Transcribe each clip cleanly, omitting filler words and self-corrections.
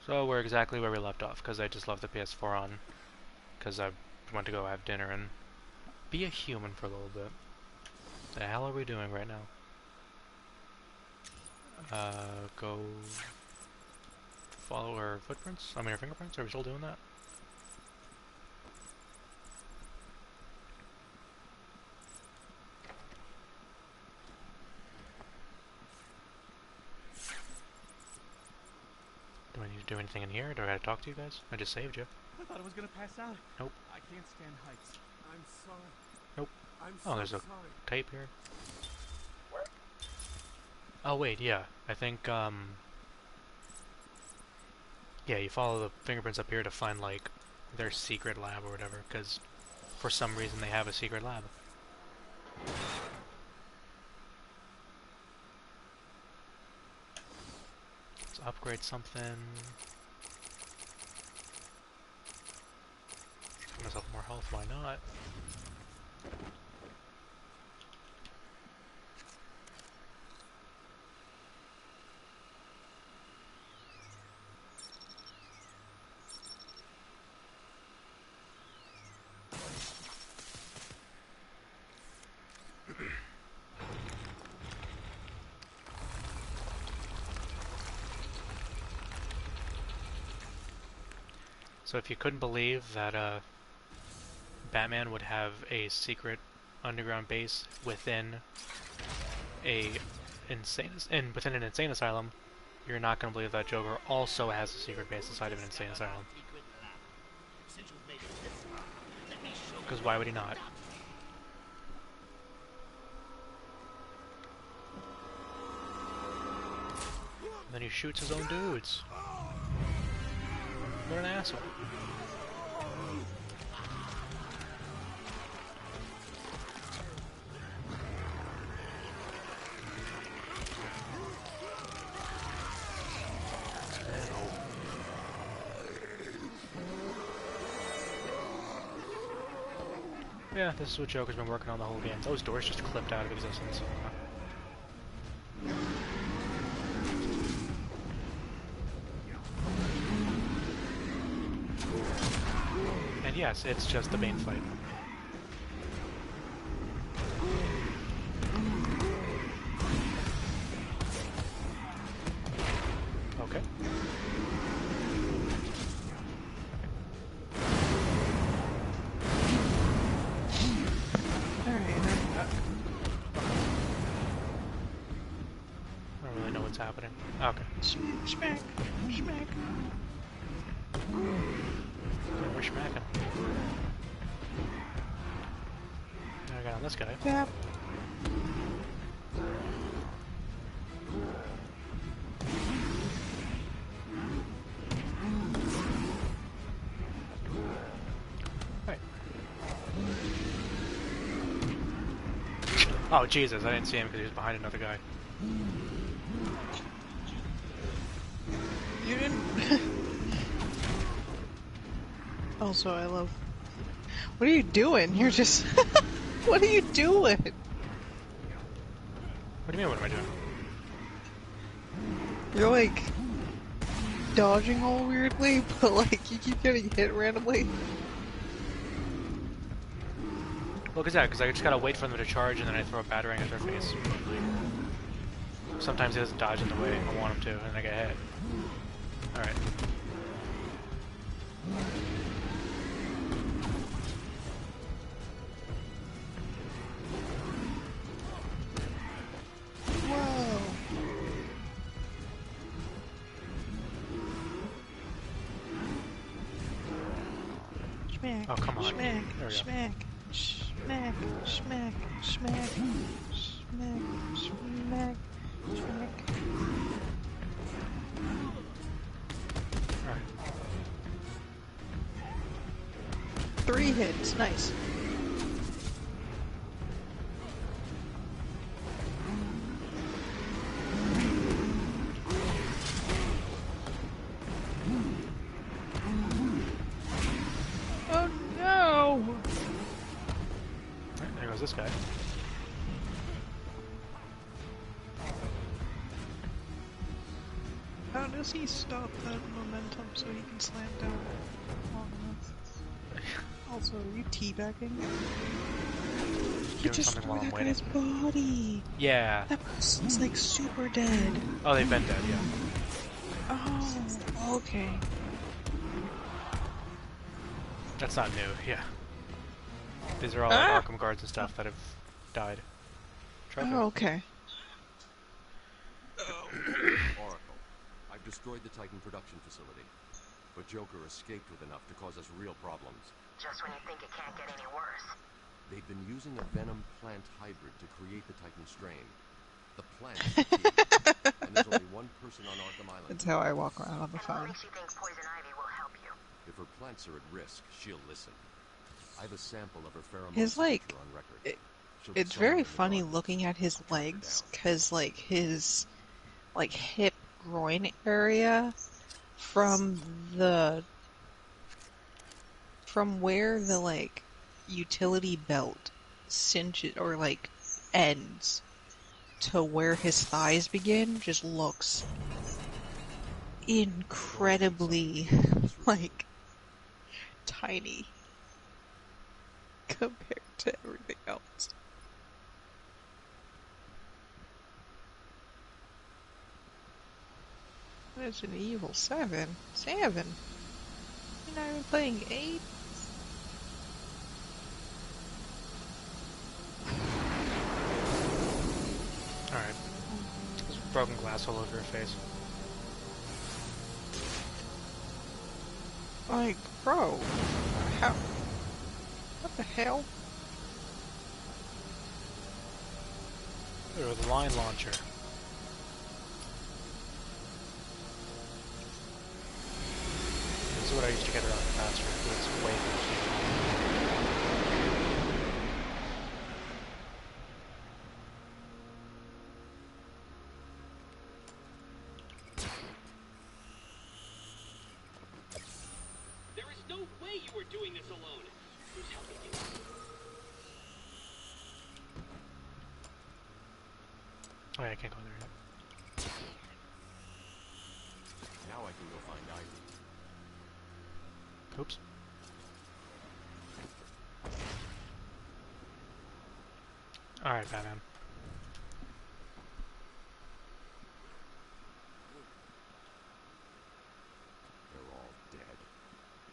So we're exactly where we left off, because I just left the PS4 on, because I went to go have dinner and be a human for a little bit. The hell are we doing right now? Go follow our footprints? I mean our fingerprints? Are we still doing that? Do I need to do anything in here? Do I gotta talk to you guys? I just saved you. I thought I was gonna pass out. Nope. I can't stand heights. I'm sorry. Nope. I'm Oh, so there's a sorry. tape here. Oh wait, yeah. I think, yeah, you follow the fingerprints up here to find, like, their secret lab or whatever, because for some reason they have a secret lab. Let's upgrade something. Give myself more health, why not? So if you couldn't believe that Batman would have a secret underground base within within an insane asylum, you're not going to believe that Joker also has a secret base inside of an insane asylum. Because why would he not? And then he shoots his own dudes. What an asshole. Yeah, this is what Joker's been working on the whole game. Those doors just clipped out of existence. And yes, it's just the Bane fight. Okay. I don't really know what's happening. Okay. Smack, smack. We're smacking. Now I got on this guy. Yep. Right. Oh Jesus! I didn't see him because he was behind another guy. You didn't. Also, I love. What are you doing? You're just. What are you doing? What do you mean? What am I doing? You're like dodging all weirdly, but like you keep getting hit randomly. Look at that, because I just gotta wait for them to charge and then I throw a batarang at their face. Sometimes he doesn't dodge in the way I want him to, and I get hit. Alright. Whoa. Smack. Oh, come on. Smack. There we go. Smack. Smack. Smack. Smack. Smack. Smack. Smack. Alright. 3 hits. Nice. Oh no! Alright, there goes this guy. Found a does he stop that momentum so he can slam down long enough? Also, are you teabagging? You Doing just something threw while I'm that waiting. guy's body! Yeah. That person's like super dead. Oh, they've been dead, yeah. Oh, okay. That's not new, yeah. These are all like Ah! Arkham guards and stuff that have died. Trophy. Oh, okay. Oracle, I've destroyed the Titan production facility, but Joker escaped with enough to cause us real problems. Just when you think it can't get any worse. They've been using a venom plant hybrid to create the Titan strain. The plant is the key, and there's only one person on Arkham Island. That's how I walk around on the And what phone. makes you think Poison Ivy will help you? If her plants are at risk, she'll listen. I have a sample of her pheromone His, like, signature on record. She'll It's get somewhere very in the funny gardens. looking at his I'll track her legs, down. because, like, his, like, hip groin area from where the, like, utility belt cinches, or, like, ends to where his thighs begin just looks incredibly, like, tiny compared to everything else. Resident Evil 7? 7? You're not even playing 8? Alright. There's broken glass all over her face. Like, bro, how? What the hell? Or the line launcher. This is what I used to get around faster. It's way confusing. There is no way you were doing this alone. Who's helping you? Oh yeah, I can't go there yet. Now I can go find Ivy. Oops. Alright, Batman. They're all dead.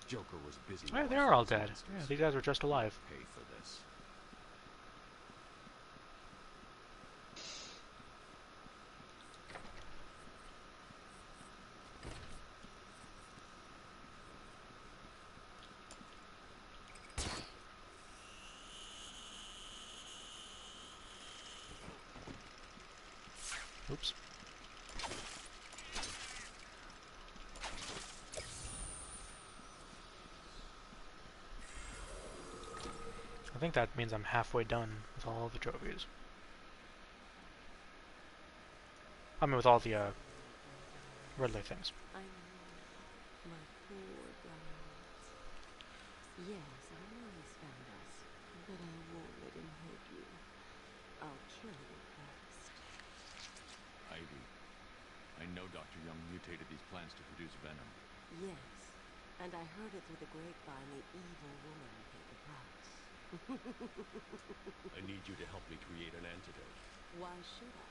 Joker was busy. Oh, yeah, they watching are all these dead. monsters. Yeah, these guys were just alive. Pay for this. Oops. I think that means I'm halfway done with all the trophies. I mean, with all the, Riddler things. I know, my poor darlings. Yes, I know he's found us, but I won't let him hurt you. I'll kill you first. Ivy, I know Dr. Young mutated these plants to produce venom. Yes, and I heard it through the grapevine the evil woman paid the price. I need you to help me create an antidote. Why should I?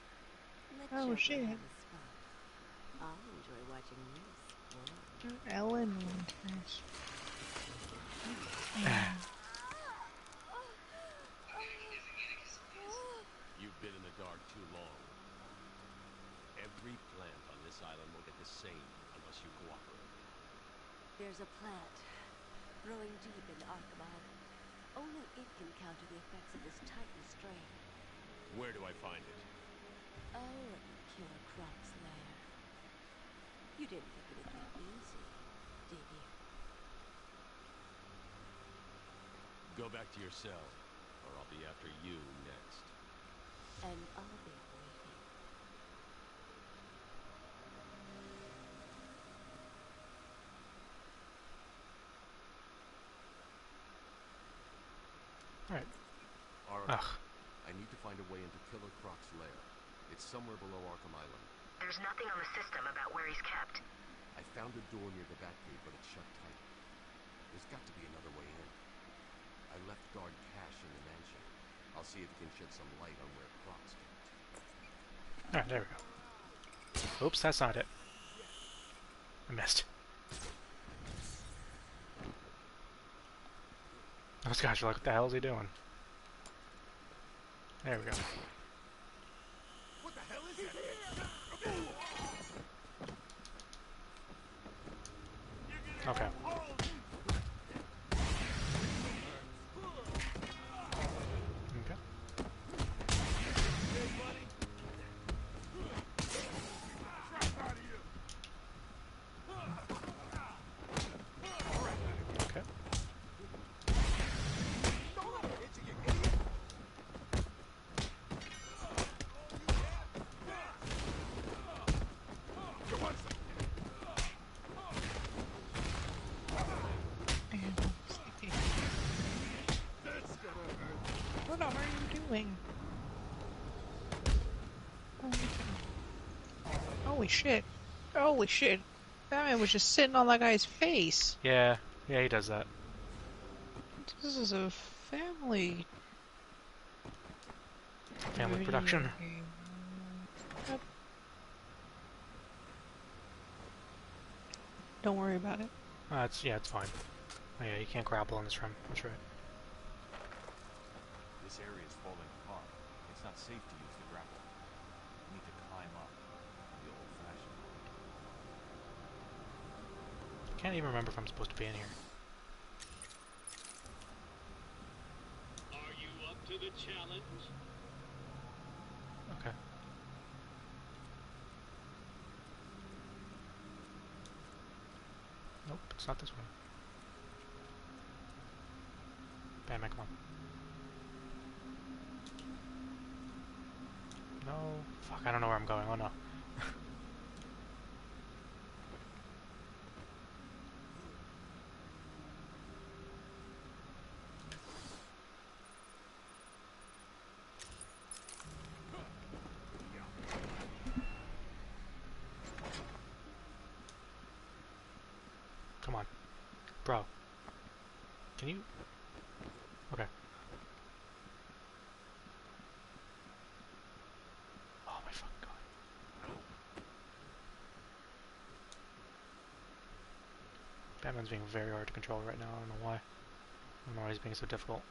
Let Oh, Joker shit. have his fun. I'll enjoy watching you explode. Ellen Winters. You've been in the dark too long. Every plant on this island will get the same unless you cooperate. There's a plant growing deep in Arkham Island. Only it can counter the effects of this Titan strain. Where do I find it? Oh, at the Killer Croc's lair. You didn't think it'd be easy, did you? Go back to your cell, or I'll be after you next. And I'll be waiting. Alright. Oracle, Ugh. I need to find a way into Killer Croc's lair. It's somewhere below Arkham Island. There's nothing on the system about where he's kept. I found a door near the Batcave, but it's shut tight. There's got to be another way in. I left guard Cash in the mansion. I'll see if he can shed some light on where Croc's kept. Alright, there we go. Oops, that's not it. I missed. Oh gosh, like, what the hell is he doing? There we go. What the hell is that? Okay. Okay. Okay. What are you doing? Holy shit. Holy shit. Batman was just sitting on that guy's face. Yeah, he does that. This is a family video Production. game. Yep. Don't worry about it. It's fine. Oh yeah, you can't grapple in this room. That's right. This area is falling apart. It's not safe to use the grapple. You need to climb up the old-fashioned way. Can't even remember if I'm supposed to be in here. Are you up to the challenge? Okay. Nope, it's not this one. Batman, come on. No. Fuck, I don't know where I'm going. Oh no. Come on. Bro. Can you... Okay. Oh my fucking god. Batman's being very hard to control right now. I don't know why. I don't know why he's being so difficult.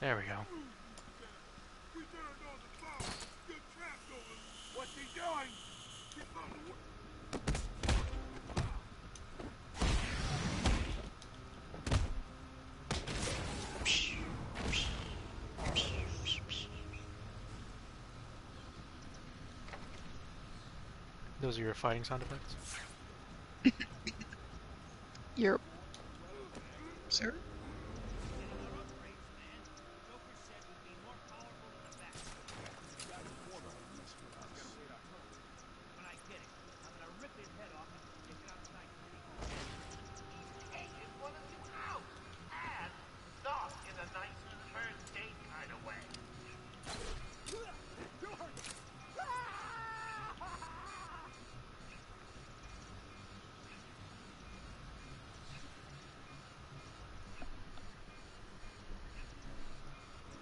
There we go. What's he doing? Those are your fighting sound effects? You're... Sir?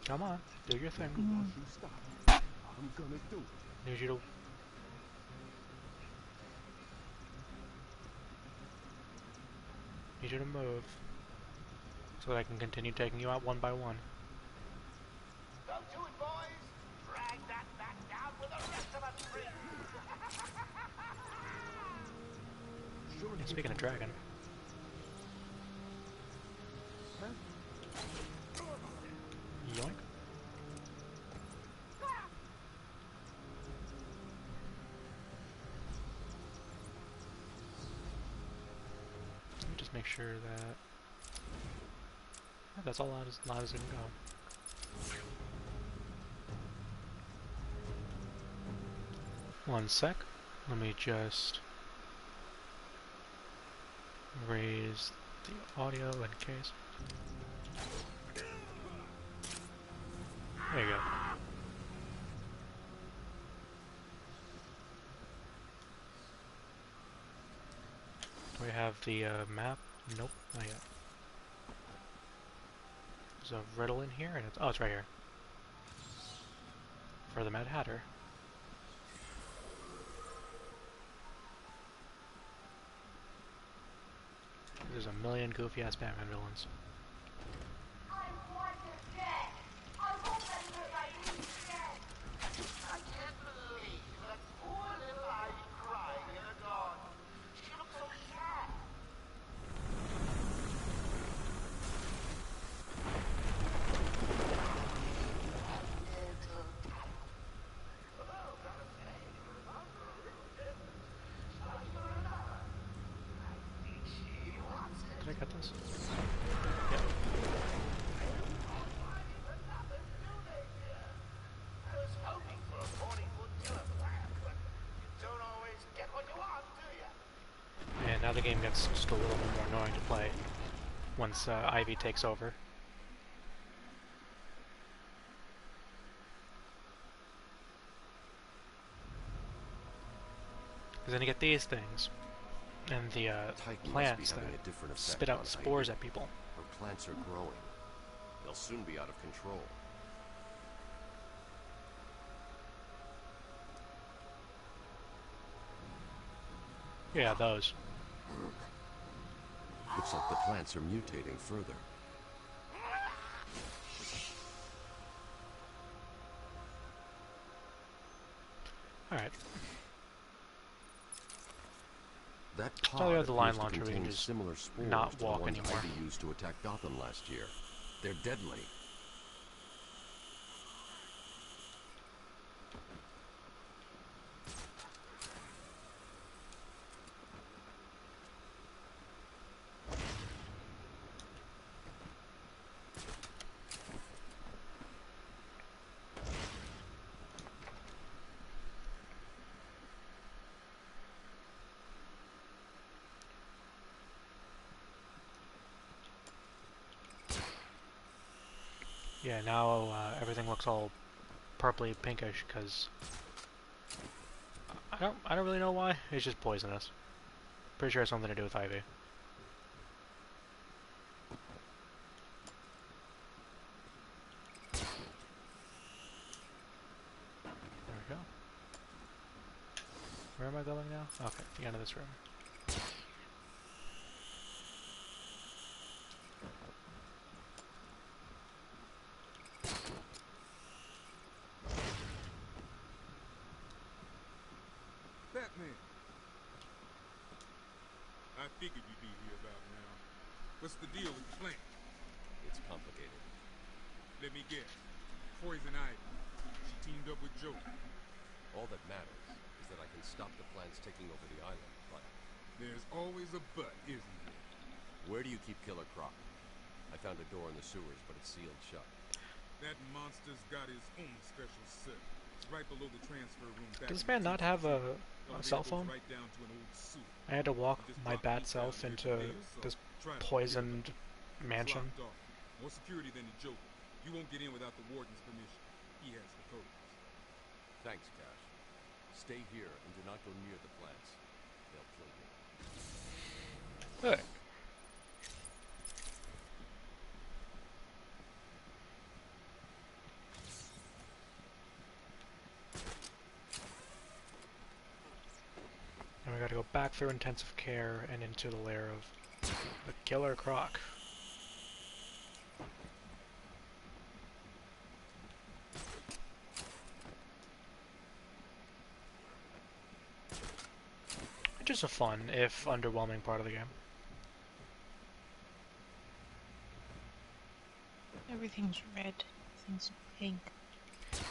Come on, do your thing. Once you stop, I'm gonna do it. Need you to... Need you to move. So that I can continue taking you out one by one. Don't do it, boys! Drag that back down with the rest of us free! And speaking of dragon... Yoink. Let me just make sure that... Yeah, that's all loud as it can go. One sec. Let me just... raise the audio in case... There you go. Do we have the map? Nope, not yet. There's a riddle in here, and it's oh, it's right here. For the Mad Hatter. There's a million goofy ass Batman villains. I can't believe that poor little Ivy crying in her garden. She looks so sad. Did I cut this? I was hoping for a 40-foot killer plan, but you don't always get what you want, do you? And now the game gets just a little bit more annoying to play once Ivy takes over. Because then you get these things, and the Titan plants must be that having a different effect spit out on spores Ivy. at people. Her plants are growing. They'll soon be out of control. Yeah, those. Looks like the plants are mutating further. Alright. That Now we pod have the line appears to launcher, we can contain just similar spores not to the walk ones anymore. Ivy used to attack Gotham last year. They're deadly. Yeah, now everything looks all purpley pinkish because I don't really know why. It's just poisonous. Pretty sure it's something to do with Ivy. There we go. Where am I going now? Okay, the end of this room. Batman. I figured you'd be here about now. What's the deal with the plant? It's complicated. Let me guess. Poison Ivy. She teamed up with Joker. All that matters is that I can stop the plants taking over the island, but There's always a but, isn't there? where do you keep Killer Croc? I found a door in the sewers, but it's sealed shut. That monster's got his own special cell. It's right below the transfer room. back Does this in man the not have a elevator cell goes phone? Right down to an old sewer. I had to walk You just my drop bat these self down into there, so this try to poisoned It's mansion. locked off. More security than the Joker. You won't get in without the warden's permission. He has the codes. Thanks, Cash. Stay here and do not go near the plants. They'll kill you. Hey. And we gotta go back through intensive care and into the lair of the Killer Croc. Which is a fun, if underwhelming, part of the game. Everything's red. Everything's pink.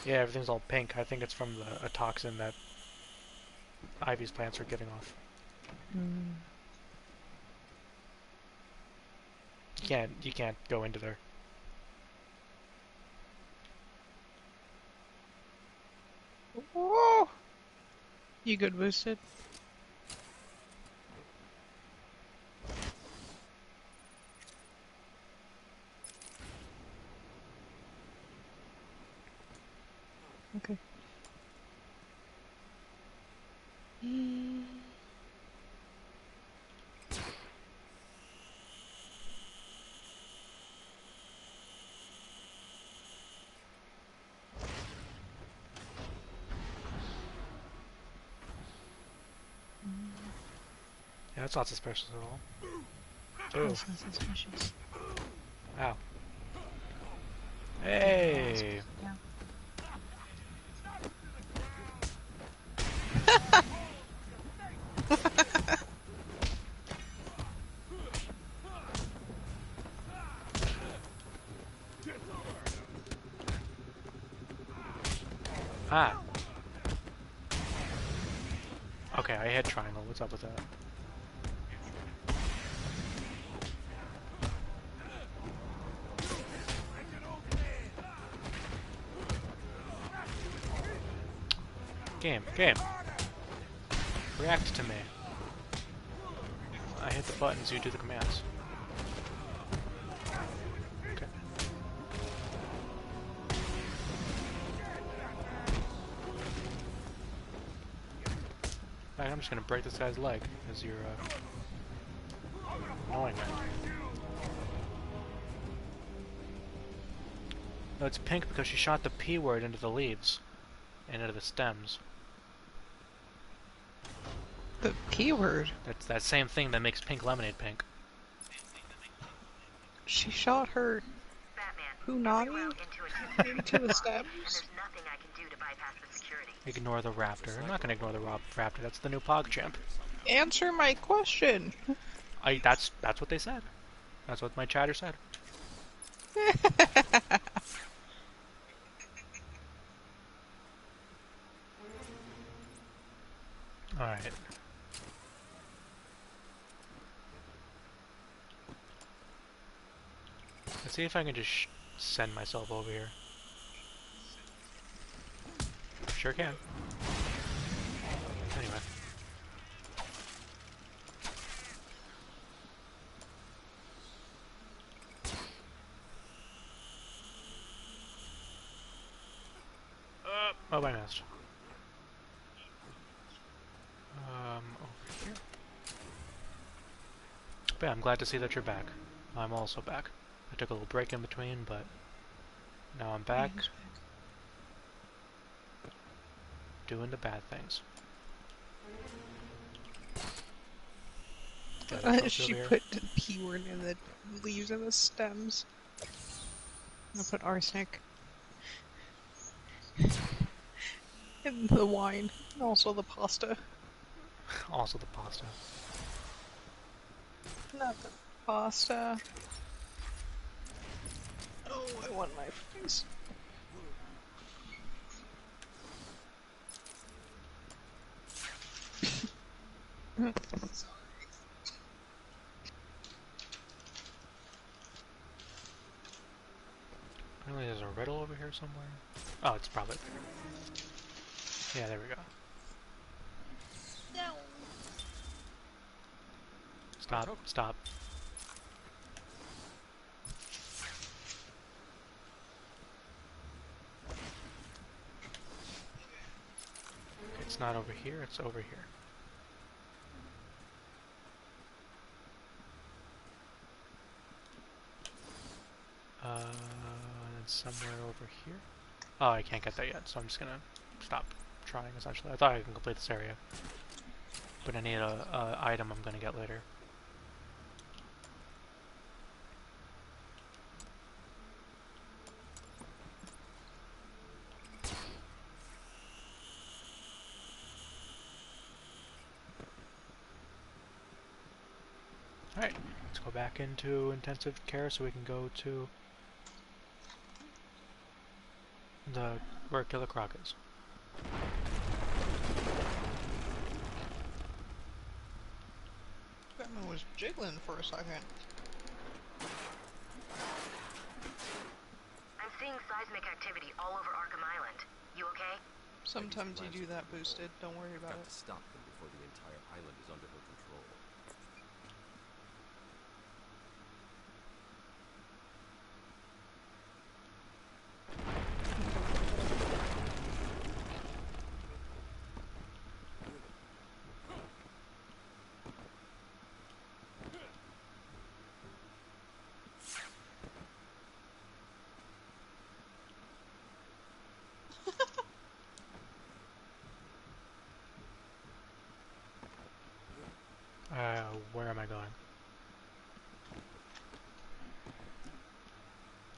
Yeah, everything's all pink. I think it's from a toxin that Ivy's plants are giving off. Hmm. You can't go into there. Whoa! You good, boosted? Okay. Mm. Yeah, that's not suspicious at all. That's not suspicious. Ow. Hey! Yeah. Ah! Okay, I hit triangle. What's up with that? Game. React to me. I hit the buttons, you do the commands. Okay. Alright, I'm just gonna break this guy's leg as you're annoying me. No, it's pink because she shot the P word into the leaves and into the stems. The P word? That's that same thing that makes pink lemonade pink. She shot her Punani into the stems? There's nothing I can do to bypass the security. Ignore the raptor. I'm not gonna ignore the raptor. That's the new PogChamp. Answer my question. That's what they said. That's what my chatter said. Alright. Let's see if I can just send myself over here. Sure can. Anyway. Oh, I missed. Over here. But yeah, I'm glad to see that you're back. I'm also back. I took a little break in between, but now I'm back. Doing the bad things. She put the P word in the leaves and the stems. I'm gonna put arsenic. And the wine. And also the pasta. Also the pasta. Not the pasta. Oh, I want my face. Apparently there's a riddle over here somewhere. Oh, it's probably there. Yeah, there we go. No. Stop. It's not over here, it's over here. It's somewhere over here. Oh, I can't get there yet, so I'm just gonna stop trying, essentially. I thought I could complete this area. But I need a item I'm gonna get later. Alright, let's go back into intensive care so we can go to where Killer Croc is. Batman was jiggling for a second. I'm seeing seismic activity all over Arkham Island. You okay? Sometimes you do that boosted, don't worry about Got it. to stop them before the entire island is under her control.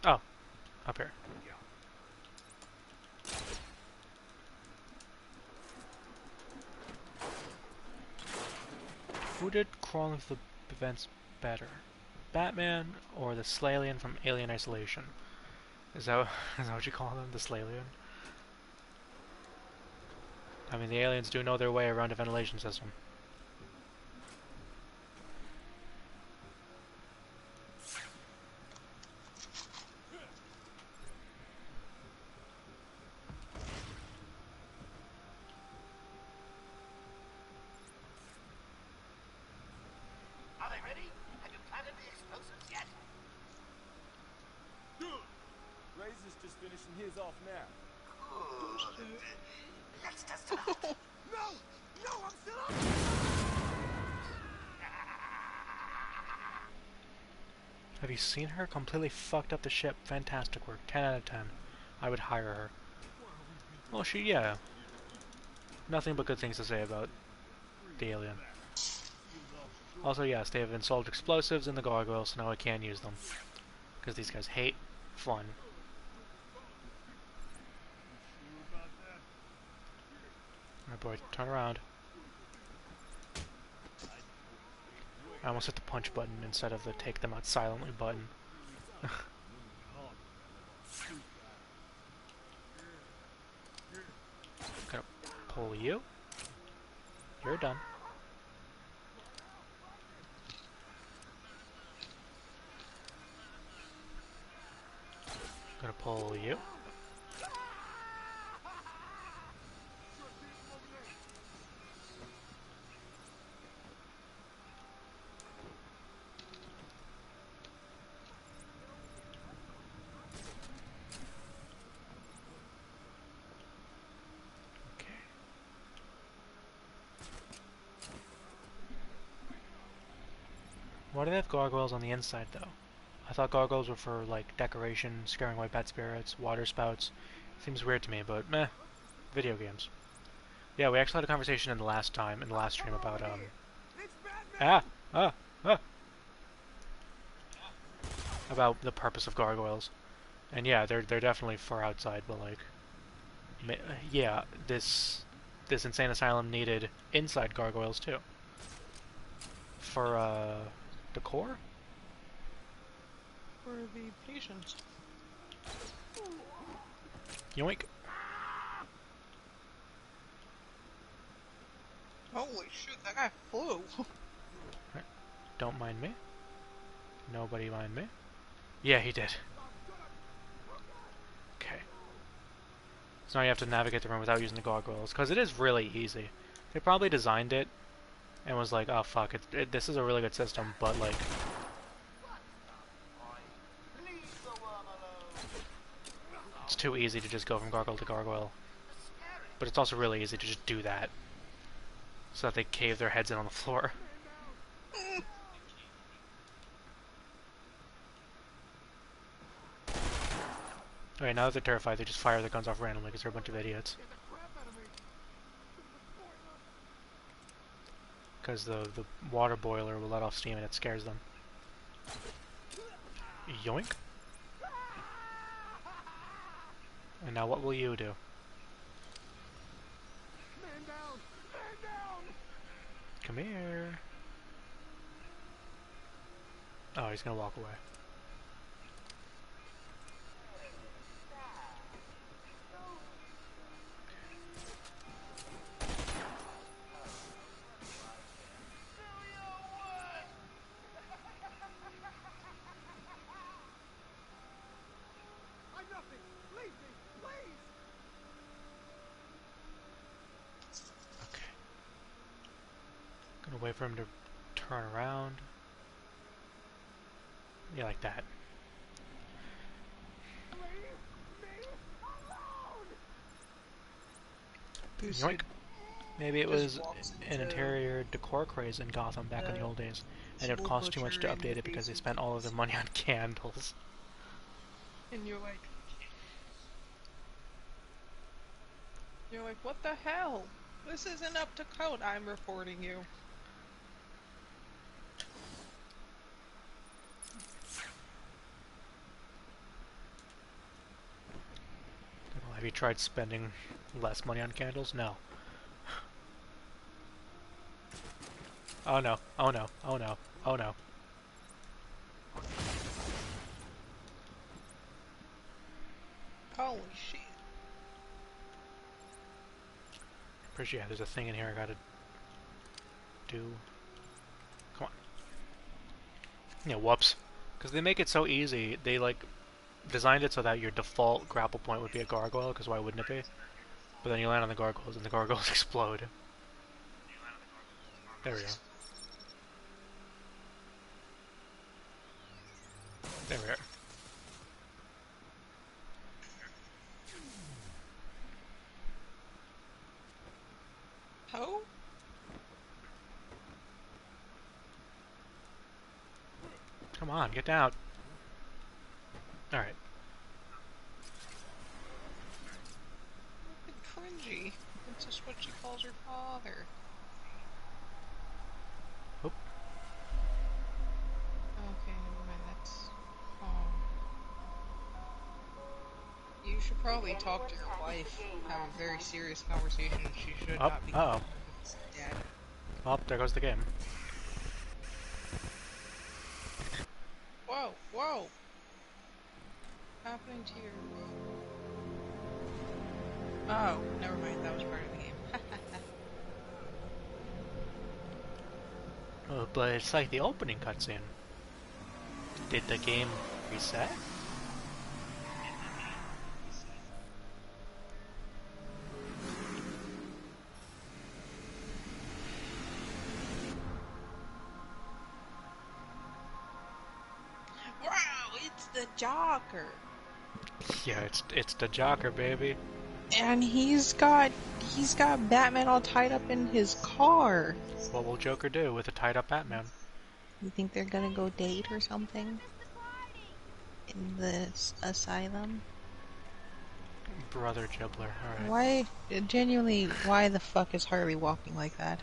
Oh, up here. Who did crawling through the vents better? Batman or the Slaylian from Alien Isolation? Is that, is that what you call them? The Slaylian? I mean, the aliens do know their way around a ventilation system. Are they ready? Have you planted the explosives yet? Razor's just finishing his off now. Good. Let's test it out. No! No, I'm still up! Have you seen her? Completely fucked up the ship. Fantastic work. 10 out of 10. I would hire her. Well, yeah. Nothing but good things to say about the alien. Also, yes, they have installed explosives in the gargoyles, so now I can use them. Because these guys hate fun. Alright, boy, turn around. I almost hit the punch button instead of the take them out silently button. Gonna pull you. You're done. Gonna pull you. Okay. Why do they have gargoyles on the inside, though? I thought gargoyles were for, like, decoration, scaring away bad spirits, water spouts. Seems weird to me, but meh. Video games. Yeah, we actually had a conversation in the last stream about, about the purpose of gargoyles. And yeah, they're definitely for outside, but like, yeah, this insane asylum needed inside gargoyles too. For decor? For the patients. Yoink. Holy shit, that guy flew. Right. Don't mind me. Nobody mind me. Yeah, he did. Okay. So now you have to navigate the room without using the gargoyles, because it is really easy. They probably designed it and was like, oh fuck, this is a really good system, but like... It's too easy to just go from gargoyle to gargoyle. But it's also really easy to just do that. So that they cave their heads in on the floor. Okay, now that they're terrified, they just fire their guns off randomly because they're a bunch of idiots. Because the water boiler will let off steam and it scares them. Yoink. And now what will you do? Man down! Man down! Come here. Oh, he's gonna walk away. I'm nothing! Leave me! Please! Okay. Gonna wait for him to turn around. Yeah, like that. Yoink. Maybe it was an interior decor craze in Gotham back in the old days, and it would cost too much to update it because they spent all of their money on candles. And you're like, what the hell? This isn't up to code. I'm reporting you. Have you tried spending less money on candles? No. Oh no, oh no, oh no, oh no. Holy shit. Pretty sure, yeah, there's a thing in here I gotta do. Come on. Yeah, whoops. Because they make it so easy, they like designed it so that your default grapple point would be a gargoyle, because why wouldn't it be? But then you land on the gargoyles and the gargoyles explode. There we go. There we are. Oh? Come on, get down. Alright. Cringy. That's just what she calls her father. Oop. Okay, never mind. That's. You should probably talk to your wife. Have a very serious conversation. She should not be. Uh oh. Dad. Oh, there goes the game. Whoa, whoa! Happening to your. Oh, never mind. That was part of the game. But it's like the opening cutscene. Did the game reset? Wow, it's the Joker! Yeah, it's the Joker, baby. And he's got Batman all tied up in his car. What will Joker do with a tied up Batman? You think they're gonna go date or something? In the asylum? Brother Gibbler, alright. Why, genuinely, why the fuck is Harley walking like that?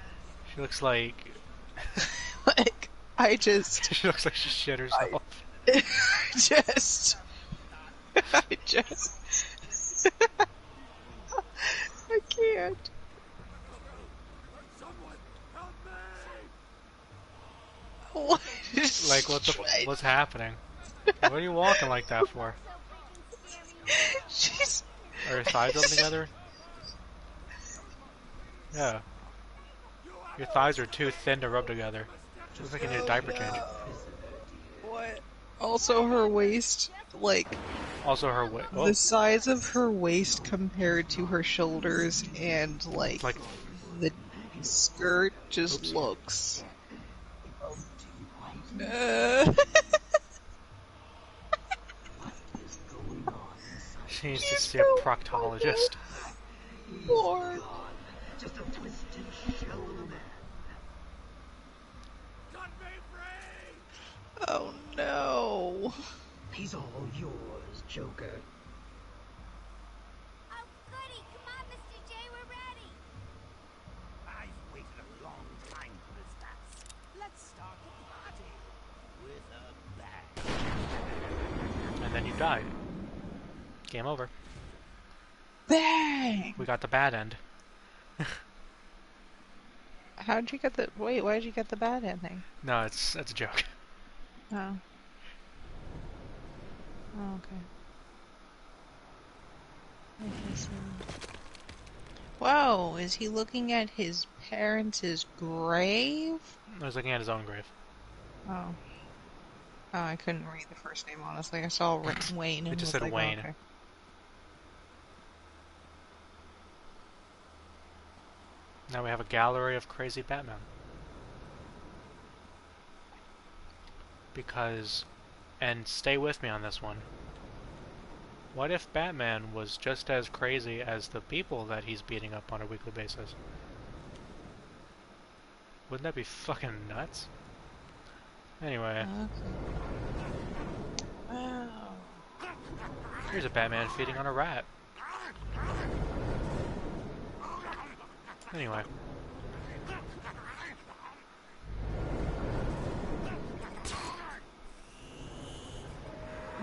She looks like... Like, I just... she looks like she shit herself. I can't. What? Like, what's happening? What are you walking like that for? She's... Are your thighs up together? Yeah. Your thighs are too thin to rub together. She looks like you need a diaper change. What? Also her waist, like... Also her waist. The size of her waist compared to her shoulders and, like the skirt just looks... She needs to see a proctologist. Lord. Just a twisted shoulder. Cut me free! Oh no. He's all yours, Joker. Oh, goody! Come on, Mr. J, we're ready! I've waited a long time for this dance. Let's start the party with a bang. And then you die. Game over. Bang! We got the bad end. How'd you get the... Wait, why'd you get the bad ending? No, it's a joke. Oh. Oh, okay. Okay, so... Whoa, is he looking at his parents' grave? I was looking at his own grave. Oh. Oh, I couldn't read the first name, honestly. I saw Wayne and It just was said like, Wayne. Oh, okay. Now we have a gallery of crazy Batman. Because, and stay with me on this one, what if Batman was just as crazy as the people that he's beating up on a weekly basis? Wouldn't that be fucking nuts? Anyway. Wow. Here's a Batman feeding on a rat. Anyway.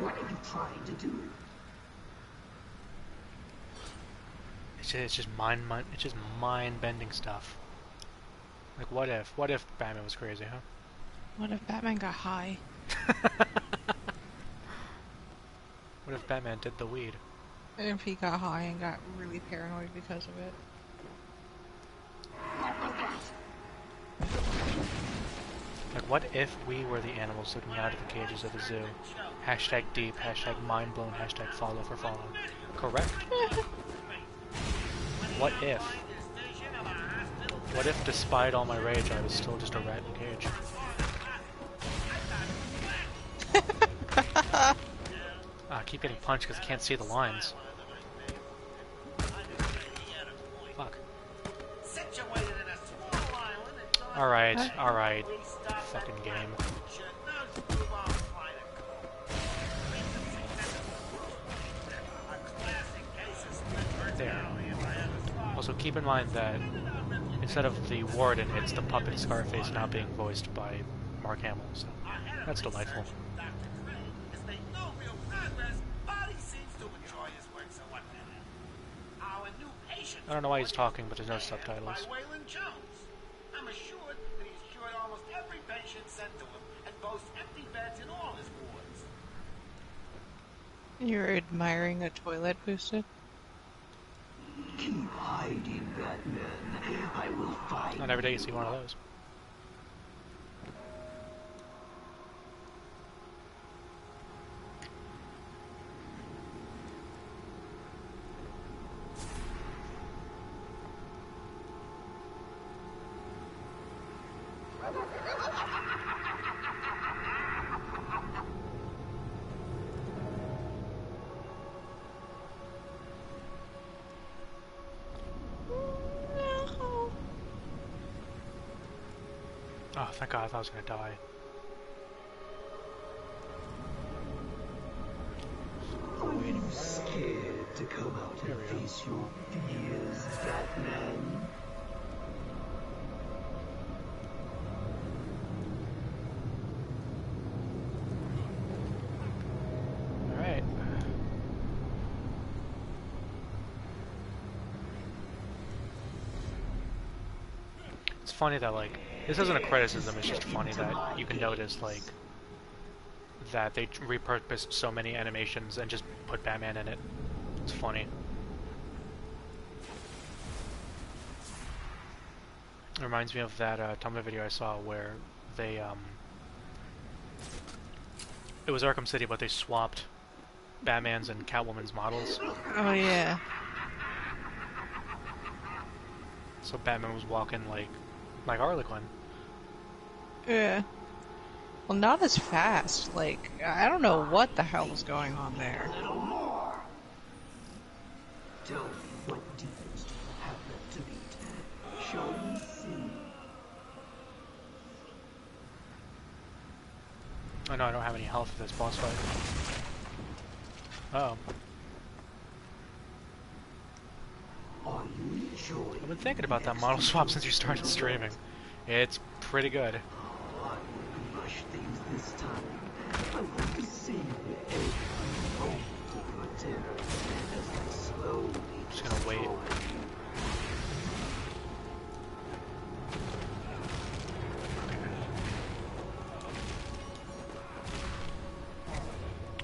What are you trying to do? it's just it's just mind-bending stuff. Like, what if Batman was crazy, huh? What if Batman got high? What if Batman did the weed? And if he got high and got really paranoid because of it? Like, what if we were the animals looking out of the cages of the zoo? Hashtag deep, hashtag mind blown, hashtag follow for follow. Correct? What if? What if, despite all my rage, I was still just a rat in a cage? I keep getting punched because I can't see the lines. Fuck. Alright, alright. Fucking game. There. Also, keep in mind that instead of the warden, it's the puppet Scarface now being voiced by Mark Hamill, so that's delightful. I don't know why he's talking, but there's no subtitles. I'm assured that he's cured almost every patient sent to him and boasts empty beds in all his wards. You're admiring a toilet boosted? Keep hiding, Batman. I will find Not every day you see one of those. Oh, thank God, I thought I was gonna die. Are you scared to come out and face your fears, Batman? Alright. It's funny that, like, this isn't a criticism, it's just funny that you can notice, like, that they repurposed so many animations and just put Batman in it. It's funny. It reminds me of that Tumblr video I saw where they, it was Arkham City, but they swapped Batman's and Catwoman's models. Oh yeah. So Batman was walking like Harlequin. Yeah. Well, not as fast. Like, I don't know what the hell was going on there. Tell me, what demons do you have left to beat? Shall we see? Oh no, I don't have any health for this boss fight. Uh oh. Are you enjoying? I've been thinking about that model swap since you started streaming. It's pretty good. I will rush things this time. I want to see every moment of your terror as I slowly Just gonna wait.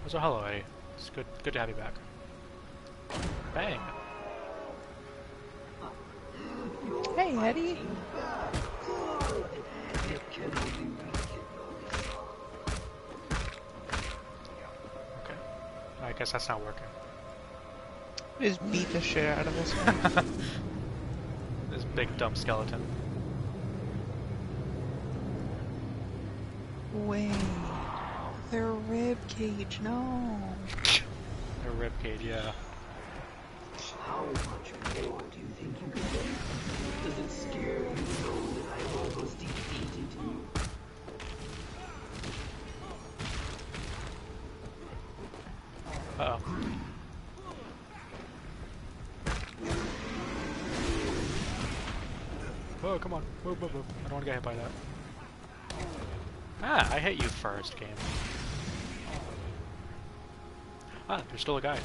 So hello, Eddie. It's good to have you back. Bang. Hey, Eddie. Okay. I guess that's not working. Just beat the shit out of this one. This big dumb skeleton. Wait. Their rib cage, no. A ribcage, yeah. How much more do you think you can take? Does it scare you to know that I've almost defeated you? Uh-oh. Oh, come on. Move, move, move. I don't want to get hit by that. Ah, I hit you first, game. Ah, there's still a guy.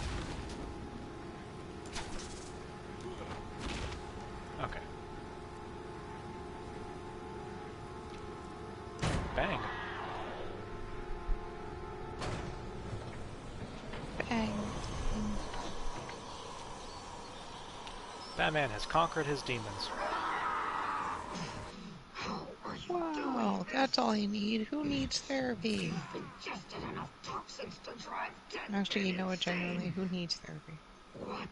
Batman has conquered his demons. Wow, that's all you need. Who needs therapy? Ingested enough toxins to drive dead Actually, you men know what, insane. genuinely, who needs therapy? What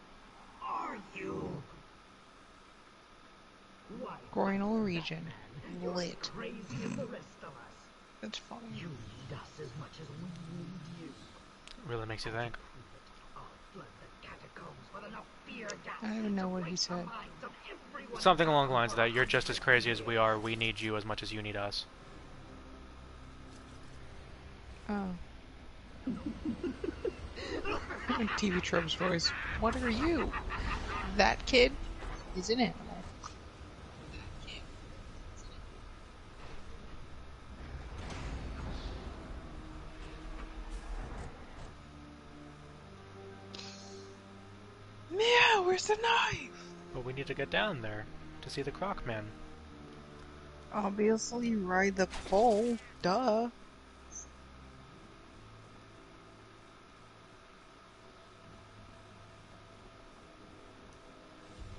are you? Why, Groinal region. you're as Lit. crazy as the rest of us. That's funny. You need us as much as we need you. Really makes you think. I'll flood the catacombs with enough fear gas I don't even know to what break he the said. minds of everyone. Something along the lines of that. You're just as crazy as we are. We need you as much as you need us. Oh. TV Trope's voice. What are you? That kid is an animal. Meow, where's the knife? But we need to get down there to see the Croc Man. Obviously, ride the pole. Duh.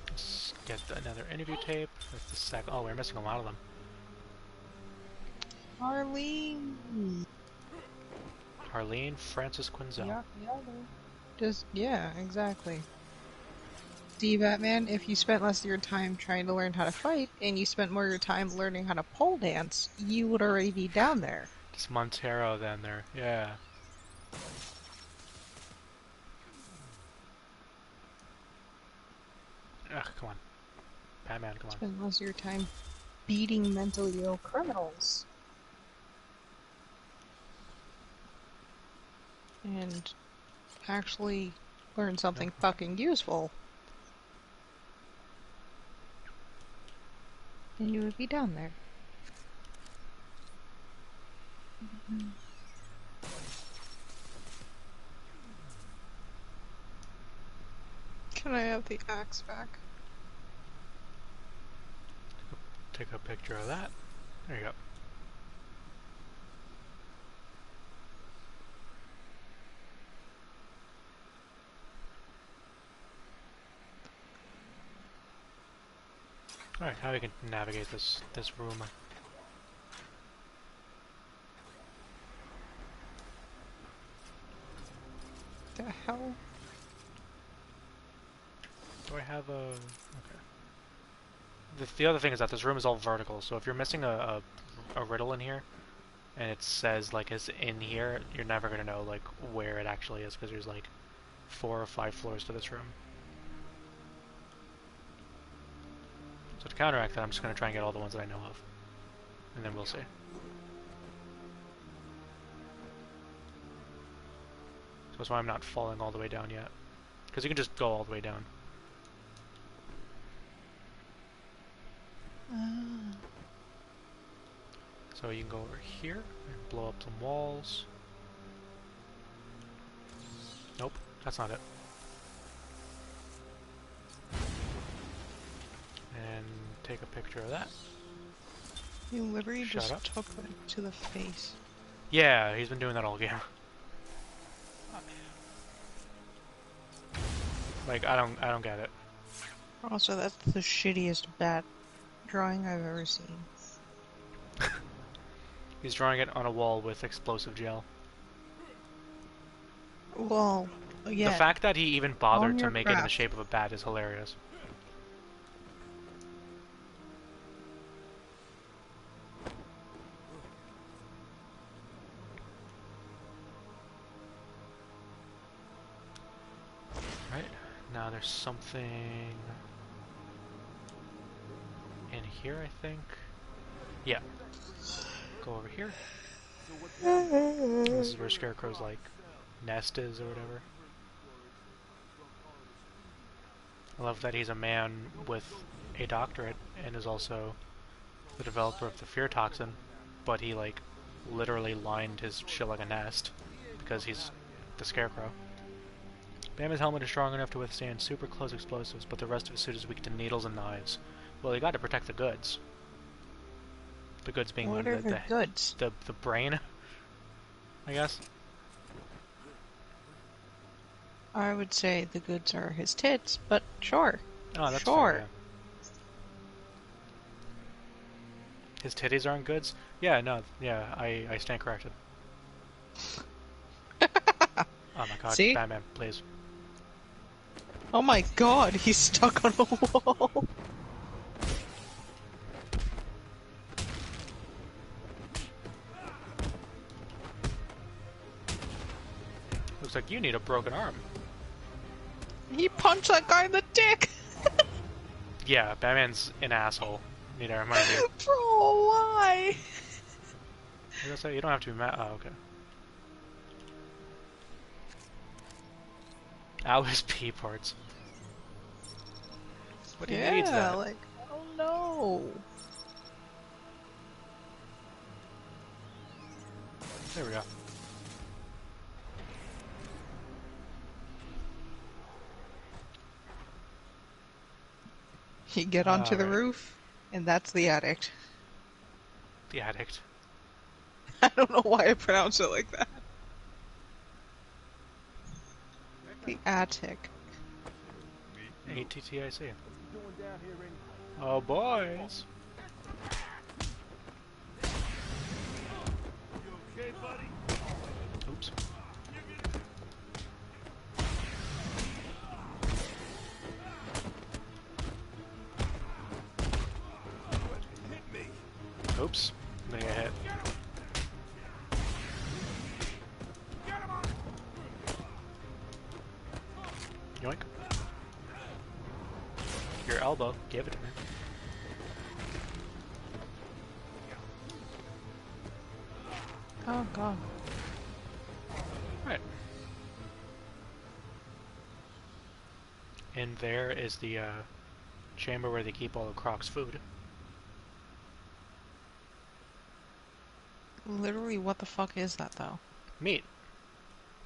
Let's get another interview tape. That's the second. Oh, we're missing a lot of them. Arlene. Harleen Francis Quinzel. Yeah. Just, yeah, exactly. See, Batman, if you spent less of your time trying to learn how to fight, and you spent more of your time learning how to pole dance, you would already be down there. It's Montero then there. Yeah. Ugh, come on. Batman, come on. Spend less of your time beating mentally ill criminals. And actually learn something fucking useful. And you would be down there. Can I have the axe back? Take a picture of that. There you go. Alright, how we can navigate this room. The hell? Do I have a... Okay. The other thing is that this room is all vertical, so if you're missing a riddle in here, and it says, like, it's in here, you're never gonna know, like, where it actually is, because there's, like, 4 or 5 floors to this room. So to counteract that, I'm just gonna try and get all the ones that I know of. And then we'll see. So that's why I'm not falling all the way down yet. Because you can just go all the way down. So you can go over here and blow up some walls. Nope, that's not it. And take a picture of that. You literally Shut just up. took it to the face. Yeah, he's been doing that all game. Like, I don't get it. Also, that's the shittiest bat drawing I've ever seen. He's drawing it on a wall with explosive gel. Well, yeah. The fact that he even bothered On to your make it in the craft. shape of a bat is hilarious. Right, now there's something in here, I think. Yeah. Go over here. This is where Scarecrow's, like, nest is or whatever. I love that he's a man with a doctorate and is also the developer of the fear toxin, but he, like, literally lined his shit like a nest because he's the Scarecrow. Batman's helmet is strong enough to withstand super close explosives, but the rest of his suit is weak to needles and knives. Well, you got to protect the goods. The goods being What are the goods? The brain, I guess. I would say the goods are his tits, but sure. Oh, that's Sure. fair. Yeah. His titties aren't goods? Yeah, no, yeah, I stand corrected. Oh my god, See? Batman, please. Oh my god, he's stuck on a wall. Looks like you need a broken arm. He punched that guy in the dick! Yeah, Batman's an asshole. Need to remind you. Bro, why? I was gonna say, you don't have to be mad. Oh, okay. Ow, his pee parts. What do you need that? Like, oh no. There we go. You get onto the Alright. roof, and that's the addict. The addict. I don't know why I pronounce it like that. The attic. ATTIC. Oh, boys. Okay, buddy? Oops. Hit me. Oops. I'm gonna get hit. Yoink. Your elbow. Give it to me. Oh god. Right. And there is the chamber where they keep all of Croc's food. Literally, what the fuck is that though? Meat.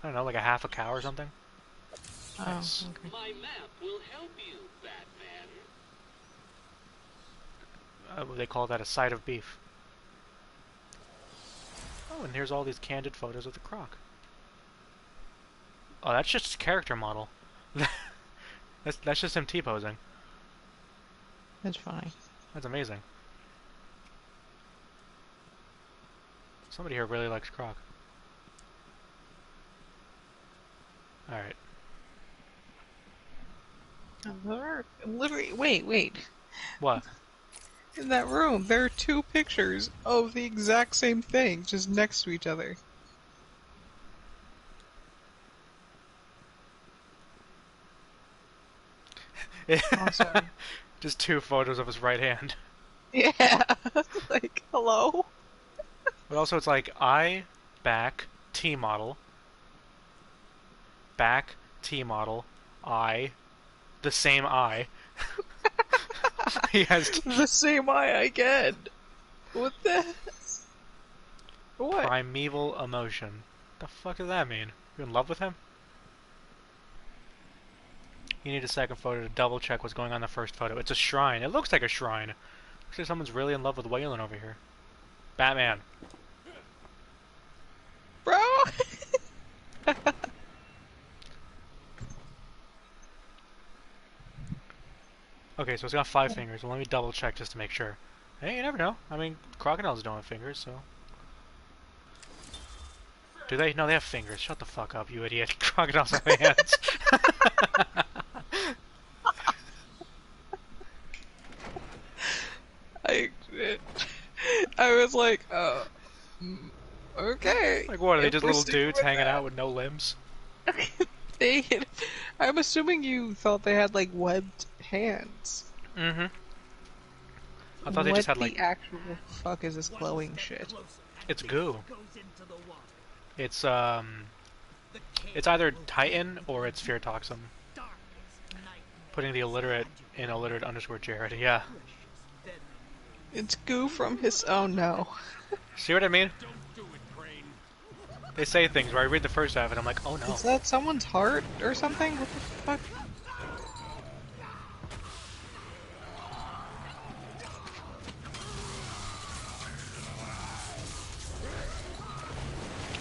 I don't know, like a half a cow or something. Oh, Nice. okay. My map will help you, Batman. They call that a side of beef. Oh, and here's all these candid photos of the Croc. Oh, that's just his character model. that's just him T-posing. That's funny. That's amazing. Somebody here really likes Croc. Alright. Literally, wait. What? In that room, there are two pictures of the exact same thing, just next to each other. Awesome. Just two photos of his right hand. Yeah, like, hello? But also it's like I, back, T model, back, T model, I, the same eye. He has The same eye again. What the? What? primeval emotion. The fuck does that mean? You in love with him? You need a second photo to double check what's going on in the first photo. It's a shrine. It looks like a shrine. Looks like someone's really in love with Waylon over here. Batman. Bro! Okay, so it's got 5 fingers. Well, let me double check just to make sure. Hey, you never know. I mean, crocodiles don't have fingers, so... Do they? No, they have fingers. Shut the fuck up, you idiot. Crocodiles have hands. I was like, okay. Like what, are they If just we're little sticking dudes with hanging that. out with no limbs? I'm assuming you thought they had, like, webbed hands. Mm-hmm. I thought they just had, What like... the actual fuck is this glowing shit? It's goo. It's either Titan or it's Fear Toxin. Putting the illiterate in illiterate underscore Jared, yeah. It's goo from his... Oh no. See what I mean? They say things where I read the first half and I'm like, oh no. Is that someone's heart or something? What the fuck?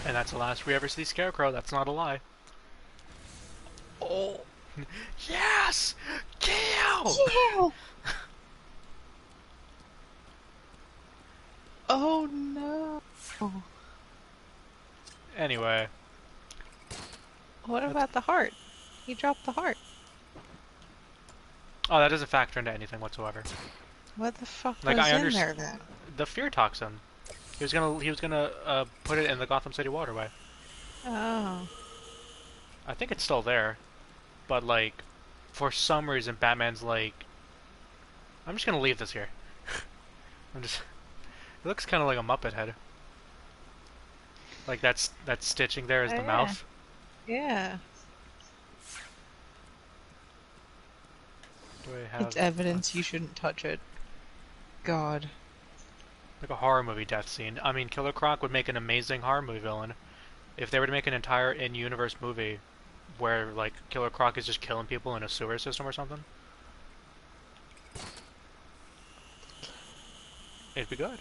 And that's the last we ever see Scarecrow, that's not a lie. Oh. Yes! Kill! Ow! Oh no. Anyway. What about the heart? He dropped the heart. Oh, that doesn't factor into anything whatsoever. What the fuck Like, was I in there understand then? the fear toxin. He was gonna put it in the Gotham City waterway. Oh. I think it's still there, but like, for some reason, Batman's like, I'm just gonna leave this here. I'm just. It looks kind of like a Muppet head. Like that stitching there is the mouth. Yeah. Do I have It's evidence you shouldn't touch it. God. like a horror movie death scene? I mean, Killer Croc would make an amazing horror movie villain. If they were to make an entire in-universe movie where like Killer Croc is just killing people in a sewer system or something, it'd be good.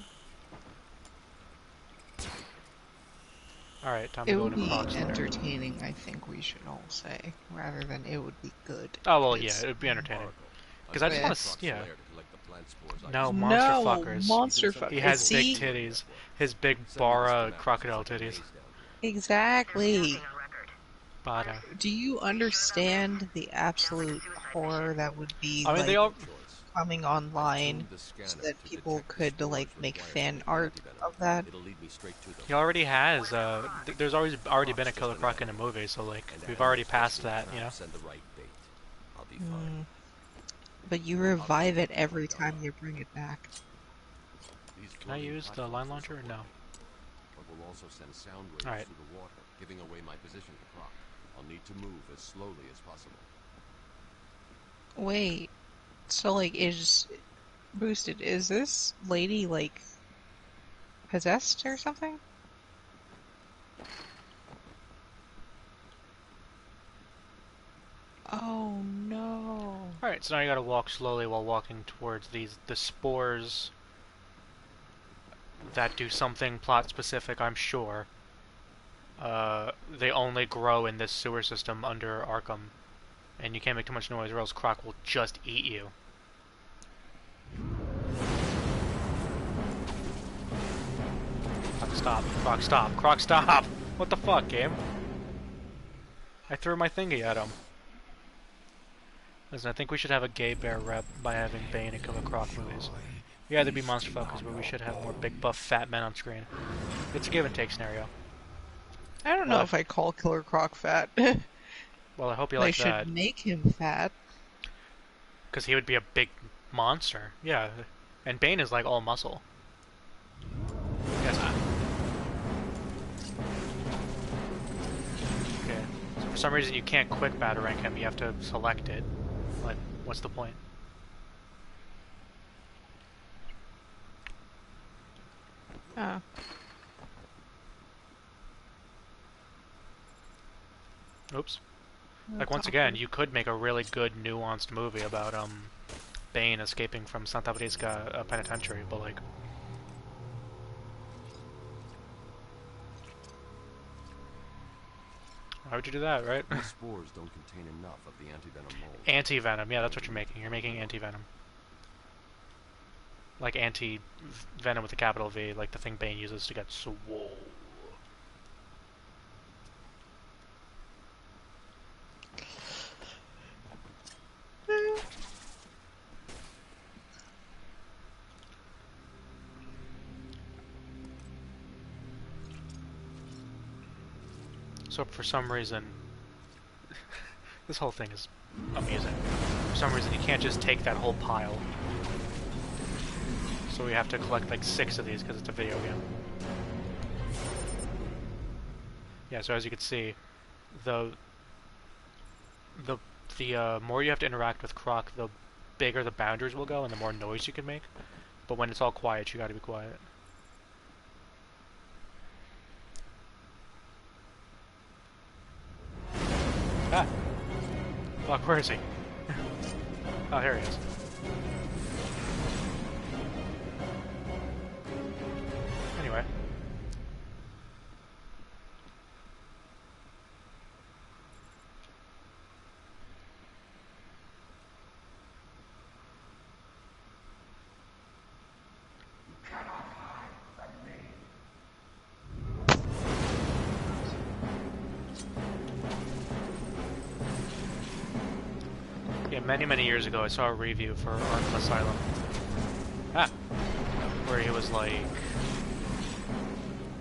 Alright, time to It go would into be Croc's lair. entertaining, I think we should all say, rather than it would be good. Oh well, yeah, it would be entertaining. Oracle. Because I just Yeah. want to, yeah. Lair to collect the plant spores I No, used. monster No, fuckers. monster He He fuckers. has See? big titties. His big Send me bara the schematics crocodile of the titties. maze down here. Exactly. Nothing on record. Bada. Do you understand the absolute horror that would be I mean, like they all. coming online Tuned the scanner so that to people detect the could spores like make required fan to make art antivenom. of that? It'll lead me straight to them. He already has. There's already been a Killer Croc in a movie, so like And we've add already the passed testing that, you know. traps and the right bait. I'll be fine. But you revive it every time you bring it back. These Can I floating use the platforms line will launcher or support no? me, but will also send sound waves Alright. through the water, giving away my position to Croc. I'll need to move as slowly as possible. Wait, so like is boosted? Is this lady like possessed or something? Oh no. Alright, so now you gotta walk slowly while walking towards the spores that do something plot specific, I'm sure. They only grow in this sewer system under Arkham. And you can't make too much noise or else Croc will just eat you. Croc, stop. Croc, stop. Croc, stop! What the fuck, game? I threw my thingy at him. Listen, I think we should have a gay bear rep by having Bane and Killer Croc movies. Yeah, there'd be monster fuckers, but we should have more big buff fat men on screen. It's a give and take scenario. I don't know What? if I call Killer Croc fat. Well, I hope you They like should that. make him fat. Because he would be a big monster. Yeah. And Bane is like all muscle. Yes. Okay. So for some reason you can't quick batarang him, you have to select it. Like, what's the point? Oh. Oops. Like, once again, you could make a really good, nuanced movie about, Bane escaping from Santa Brisca Penitentiary, but, like... Why would you do that, right? These spores don't contain enough of the antivenom mold. Anti-venom, yeah, that's what you're making. You're making anti-venom. Like anti-venom with a capital V, like the thing Bane uses to get swole. So for some reason, this whole thing is amusing. For some reason, you can't just take that whole pile. So we have to collect like 6 of these because it's a video game. Yeah, so as you can see, the more you have to interact with Croc, the bigger the boundaries will go and the more noise you can make. But when it's all quiet, you gotta be quiet. Ah! Fuck, where is he? Oh, here he is. Anyway. Yeah, many years ago, I saw a review for Arkham Asylum. Where he was like,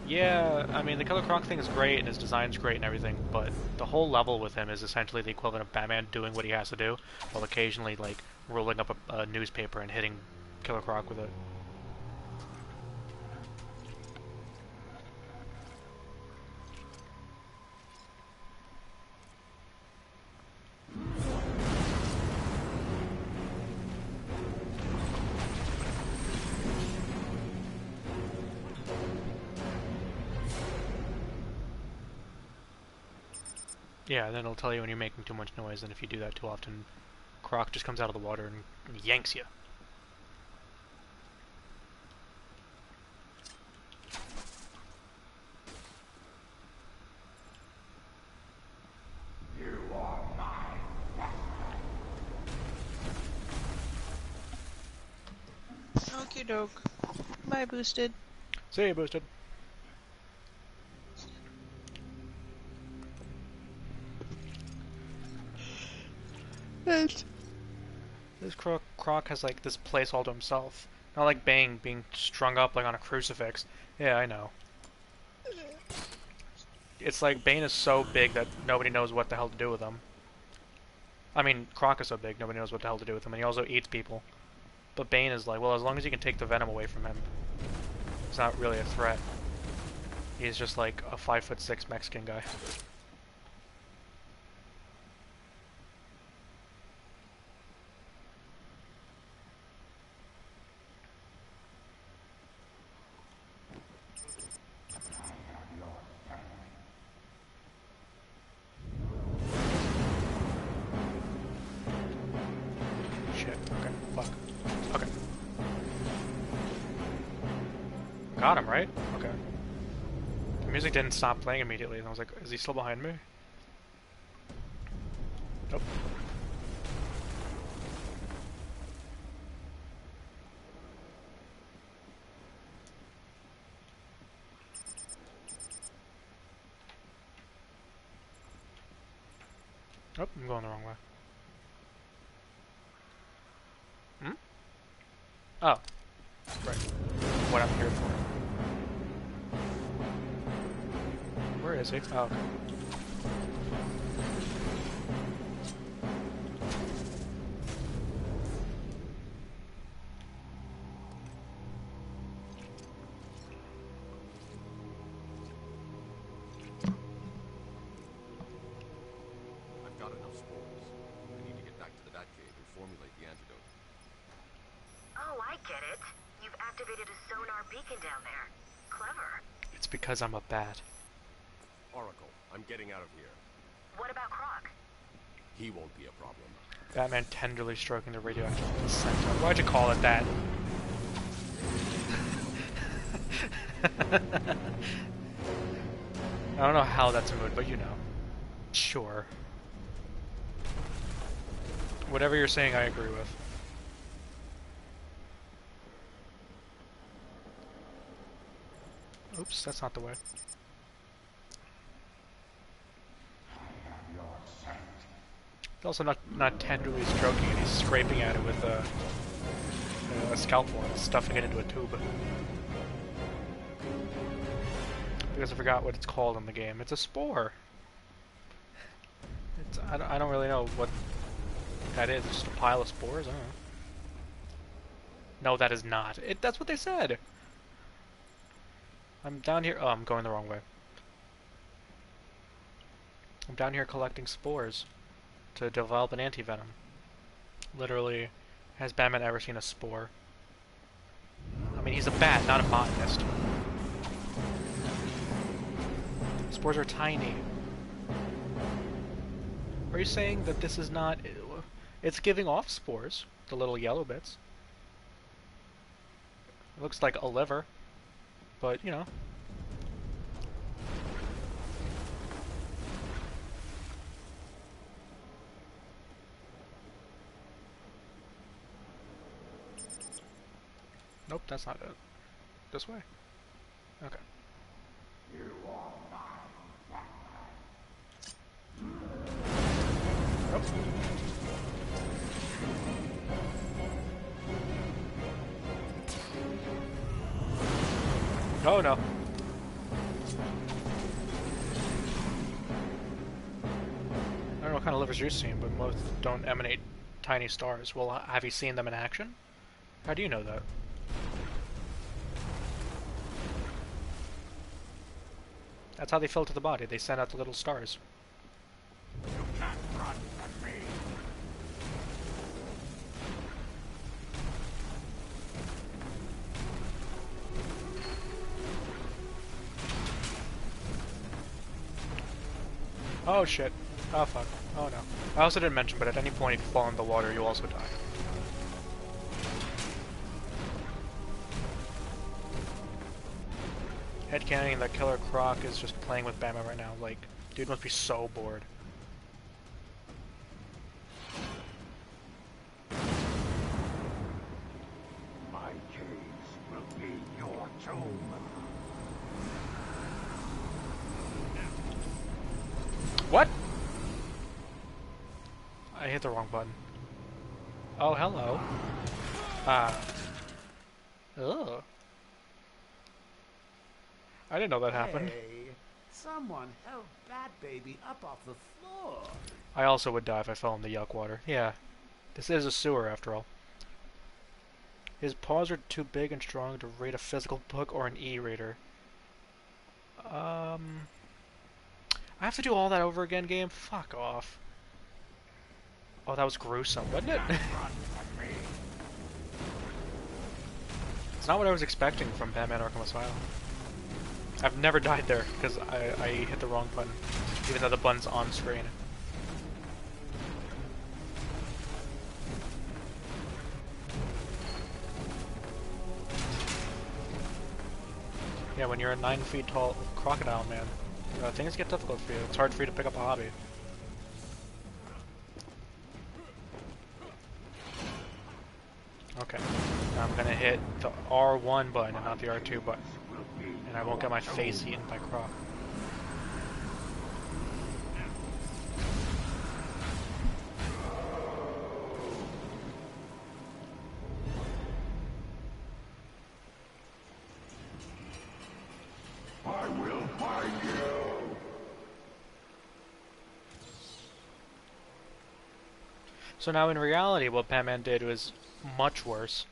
yeah, I mean, the Killer Croc thing is great, and his design's great and everything, but the whole level with him is essentially the equivalent of Batman doing what he has to do, while occasionally, like, rolling up a newspaper and hitting Killer Croc with it. Yeah, then it'll tell you when you're making too much noise, and if you do that too often, Croc just comes out of the water and yanks you. Okie doke. Bye, Boosted. See you, Boosted. This Croc has like this place all to himself. Not like Bane being strung up like on a crucifix. Yeah, I know. It's like Bane is so big that nobody knows what the hell to do with him. I mean, Croc is so big, nobody knows what the hell to do with him, and he also eats people. But Bane is like, well, as long as you can take the venom away from him, it's not really a threat. He's just like a 5'6" Mexican guy. Got him, right? Okay. The music didn't stop playing immediately, and I was like, is he still behind me? Nope. Oh, I'm going the wrong way. Hmm? Oh. Right. What I'm here for. Where is he? Oh, okay. I've got enough spores. I need to get back to the Batcave and formulate the antidote. Oh, I get it. You've activated a sonar beacon down there. Clever. It's because I'm a bat. Oracle, I'm getting out of here. What about Croc? He won't be a problem. Batman tenderly stroking the radioactive placenta. Why'd you call it that? I don't know how that's a mood, but you know. Sure. Whatever you're saying, I agree with. Oops, that's not the way. He's also not tenderly stroking it, he's scraping at it with a scalpel and stuffing it into a tube. Because I forgot what it's called in the game. It's a spore. I don't really know what that is. It's just a pile of spores? I don't know. No, that is not. That's what they said! I'm down here. Oh, I'm going the wrong way. I'm down here collecting spores to develop an anti-venom. Literally, has Batman ever seen a spore? I mean, he's a bat, not a botanist. Spores are tiny. Are you saying that this is not... It's giving off spores, the little yellow bits. It looks like a liver, but, you know. Nope, that's not it. This way. Okay. Nope. Oh no. I don't know what kind of livers you've seen, but most don't emanate tiny stars. Well, have you seen them in action? How do you know that? That's how they filter the body. They send out the little stars. You can't run from me. Oh shit. Oh fuck. Oh no. I also didn't mention, but at any point if you fall in the water, you also die. Headcanoning that Killer Croc is just playing with Batman right now. Like, dude must be so bored. My caves will be your tomb. What? I hit the wrong button. Oh, hello. Ugh. I didn't know that happened. Hey, someone help Bat Baby up off the floor. I also would die if I fell in the yuck water. Yeah. This is a sewer, after all. His paws are too big and strong to read a physical book or an e-reader. I have to do all that over again, game? Fuck off. Oh, that was gruesome, wasn't it? It's not what I was expecting from Batman Arkham Asylum. I've never died there, because I hit the wrong button, even though the button's on screen. Yeah, when you're a 9 feet tall crocodile, man, things get difficult for you. It's hard for you to pick up a hobby. Okay, now I'm gonna hit the R1 button and not the R2 button. And I won't get my face eaten by Croc. I will find you. So now in reality what Batman did was much worse,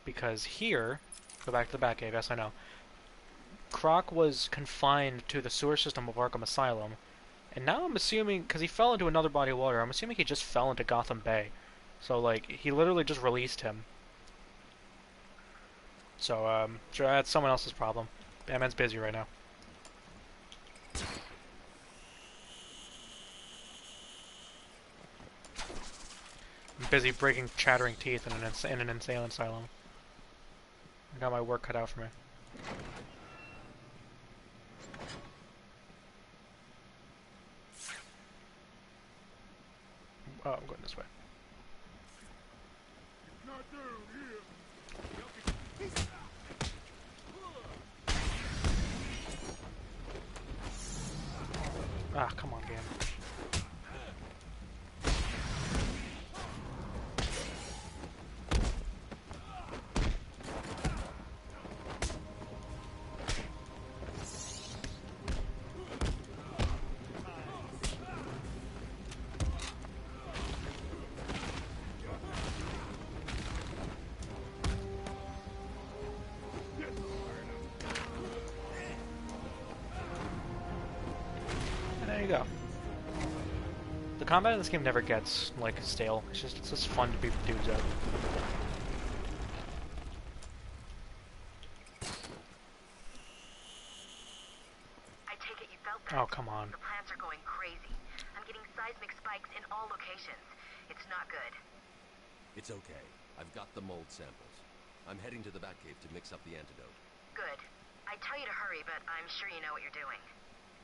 because here, go back to the Batcave, yes I know, Croc was confined to the sewer system of Arkham Asylum, and now I'm assuming, because he fell into another body of water, I'm assuming he just fell into Gotham Bay. So like, he literally just released him. So, sure, that's someone else's problem. Batman's busy right now. I'm busy breaking chattering teeth in an insane asylum. I got my work cut out for me. Oh, I'm going this way. Not down here. Ah, come on, game. There you go. The combat in this game never gets, like, stale. It's just fun to beat dudes up. I take it you felt that. Oh, come on. The plants are going crazy. I'm getting seismic spikes in all locations. It's not good. It's okay. I've got the mold samples. I'm heading to the Batcave to mix up the antidote. Good. I'd tell you to hurry, but I'm sure you know what you're doing.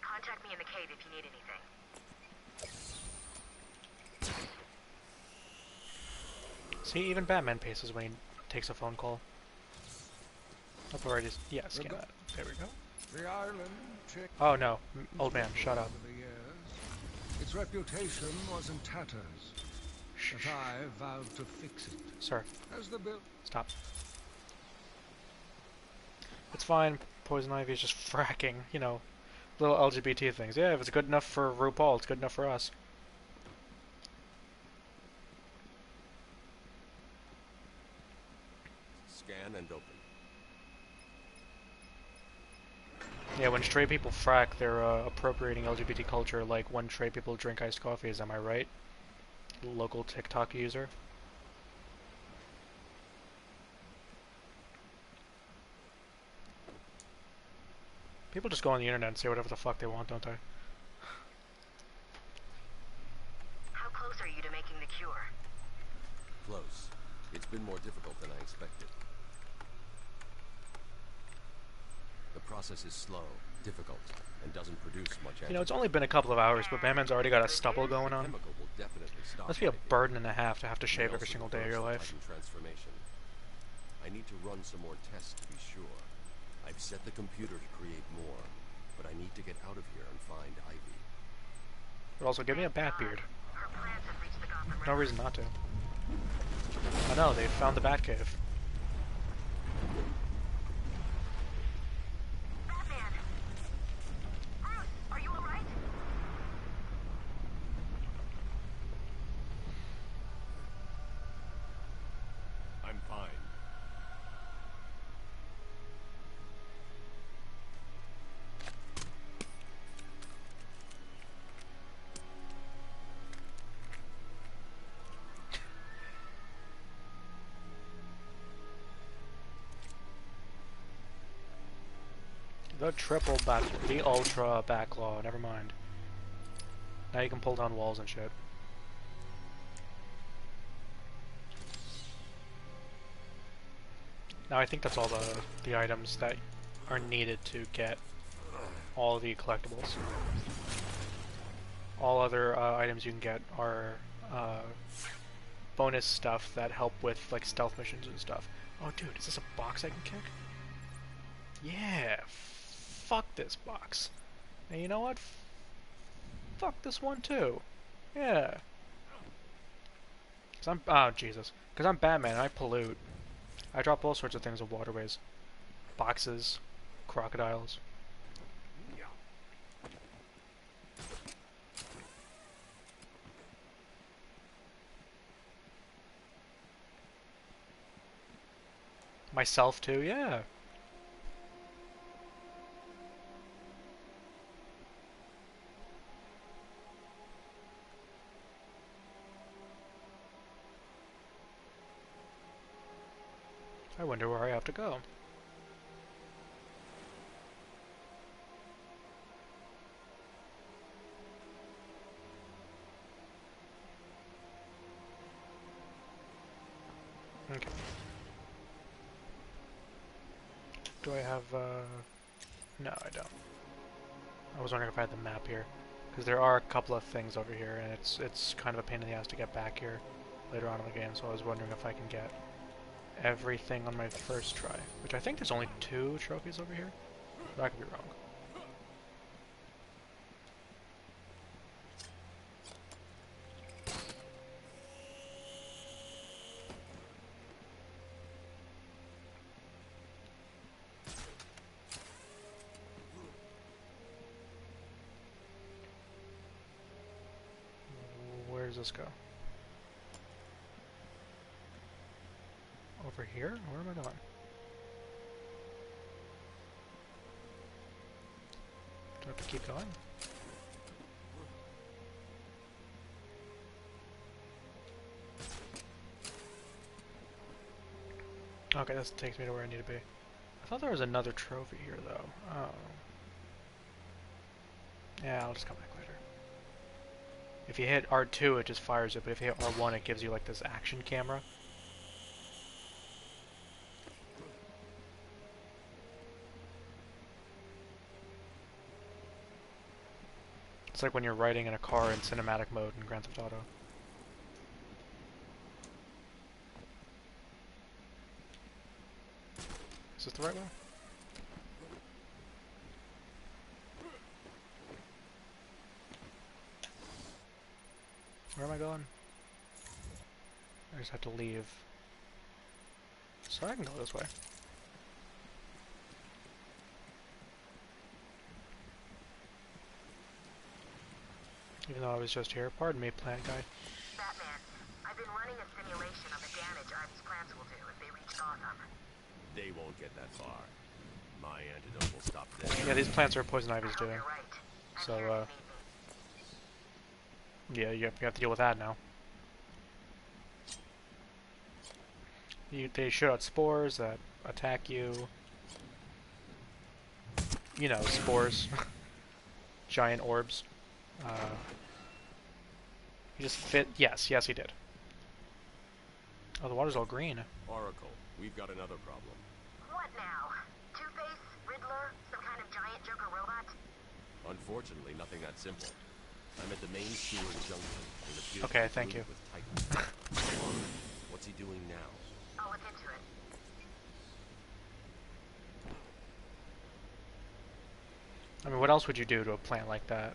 Contact me in the cave if you need anything. See, even Batman paces when he takes a phone call. I've already... Yeah, scan that. There we go. The island checked Oh no, old man, shut up. over the years. Its reputation was in tatters, but I vowed to fix it. Sir, As the bill stop. It's fine. Poison Ivy is just fracking, you know, little LGBT things. Yeah, if it's good enough for RuPaul, it's good enough for us. Scan and open. Yeah, when straight people frack, they're appropriating LGBT culture like when straight people drink iced coffees, am I right? Local TikTok user. People just go on the internet and say whatever the fuck they want, don't they? How close are you to making the cure? Close. It's been more difficult than I expected. The process is slow, difficult, and doesn't produce much energy. You know, it's only been a couple of hours, but Batman's already got a stubble going on. Chemical will definitely stop. Must be a burden and a half to have to shave every single day of your life. Transformation. I need to run some more tests to be sure. I've set the computer to create more, but I need to get out of here and find Ivy. But also, give me a bat beard. Her plans have reached the Gotham River. No reason not to. I know, they found the Batcave. Batman! Bruce, are you alright? I'm fine. The ultra backlaw, never mind. Now you can pull down walls and shit. Now I think that's all the items that are needed to get all the collectibles. All other items you can get are bonus stuff that help with like stealth missions and stuff. Oh dude, is this a box I can kick? Yeah, fuck this box. And you know what? Fuck this one too. Yeah. Oh Jesus. Cause I'm Batman and I pollute. I drop all sorts of things in waterways. Boxes, crocodiles. Myself too, yeah. I wonder where I have to go. Okay. Do I have, no, I don't. I was wondering if I had the map here. Because there are a couple of things over here, and it's kind of a pain in the ass to get back here later on in the game, so I was wondering if I can get everything on my first try. Which I think there's only 2 trophies over here, but I could be wrong. Where does this go? Over here? Where am I going? Do I have to keep going? Okay, this takes me to where I need to be. I thought there was another trophy here, though. Oh. Yeah, I'll just come back later. If you hit R2, it just fires it, but if you hit R1, it gives you, like, this action camera. It's like when you're riding in a car in cinematic mode in Grand Theft Auto. Is this the right way? Where am I going? I just have to leave. So I can go this way. Even though I was just here. Pardon me, plant guy. Batman, I've been running a simulation on the damage Ivy's plants will do if they reach Gotham. They won't get that far. My antidote will stop them. Yeah, these plants are poison ivy's doing. You're right. I'm So, here if you need me. yeah, you have to deal with that now. They shoot out spores that attack you. You know, spores. Giant orbs. He just fit. Yes, he did. Oh, the water's all green. Oracle, we've got another problem. What now? Two-Face? Riddler? Some kind of giant Joker robot? Unfortunately, nothing that simple. I'm at the main sewer junction. And appears Okay, to be thank you. polluted with Titan. What's he doing now? I'll look into it. I mean, what else would you do to a plant like that?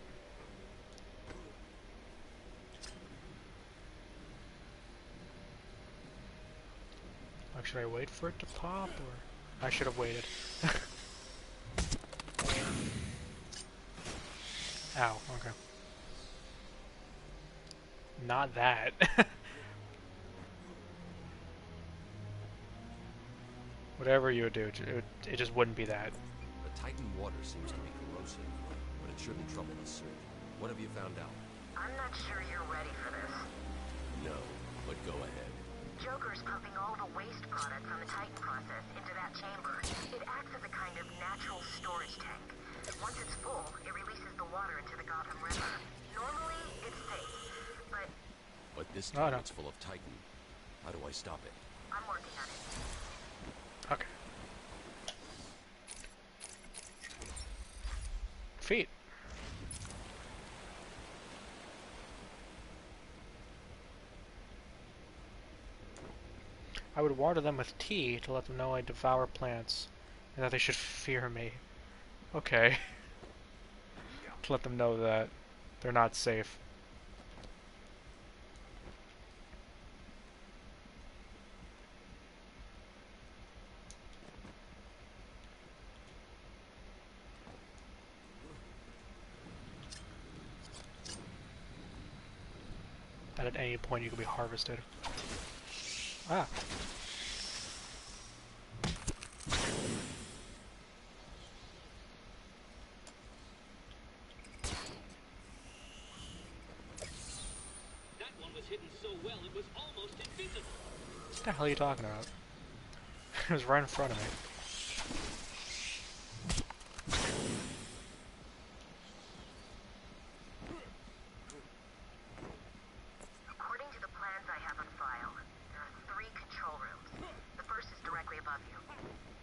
Like, should I wait for it to pop, or I should have waited? Ow, okay. Not that. Whatever you would do, it just wouldn't be that. The Titan water seems to be corrosive, but it shouldn't trouble us soon. What have you found out? I'm not sure you're ready for this. No, but go ahead. Joker's pumping all the waste products on the Titan process into that chamber. It acts as a kind of natural storage tank. Once it's full, it releases the water into the Gotham River. Normally, it's safe, but... But this time it's full of Titan. How do I stop it? I'm working on it. Okay. Feet. I would water them with tea to let them know I devour plants and that they should fear me. Okay. To let them know that they're not safe. That at any point you can be harvested. Ah. That one was hidden so well it was almost invisible. What the hell are you talking about? It was right in front of me. According to the plans I have on file, there are 3 control rooms. The first is directly above you.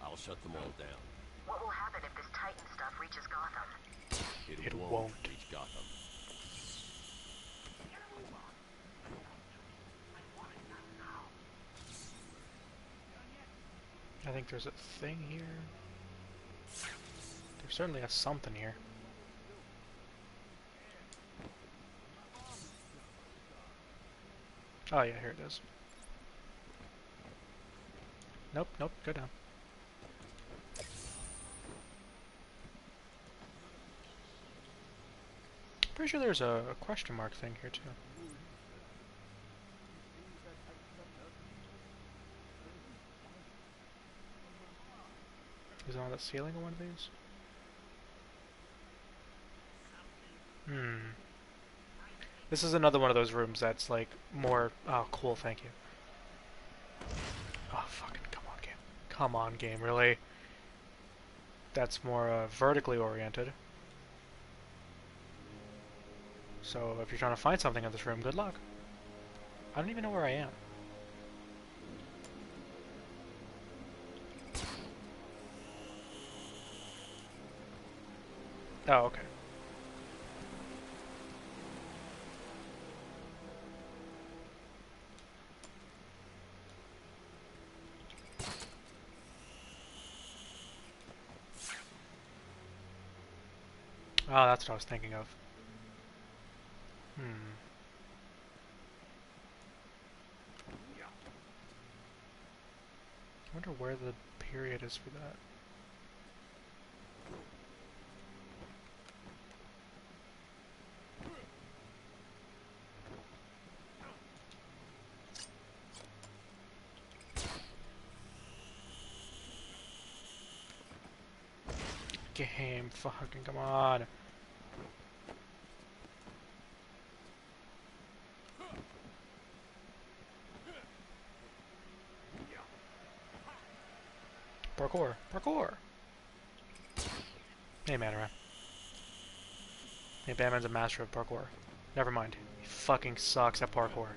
I'll shut them all down. What will happen if this Titan stuff reaches Gotham? It won't reach Gotham. I think there's a thing here. There's certainly a something here. Oh yeah, here it is. Nope, nope, go down. Pretty sure there's a question mark thing here too. Is it on the ceiling of one of these? This is another one of those rooms that's like more... Oh, cool, thank you. Oh, fucking come on, game. Come on, game, really? That's more vertically oriented. So if you're trying to find something in this room, good luck. I don't even know where I am. Oh, okay. Oh, that's what I was thinking of. I wonder where the period is for that. game. Fucking come on. Parkour. Parkour. Hey, Manara. Hey, Batman's a master of parkour. Never mind. He fucking sucks at parkour.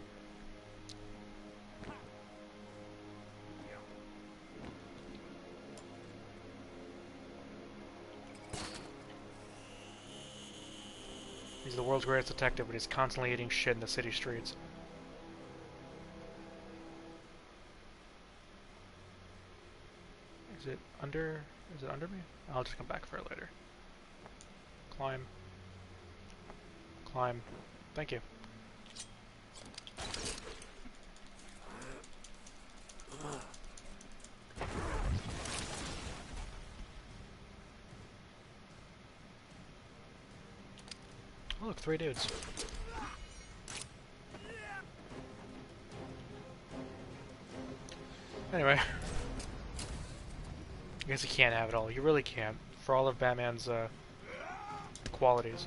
He's the world's greatest detective, but he's constantly eating shit in the city streets. Is it under me? I'll just come back for it later. Climb. Climb. Thank you. Oh, look, 3 dudes. Anyway. I guess you can't have it all. You really can't. For all of Batman's, qualities.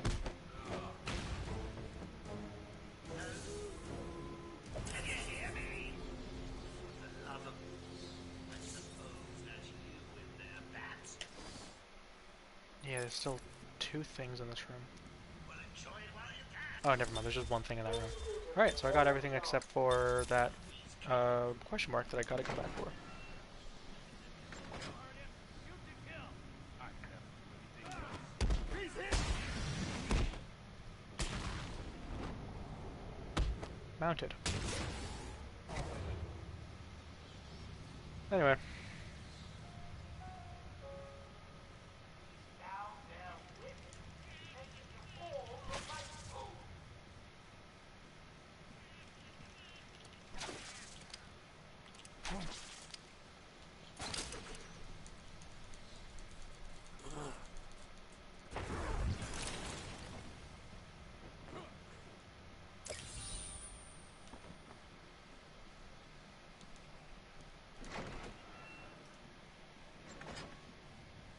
Yeah, there's still 2 things in this room. Oh, never mind. There's just 1 thing in that room. Alright, so I got everything except for that question mark that I gotta come back for. Mounted. Anyway.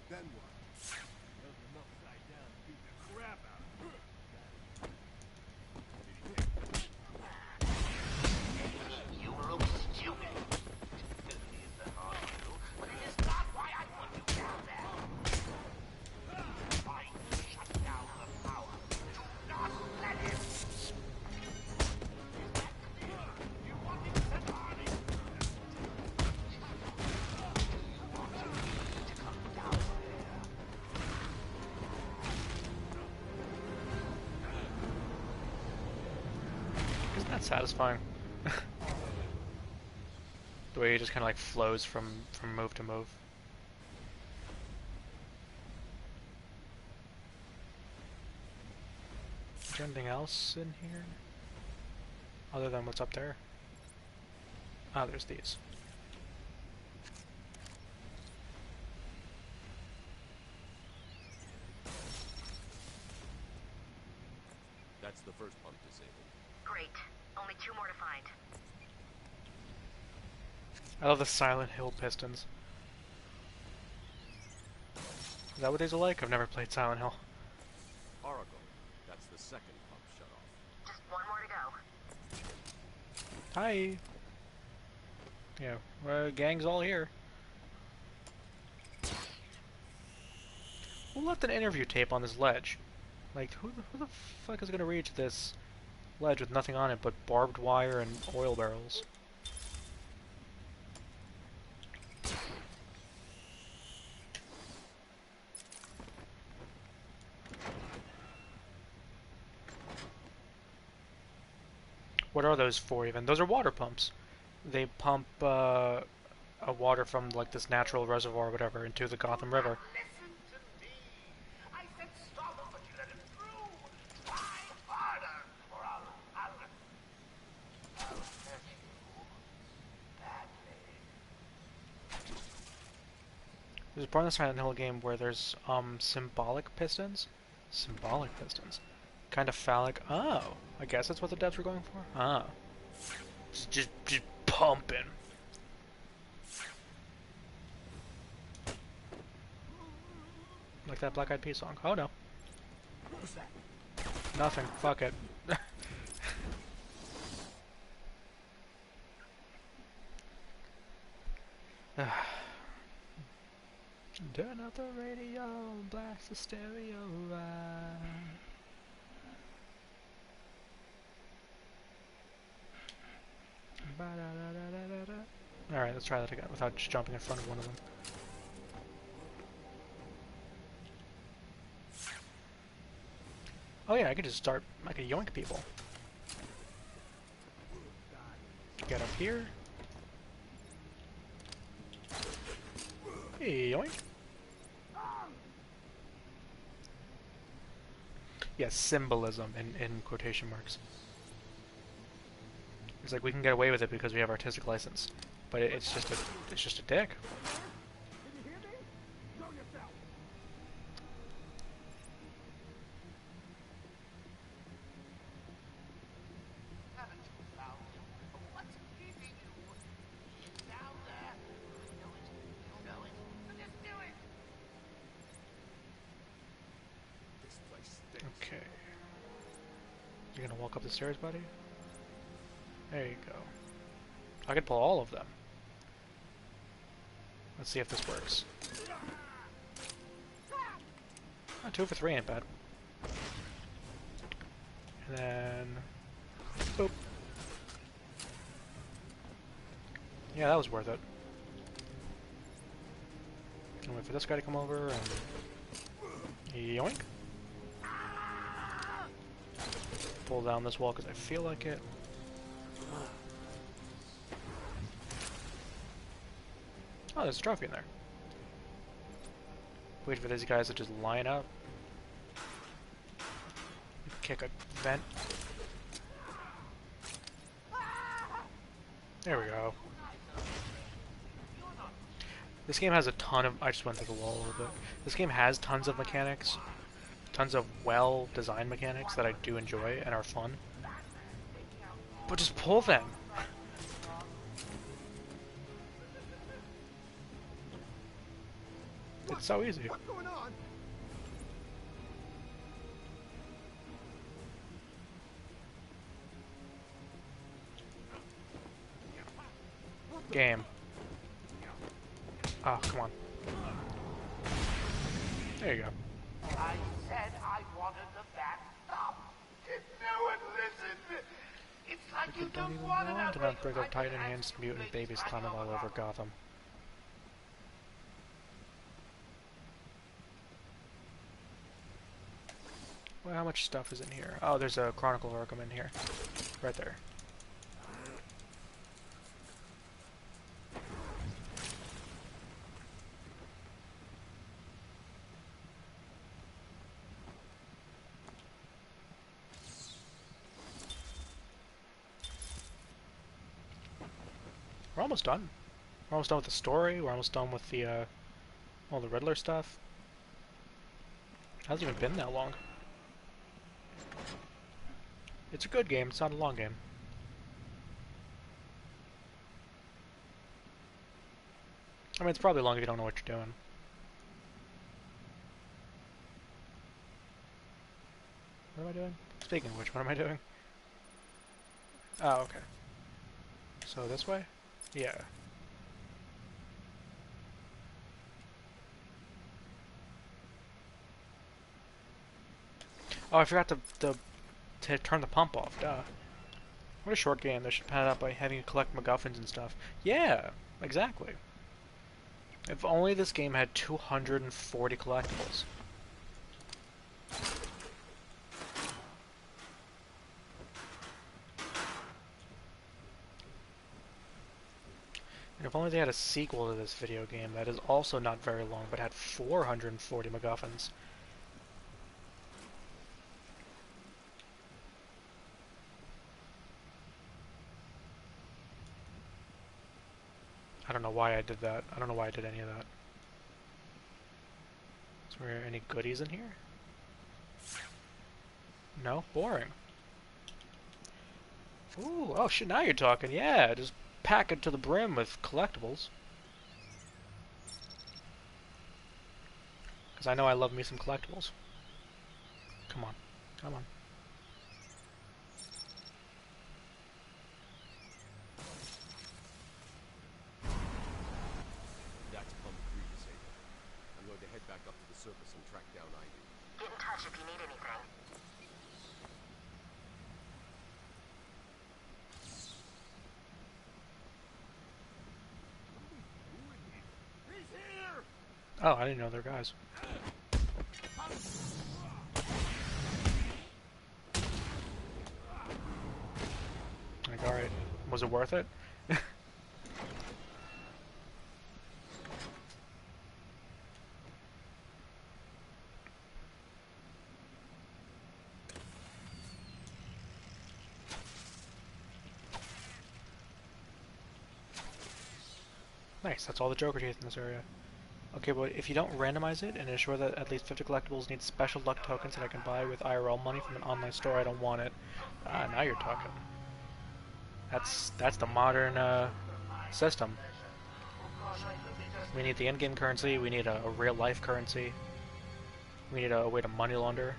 Then what? Held him upside down and beat the crap out of him. You look stupid. It isn't on you, but it is not why I put you down there. I shut down the power. Do not let him. You want him set on it? You want me to come down there? Isn't that satisfying? The way he just kind of like flows from move to move. Is there anything else in here? Other than what's up there? Ah, there's these. That's the first pump disabled. Great. Only 2 more to find. I love the Silent Hill pistons. Is that what these are like? I've never played Silent Hill. Oracle. That's the second pump shut off. Just 1 more to go. Hi. Yeah, gang's all here. Who left an interview tape on this ledge? Like, who the fuck is gonna reach this ledge with nothing on it but barbed wire and oil barrels? What are those for even? Those are water pumps. They pump water from like this natural reservoir or whatever into the Gotham River. Listen to me. I said stop him, but you let him through. Try harder, or I'll hurt you badly. There's a part in the Silent Hill game where there's symbolic pistons. Symbolic pistons. Kind of phallic. Oh, I guess that's what the devs were going for. Ah, just pumping. Like that Black Eyed Peas song. Oh no. Who's that? Nothing. Fuck it. Turn up the radio, blast the stereo right. Alright, let's try that again without just jumping in front of one of them. Oh yeah, I could just start, I could yoink people. Get up here. Yoink. Yeah, symbolism in quotation marks. It's like we can get away with it because we have artistic license, but it's just a dick. Okay. You're gonna walk up the stairs, buddy? There you go. I could pull all of them. Let's see if this works. Oh, 2 for 3 ain't bad. And then... boop. Yeah, that was worth it. Gonna wait for this guy to come over and... yoink. Pull down this wall because I feel like it. Oh, there's a trophy in there. Wait for these guys to just line up. Kick a vent. There we go. This game has a ton of... I just went through the wall a little bit. This game has tons of mechanics. Tons of well-designed mechanics that I do enjoy and are fun. But just pull them! It's so easy. What's going on? Game. Oh, come on. There you go. I said I wanted the bat stopped. No one listened. It's like you Don't don't even want it want that to way. break up Titan-hands mutant babies climbing all over Gotham. Well, how much stuff is in here? Oh, there's a Chronicle of Arkham in here. Right there. We're almost done. We're almost done with the story. We're almost done with the, all the Riddler stuff. Hasn't even been that long. It's a good game. It's not a long game. I mean, it's probably long if you don't know what you're doing. What am I doing? Speaking of which, what am I doing? Oh, okay. So this way? Yeah. Oh, I forgot to turn the pump off, duh. What a short game. They should pad it up by having you collect MacGuffins and stuff. Yeah, exactly. If only this game had 240 collectibles. And if only they had a sequel to this video game that is also not very long, but had 440 MacGuffins. I don't know why I did that. I don't know why I did any of that. Is there any goodies in here? No? Boring. Ooh, oh shit, now you're talking. Yeah, just pack it to the brim with collectibles. Because I know I love me some collectibles. Come on. Come on. That's pump 3 disabled. I'm going to head back up to the surface and track down Ivy. Get in touch if you need anything. He's here! Oh, I didn't know they're guys. Like, alright. Was it worth it? Nice, that's all the Joker teeth in this area. Okay, but if you don't randomize it and ensure that at least 50 collectibles need special luck tokens that I can buy with IRL money from an online store, I don't want it. Now you're talking. That's the modern system. We need the in-game currency, we need a real-life currency, we need a way to money launder.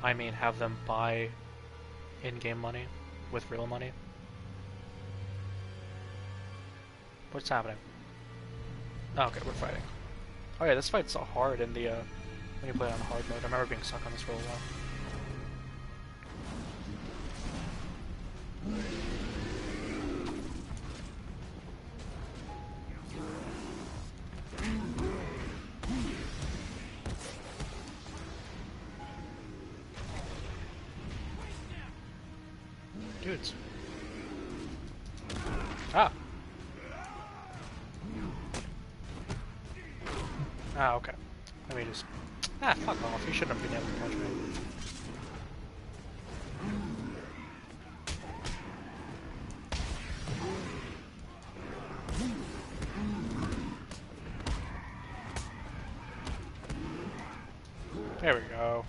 I mean, have them buy in-game money with real money. What's happening? Oh, okay, we're fighting. Oh yeah, this fight's so hard in the, when you play it on hard mode. I remember being stuck on this for a while. Dudes. Ah! Ah, okay. Let me just... Ah, fuck off. You shouldn't have been able to punch me. There we go.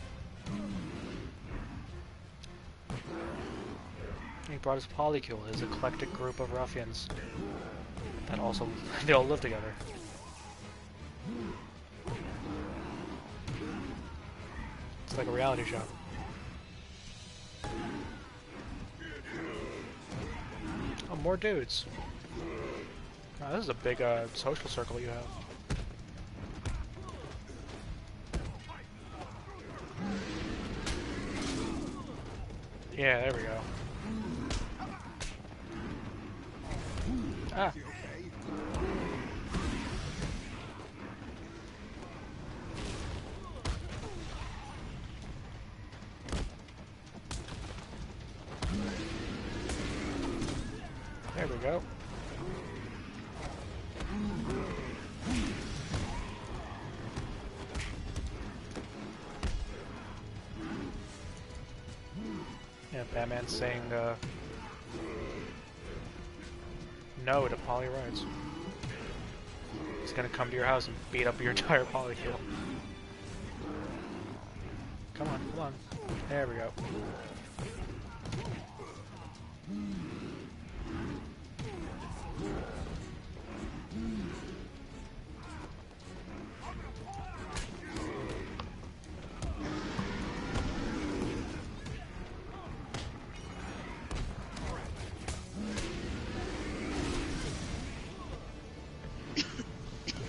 He brought his polycule, his eclectic group of ruffians. That also... they all live together. It's like a reality show. Oh, more dudes. Wow, this is a big social circle you have. Yeah, there we go. Ah. There we go. Yeah, Batman's saying no to poly rights. He's gonna come to your house and beat up your entire polycule. Come on, come on. There we go.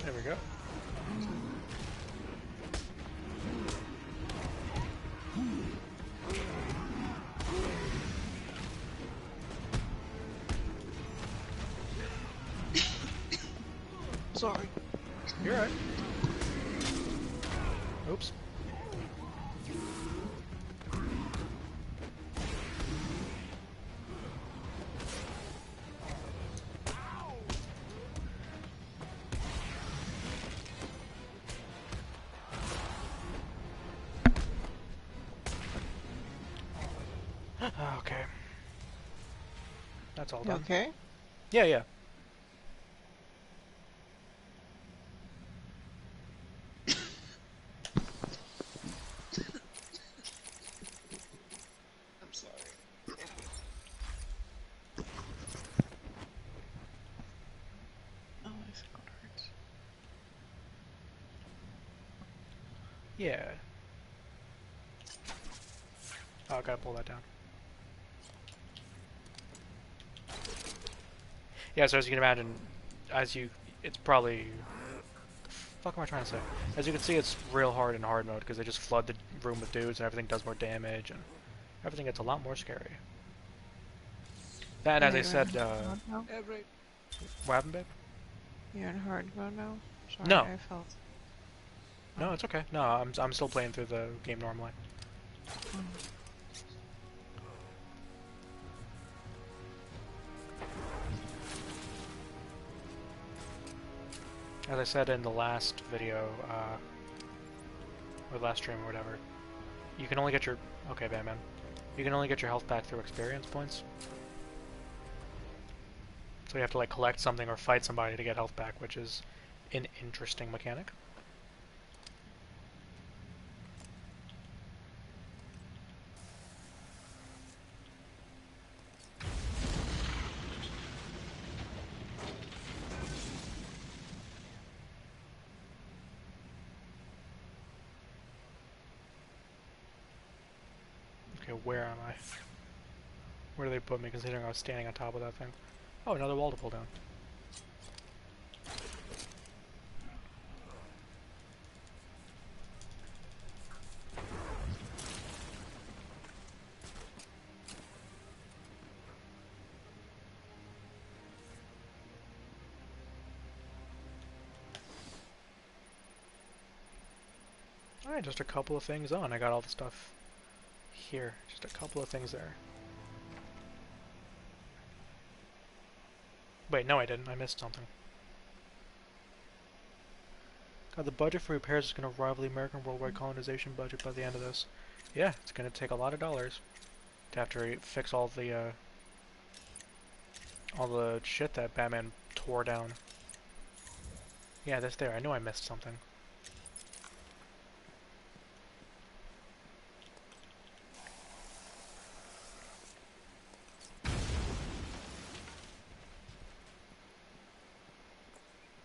There we go. Sorry. You're right. Oops. Okay. That's all done. Okay. Yeah, yeah. I'm sorry. Oh, my throat hurts. Yeah. Oh, I gotta pull that down. Yeah, so as you can imagine, it's probably, the fuck am I trying to say? As you can see, it's real hard in hard mode, because they just flood the room with dudes, and everything does more damage, and everything gets a lot more scary. That, and as I said, Every what happened, babe? You're in hard mode now? Sorry, No. I felt... No, it's okay. No, I'm still playing through the game normally. As I said in the last video, or last stream or whatever, you can only get your... Okay, Batman. You can only get your health back through experience points. So you have to, like, collect something or fight somebody to get health back, which is an interesting mechanic. Okay, where am I? Where do they put me, considering I was standing on top of that thing? Oh, another wall to pull down. Alright, just a couple of things on. I got all the stuff here. Just a couple of things there. Wait, no I didn't. I missed something. God, the budget for repairs is going to rival the American worldwide colonization budget by the end of this. Yeah, it's going to take a lot of dollars to have to fix all the shit that Batman tore down. Yeah, that's there. I knew I missed something.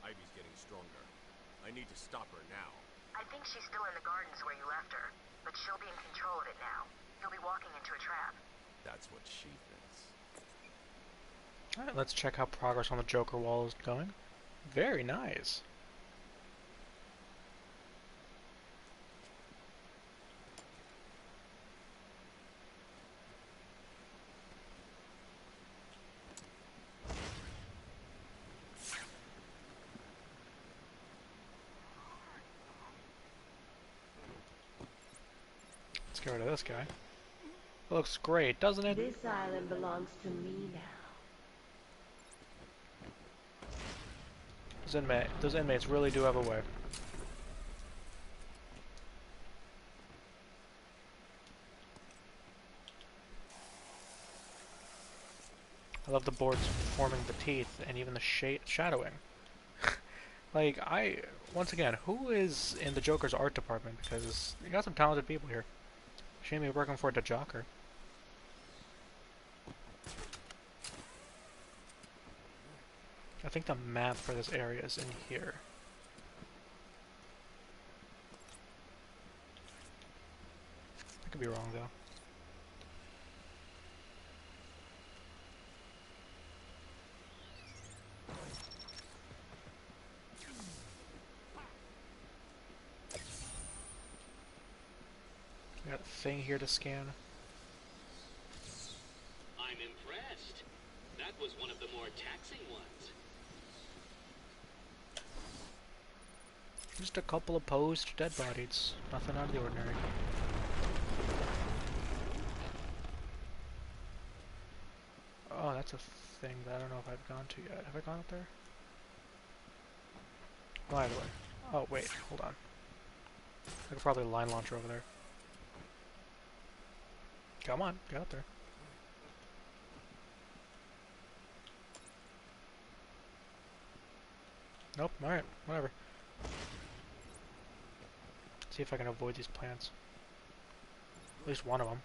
Ivy's getting stronger. I need to stop her now. I think she's still in the gardens where you left her, but she'll be in control of it now. You'll be walking into a trap. That's what she thinks. Alright, let's check how progress on the Joker wall is going. Very nice. Let's get rid of this guy. Looks great, doesn't it? This island belongs to me now. Those inmates really do have a way. I love the boards forming the teeth and even the shadowing. Like, once again, who is in the Joker's art department? Because you got some talented people here. Shame you're working for the Joker. I think the map for this area is in here. I could be wrong though. We got a thing here to scan. I'm impressed. That was one of the more taxing ones. Just a couple of posed dead bodies. Nothing out of the ordinary. Oh, that's a thing that I don't know if I've gone to yet. Have I gone up there? By the way. Oh, wait. Hold on. I could probably line launcher over there. Come on. Get up there. Nope. Alright. Whatever. See if I can avoid these plants. At least one of them.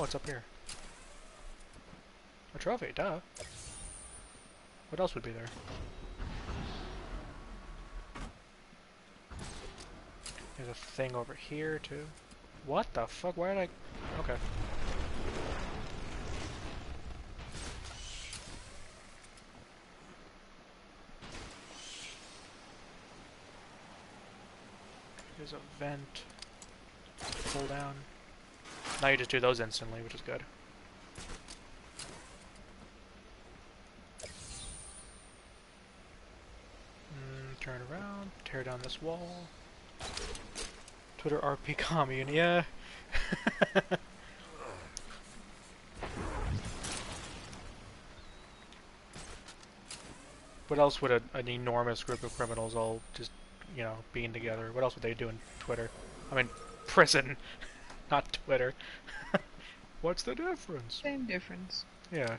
what's up here? A trophy, duh. What else would be there? There's a thing over here, too. What the fuck? Why did I... Okay. There's a vent. Pull down. Now you just do those instantly, which is good. Turn around, tear down this wall. Twitter RP commune, yeah. What else would an enormous group of criminals all just, you know, being together? What else would they do in Twitter? I mean, prison, not Twitter. What's the difference? Same difference. Yeah.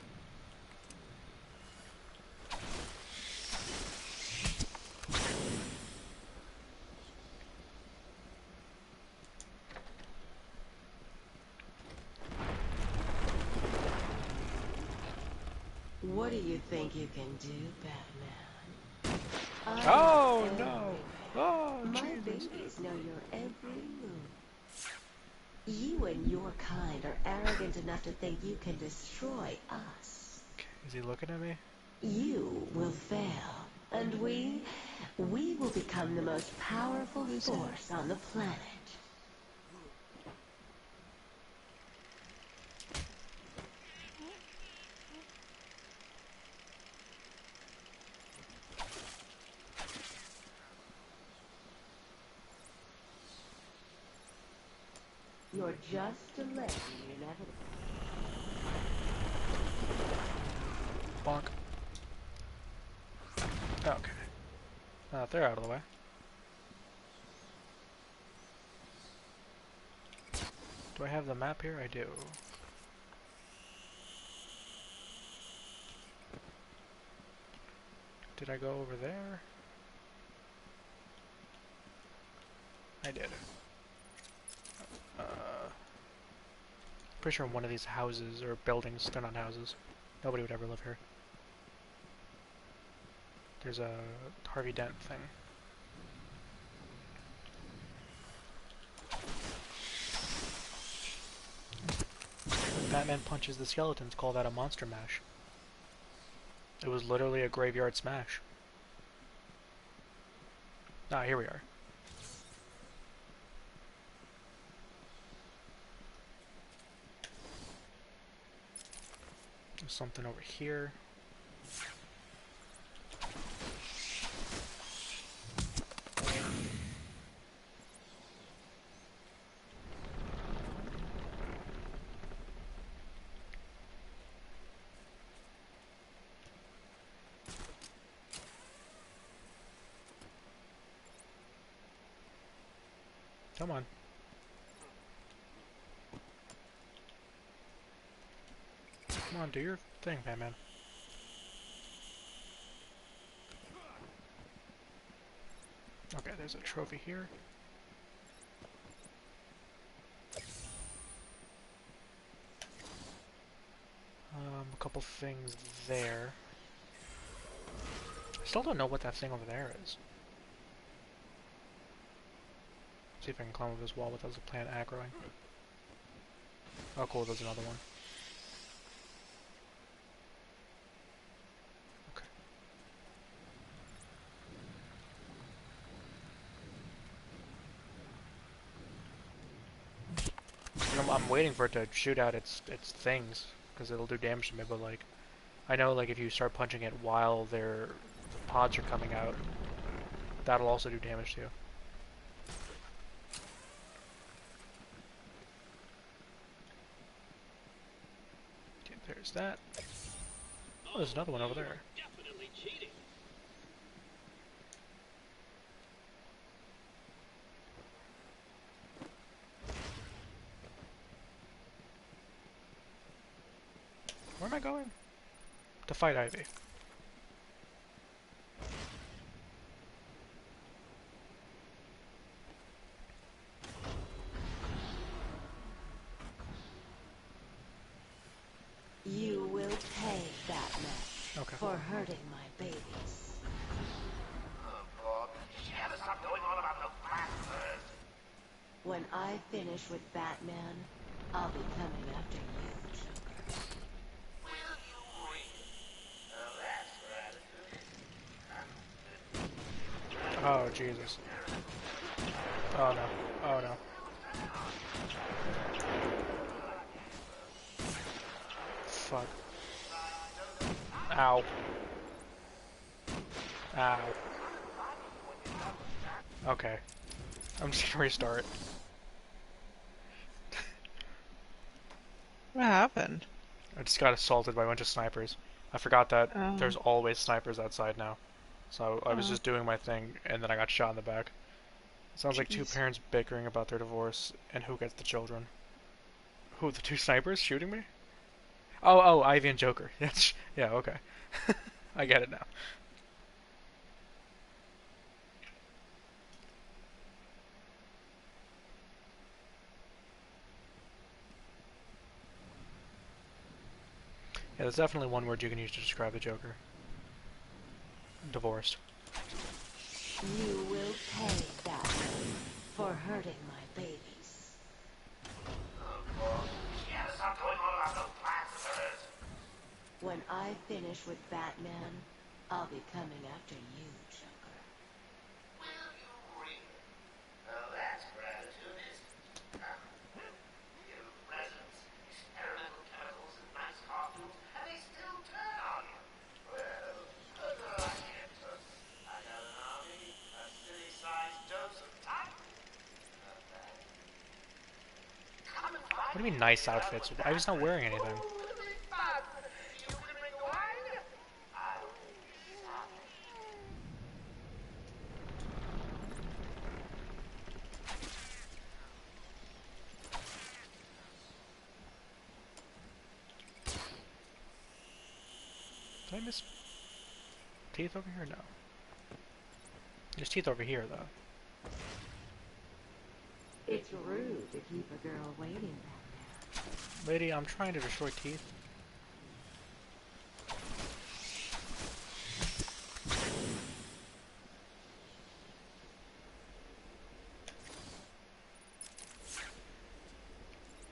What do you think you can do, Batman? Oh no! Oh My Jesus! babies know your every move. You and your kind are arrogant enough to think you can destroy us. Is he looking at me? You will fail, and we will become the most powerful force on the planet. You're just delaying the inevitable. Bonk. Okay. They're out of the way. Do I have the map here? I do. Did I go over there? I did. Pretty sure one of these houses or buildings, they're not houses. Nobody would ever live here. There's a Harvey Dent thing. When Batman punches the skeletons, call that a monster mash. It was literally a graveyard smash. Ah, here we are. There's something over here. Come on. Come on, do your thing, Batman. Okay, there's a trophy here. A couple things there. I still don't know what that thing over there is. See if I can climb over this wall without the plant aggroing. Oh cool, there's another one. Okay. You know, I'm waiting for it to shoot out its things, because it'll do damage to me, but like, I know like if you start punching it while the pods are coming out, that'll also do damage to you. There's that. Oh, there's another one over there. Definitely cheating. Where am I going? To fight Ivy. When I finish with Batman, I'll be coming after you, Joker. Will you read? That's gratitude. Oh, Jesus. Oh, no. Oh, no. Fuck. Ow. Ow. Okay. I'm just gonna restart. What happened? I just got assaulted by a bunch of snipers. I forgot that Oh. there's always snipers outside now. So I was Oh. just doing my thing, and then I got shot in the back. Sounds like two Jeez. parents bickering about their divorce, and who gets the children. Who, the two snipers shooting me? Oh, Ivy and Joker. Yeah, okay. I get it now. Yeah, there's definitely one word you can use to describe the Joker. Divorced. You will pay, Batman, for hurting my babies. Yes, I'm going all out of plans of hers. When I finish with Batman, I'll be coming after you, Joker. Will you read? That's gratitude, is Your presents, experimental chemicals, and nice costumes, and they still turn on you. Well, good luck, Kansas. I got an army, a city-sized dose of time. Come and find What do you mean nice outfits? Ivy's not wearing anything. You can bring wine. I'll be sorry. Did I miss teeth over here? No. There's teeth over here, though. It's rude to keep a girl waiting, Batman. Lady, I'm trying to destroy teeth.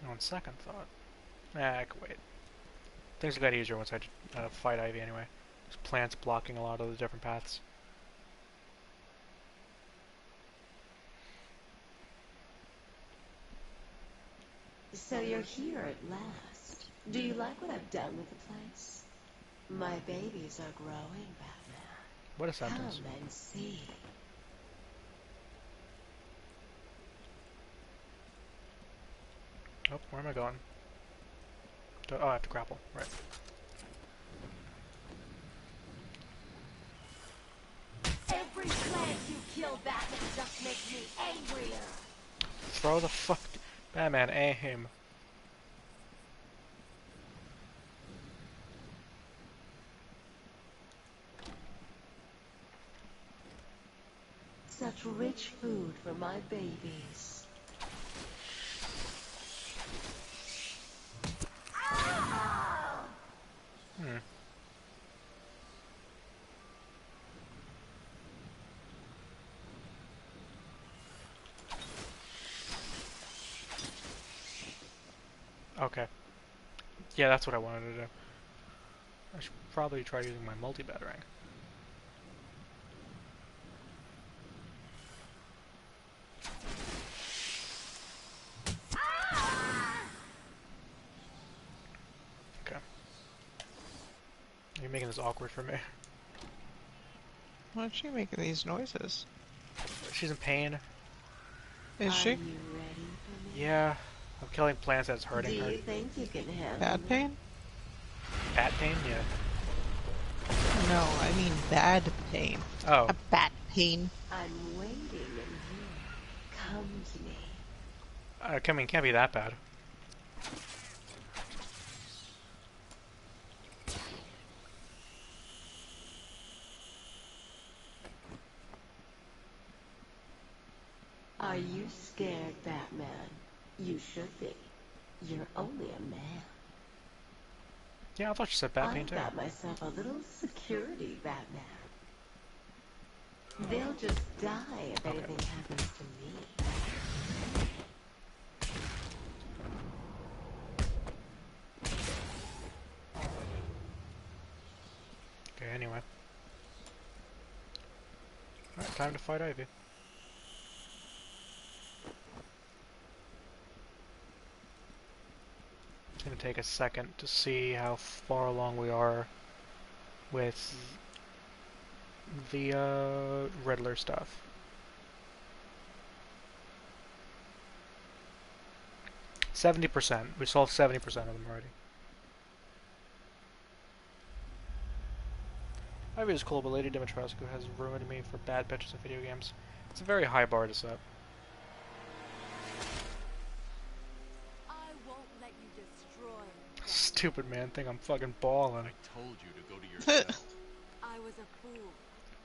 On second thought. I could wait. Things got easier once I fight Ivy anyway. There's plants blocking a lot of the different paths. So you're here at last. Do you like what I've done with the place? My babies are growing, Batman. What a sentence. Come and see. Oh, where am I going? Oh, I have to grapple. Right. Every plant you kill, Batman, just makes me angrier. Throw the fuck... Batman, aim. Such rich food for my babies. Hmm. Okay. Yeah, that's what I wanted to do. I should probably try using my multi-battering. Okay. You're making this awkward for me. Why is she making these noises? She's in pain. Is Are she? you ready for me? Yeah. I'm killing plants that's hurting Do her. you think you can handle Bad pain? Bat pain? Yeah. No, I mean bad pain. Oh. A bat pain. I'm waiting in here. Come to me. Coming can't be that bad. Are you scared, Batman? You should be. You're only a man. Yeah, I thought she said bat pain I've too. got myself a little security, Batman. They'll just die if anything happens to me. Alright, time to fight Ivy. It's gonna take a second to see how far along we are with the Riddler stuff. 70%. We solved 70% of them already. Ivy is cool, but Lady Dimitrescu has ruined me for bad bitches in video games. It's a very high bar to set. I won't let you destroy. Stupid man, think I'm fucking balling. I told you to go to your cell. I was a fool.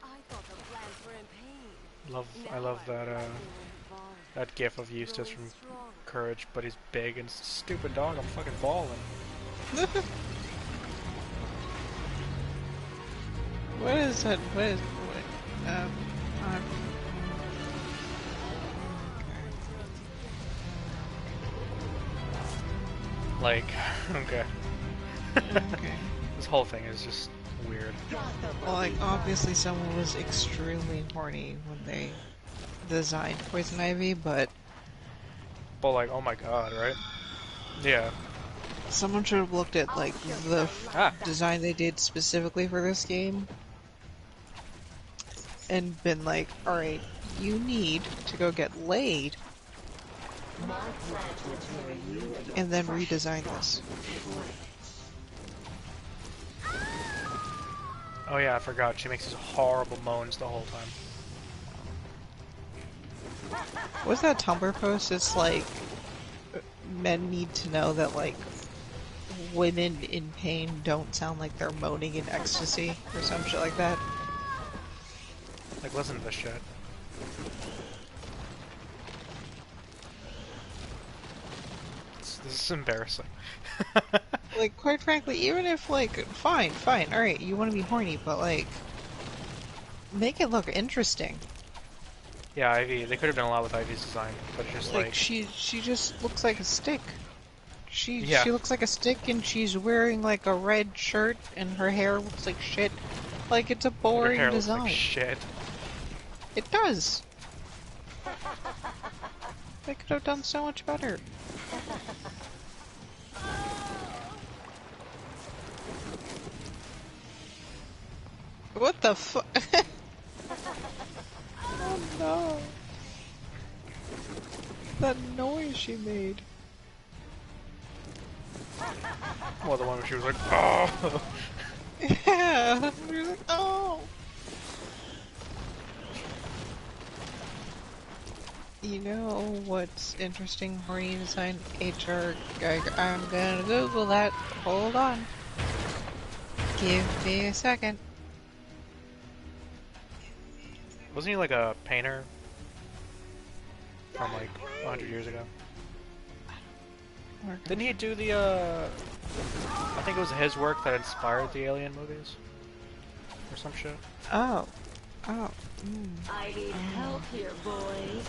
I thought the plans were in pain. I love that that gif of Eustace from Courage, but he's big and stupid dog. I'm fucking balling. What is that? Like, okay. Okay. This whole thing is just weird. Well, like, obviously someone was extremely horny when they designed Poison Ivy, but like, oh my god, right? Yeah. someone should have looked at, like, the design they did specifically for this game and been like, alright, you need to go get laid and then redesign this. Oh yeah, I forgot. She makes these horrible moans the whole time. What's that Tumblr post? It's like, men need to know that, like, women in pain don't sound like they're moaning in ecstasy, or some shit like that. Like, listen to this shit. This is embarrassing. Like, quite frankly, even if, like, fine, alright, you want to be horny, but, like, make it look interesting. Yeah, Ivy, they could have done a lot with Ivy's design, but it's just like... She just looks like a stick. She Yeah. looks like a stick, and she's wearing, like, a red shirt, and her hair looks like shit. Like, it's a boring her hair design. looks like shit. It does! They could have done so much better. What the fu- Oh no. That noise she made. Well, the one where she was like, oh! Yeah! She was like, oh! You know what's interesting? Horny design HR. I'm gonna Google that. Hold on. Give me a second. Wasn't he like a painter? From like 100 years ago? Didn't he do the, I think it was his work that inspired the Alien movies? Or some shit? Oh. I need help here, boys.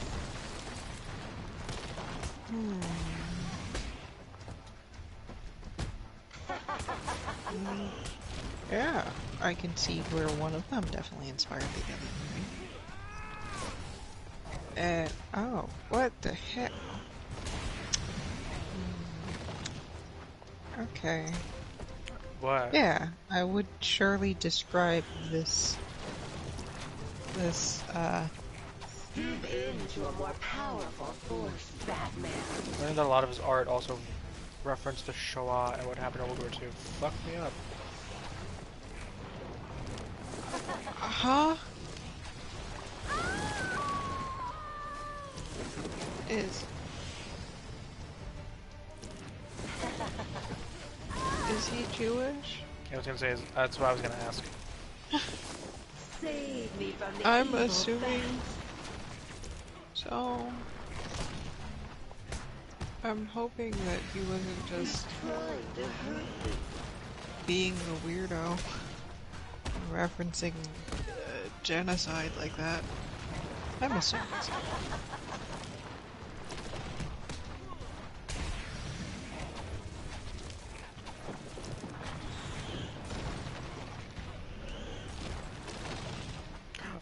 Yeah, I can see where one of them definitely inspired the other movie. And, oh, what the heck? Okay. What? Yeah, I would surely describe this, Give in to a more powerful force, Batman. I think that a lot of his art also referenced the Shoah and what happened in World War II. Fuck me up. huh? Is he Jewish? I was gonna say, that's what I was gonna ask. Save me from the I'm evil assuming fangs. so. I'm hoping that he wasn't just Trying to hurt me. being a weirdo, referencing genocide like that. I'm assuming so.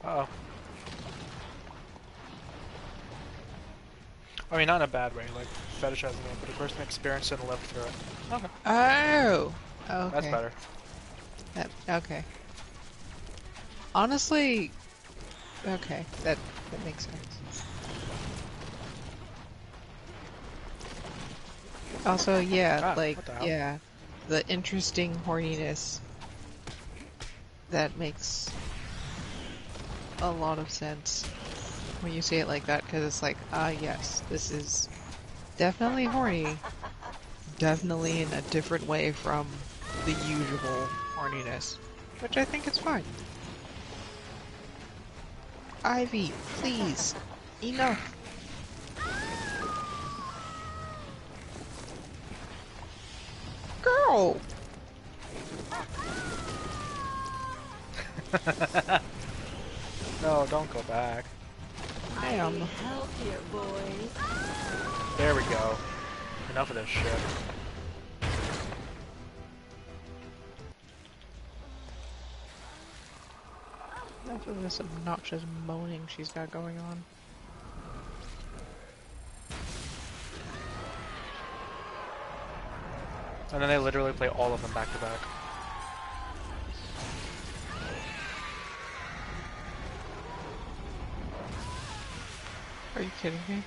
Uh-oh. I mean, not in a bad way, like fetishizing it, but a person experienced it and lived through it. Okay. Oh! That's Okay. better. Okay. Honestly, okay, that makes sense. Also, yeah, like, what the hell? yeah, the interesting horniness, that makes a lot of sense when you say it like that, because it's like, yes, this is definitely horny, definitely in a different way from the usual horniness, which I think is fine. Ivy, please, enough. Girl! No, don't go back. I am. Help here, boys. There we go. Enough of this shit. Enough of this obnoxious moaning she's got going on. And then they literally play all of them back to back. Are you kidding me?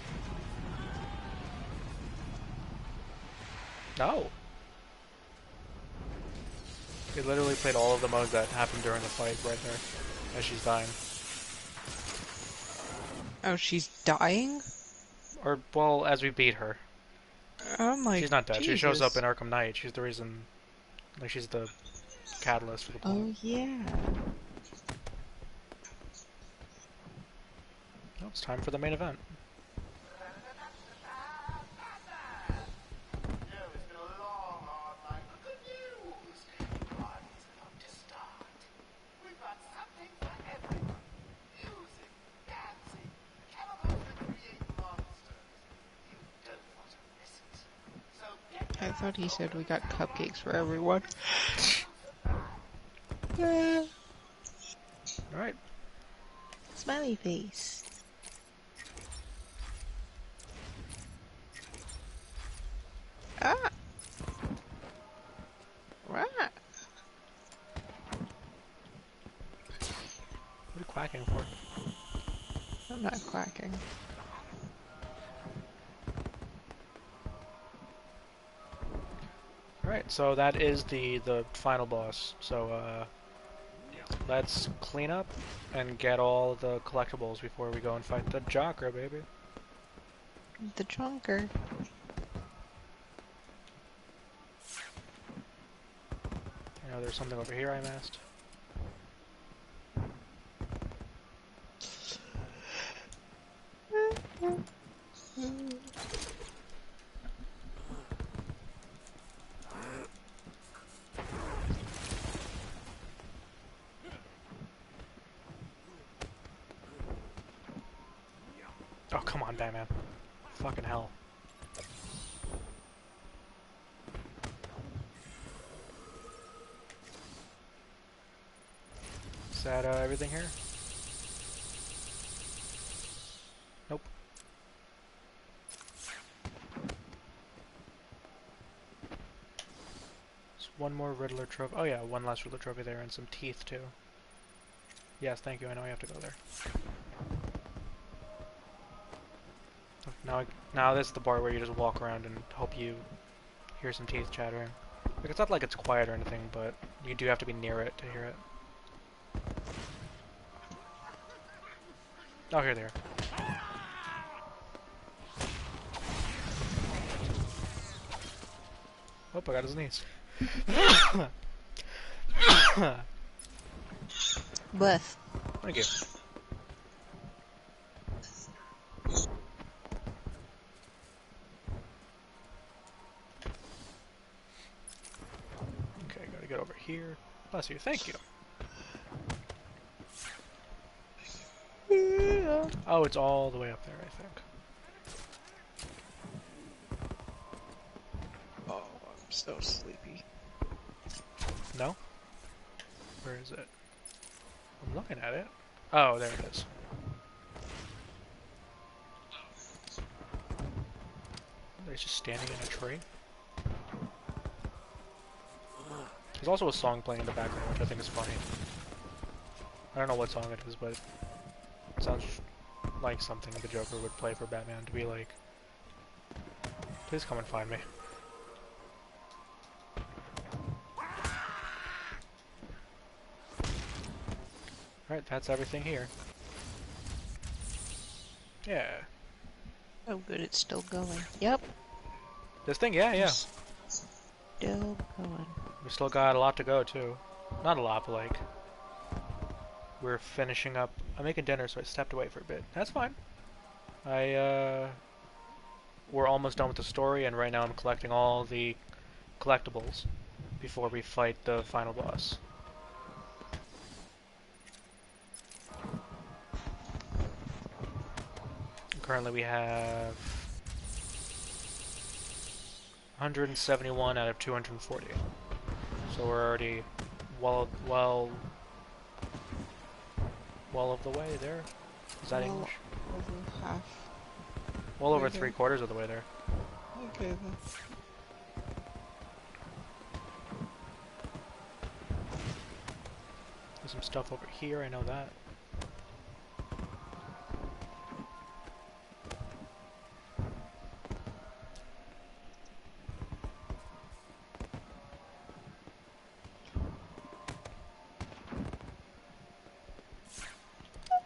No. They literally played all of the modes that happened during the fight right there, as she's dying. Oh, she's dying? Or, well, as we beat her. I'm like, she's not dead. Jesus. She shows up in Arkham Knight. She's the reason, like, she's the catalyst for the plot. Oh, yeah. Oh, it's time for the main event. It's been a long, hard night, but good news. Party's about to start. We've got something for everyone. Music, dancing, chemicals that create monsters. You don't want to miss it. So get I thought he said we got cupcakes for everyone. Yeah. Alright. Smiley face. Ah! Right. What are you quacking for? I'm not quacking. Alright, so that is the final boss. So, let's clean up and get all the collectibles before we go and fight the Joker, baby. The Junker. I know there's something over here I missed. Oh, come on, Batman. Fucking hell. Is that everything here? Nope. There's one more Riddler trophy. Oh yeah, one last Riddler trophy there and some teeth too. Yes, thank you. I know you have to go there. Now this is the part where you just walk around and hope you hear some teeth chattering. Like, it's not like it's quiet or anything, but you do have to be near it to hear it. Oh, here they are. Oh, I got his knees. Bless. Thank you. Okay, gotta get over here. Bless you, thank you. Yeah. Oh, it's all the way up there, I think. Oh, I'm so sleepy. No? Where is it? I'm looking at it. Oh, there it is. He's just standing in a tree. There's also a song playing in the background, which I think is funny. I don't know what song it is, but it sounds like something the Joker would play for Batman to be like, please come and find me. Alright, that's everything here. Yeah. Oh good, it's still going. Yep. This thing, yeah. Still going. We still got a lot to go, too. Not a lot, but like, we're finishing up. I'm making dinner, so I stepped away for a bit. That's fine. We're almost done with the story, and right now I'm collecting all the collectibles before we fight the final boss. Currently we have 171 out of 240. So we're already well of the way there. Is that English? Over half. Well over 3/4 of the way there. Okay then. There's some stuff over here, I know that.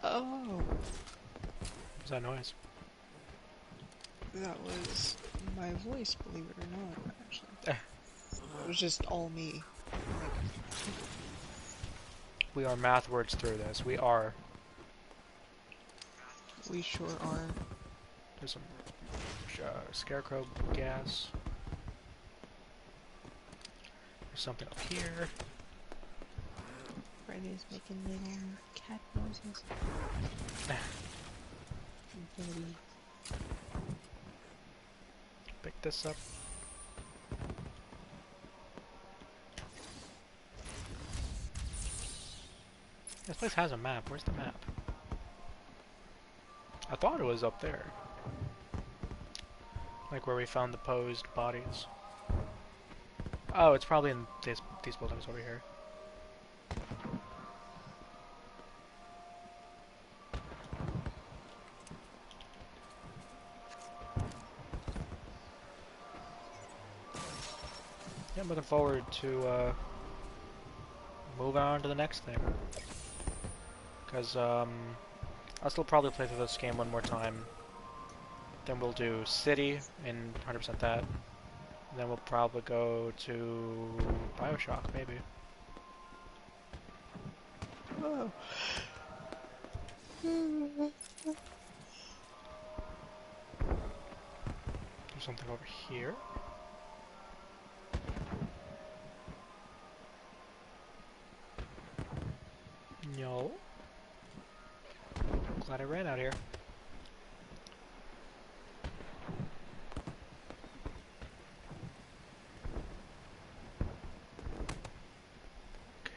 Oh. What's that noise? That was my voice, believe it or not, actually. It was just all me. We are math words through this. We are. We sure are. There's some scarecrow gas. There's something up here. Freddy's making little cat noises. Buddy. Pick this up. This place has a map. Where's the map? I thought it was up there. Like where we found the posed bodies. Oh, it's probably in these buildings over here. Yeah, I'm looking forward to moving on to the next thing. Because I'll still probably play through this game one more time. Then we'll do City and 100% that. And then we'll probably go to Bioshock, maybe. Oh. There's something over here. No. Glad I ran out here. Okay.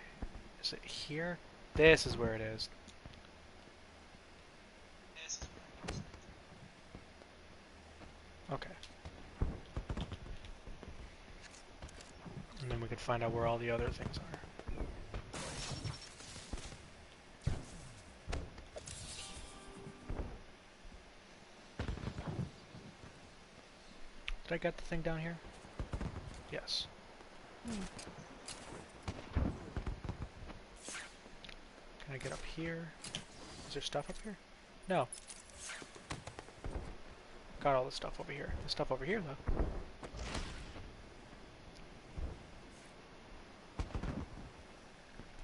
Is it here? This is where it is. Okay. And then we can find out where all the other things are. Did I get the thing down here? Yes. Can I get up here? Is there stuff up here? No. Got all the stuff over here. The stuff over here, though.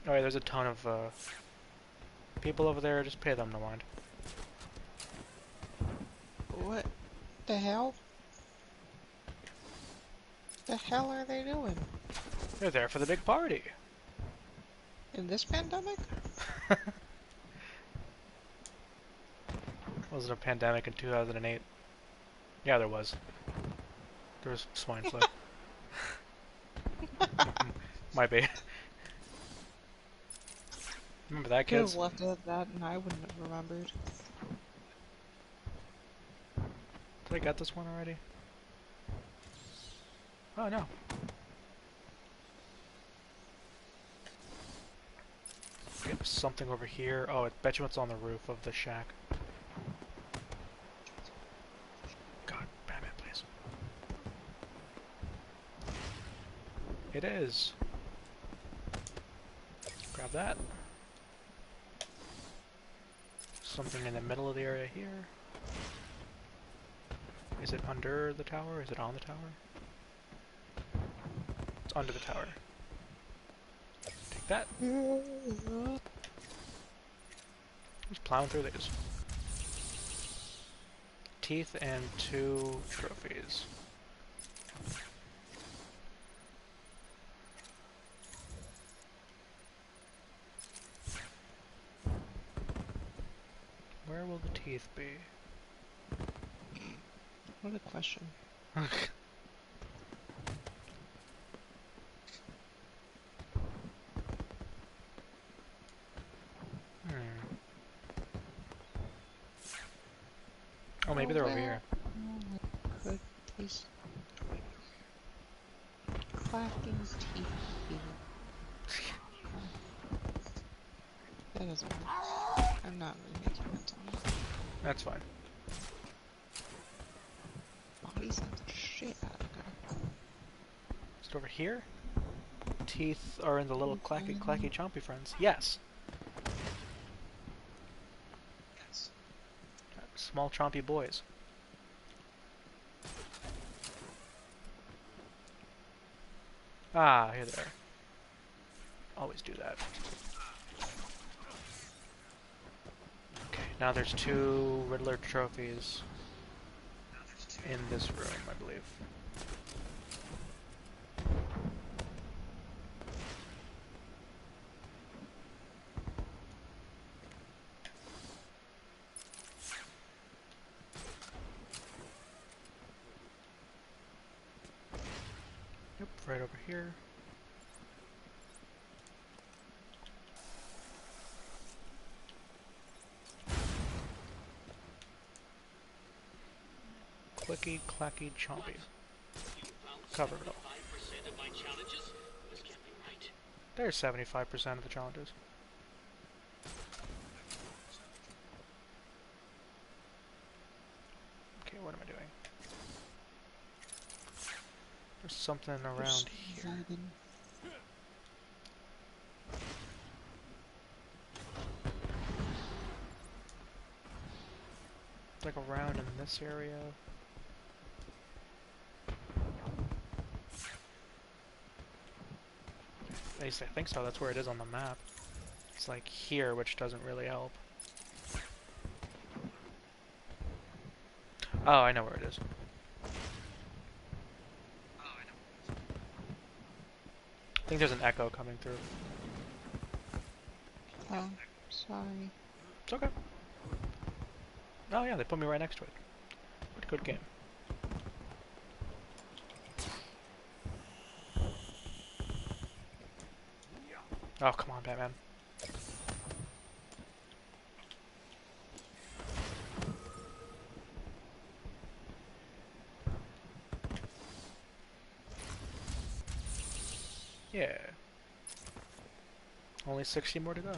Alright, there's a ton of people over there. Just pay them no mind. What the hell? The hell are they doing? They're there for the big party. In this pandemic? Was it a pandemic in 2008? Yeah, there was. There was swine flu. Might be. Remember that, Could kids? have left it at that and I wouldn't have remembered. Did I get this one already? Oh no. Yep, something over here. Oh, I bet you it's on the roof of the shack. God, Batman, please. It is. Grab that. Something in the middle of the area here. Is it under the tower? Is it on the tower? It's under the tower. Take that. Just plowing through these. Teeth and 2 trophies. Where will the teeth be? What a question. Oh, maybe they're over here. Could these Clacking's teeth be? That doesn't work. I'm not remaking that song. That's fine. Body sent the shit out of her. Is it over here? Teeth are in the little clacky chompy friends. Yes. Yes. Small chompy boys. Ah, here they are. Always do that. Okay, now there's 2 Riddler trophies in this room, I believe. Yep, right over here. Clicky, clacky, chompy. Cover it all. There's 75% of the challenges. Okay, what am I doing? There's something around here. Like around in this area. At least I think so, that's where it is on the map. It's like here, which doesn't really help. Oh, I know where it is. I think there's an echo coming through. Oh, sorry. It's okay. Oh yeah, they put me right next to it. What a good game. Oh, come on, Batman. Yeah. Only 60 more to go.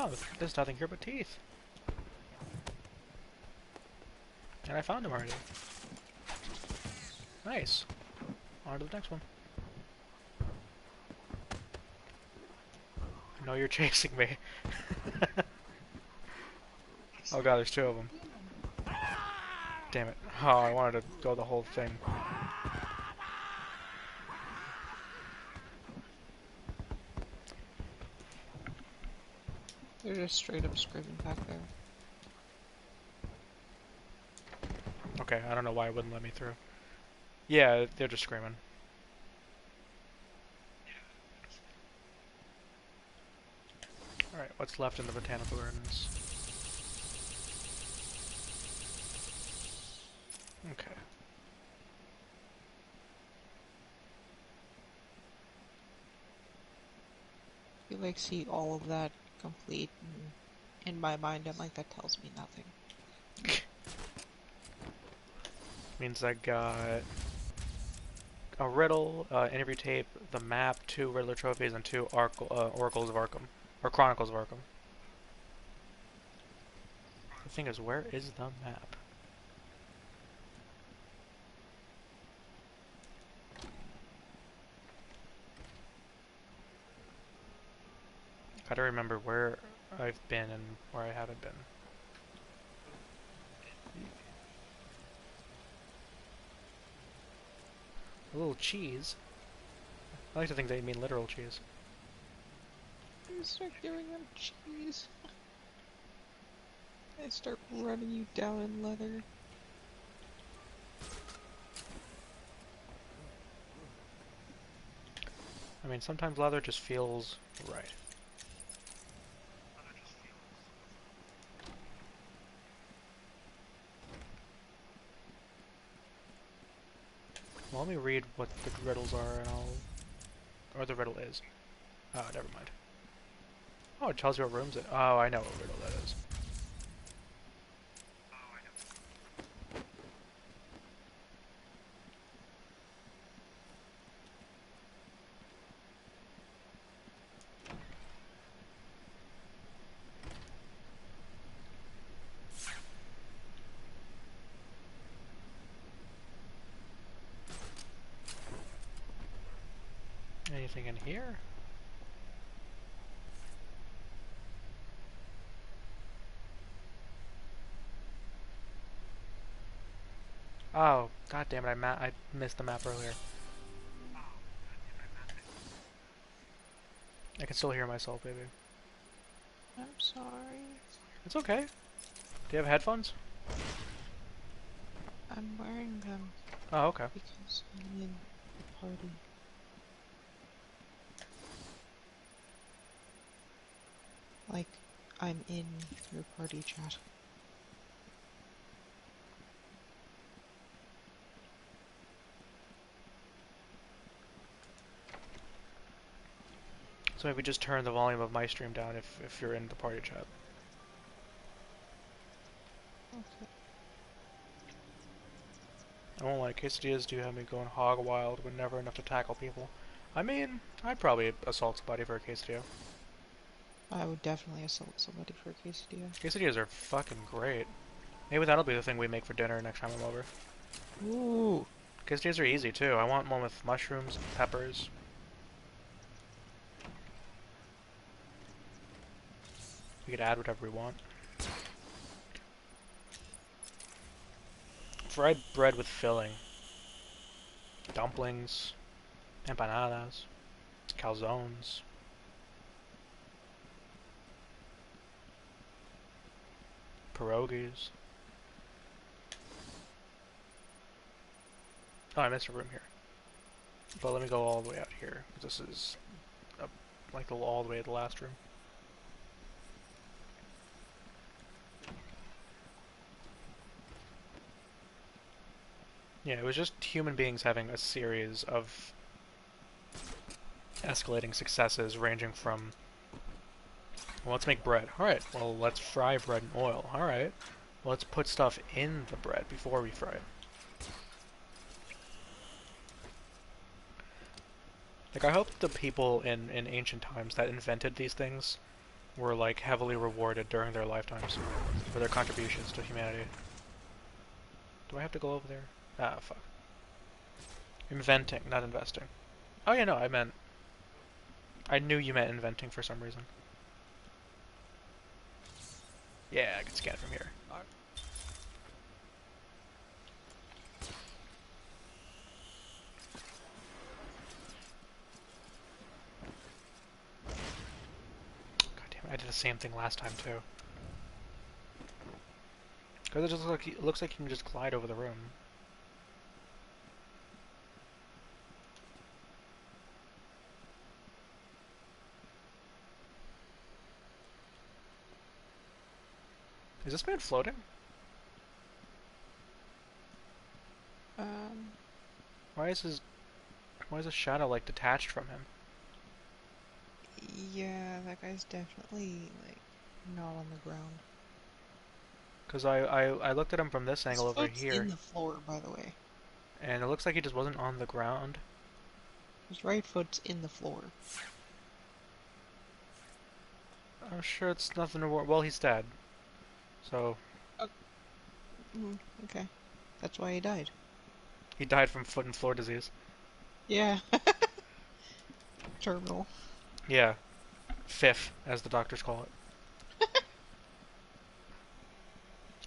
Oh, there's nothing here but teeth. And I found him already. Nice. On to the next one. I know you're chasing me. Oh god, there's 2 of them. Damn it. Oh, I wanted to go the whole thing. They're just straight up screaming back there. Okay, I don't know why it wouldn't let me through. Yeah, they're just screaming. Alright, what's left in the botanical gardens? Okay. You like see all of that complete, and in my mind, I'm like, that tells me nothing. Means I got a riddle, interview tape, the map, 2 Riddler trophies, and 2 Oracles of Arkham. Or Chronicles of Arkham. The thing is, where is the map? Gotta remember where I've been and where I haven't been. A little cheese. I like to think they mean literal cheese. You start giving them cheese. I start running you down in leather. I mean, sometimes leather just feels right. Well, let me read what the riddles are, and I'll... Or the riddle is. Oh, never mind. Oh, it tells you what rooms it... Oh, I know what riddle that is. Anything in here? Oh, god damn it, I missed the map earlier. I can still hear myself, baby. I'm sorry. It's okay. Do you have headphones? I'm wearing them. Oh, okay. Because I'm in the party. Like, I'm in your party chat. So maybe just turn the volume of my stream down if you're in the party chat. Okay. I won't lie, quesadillas do have me going hog wild when never enough to tackle people. I mean, I'd probably assault somebody for a quesadilla. I would definitely assault somebody for a quesadilla. Quesadillas are fucking great. Maybe that'll be the thing we make for dinner next time I'm over. Ooh. Quesadillas are easy too. I want one with mushrooms and peppers. We could add whatever we want. Fried bread with filling. Dumplings. Empanadas. Calzones. Pierogies. Oh, I missed a room here. But let me go all the way out here. This is like all the way to the last room. Yeah, it was just human beings having a series of escalating successes ranging from, well, let's make bread. Alright, well, let's fry bread in oil. Alright, well, let's put stuff in the bread before we fry it. Like, I hope the people in ancient times that invented these things were, like, heavily rewarded during their lifetimes for their contributions to humanity. Do I have to go over there? Ah, fuck. Inventing, not investing. Oh yeah, no, I knew you meant inventing for some reason. Yeah, I can scan it from here. God damn it, I did the same thing last time too. Because it just looks like you can just glide over the room. Is this man floating? Um, Why is his shadow like detached from him? yeah, that guy's definitely like not on the ground. Because I looked at him from this His angle over foot's in here, the floor, by the way. and it looks like he just wasn't on the ground. His right foot's in the floor. I'm sure it's nothing to worry. Well, he's dead. So Okay. That's why he died. he died from foot and floor disease. Yeah. Terminal. Yeah, FIF, as the doctors call it.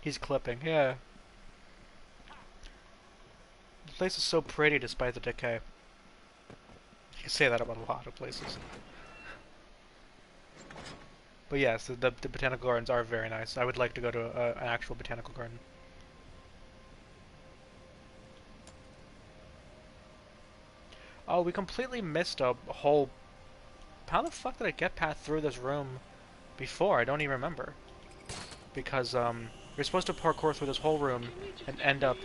He's clipping. Yeah. The place is so pretty despite the decay. You can say that about a lot of places. But yes, the botanical gardens are very nice. I would like to go to an actual botanical garden. Oh, we completely missed a whole... How the fuck did I get past through this room before? I don't even remember. Because, you're supposed to parkour through this whole room and end up...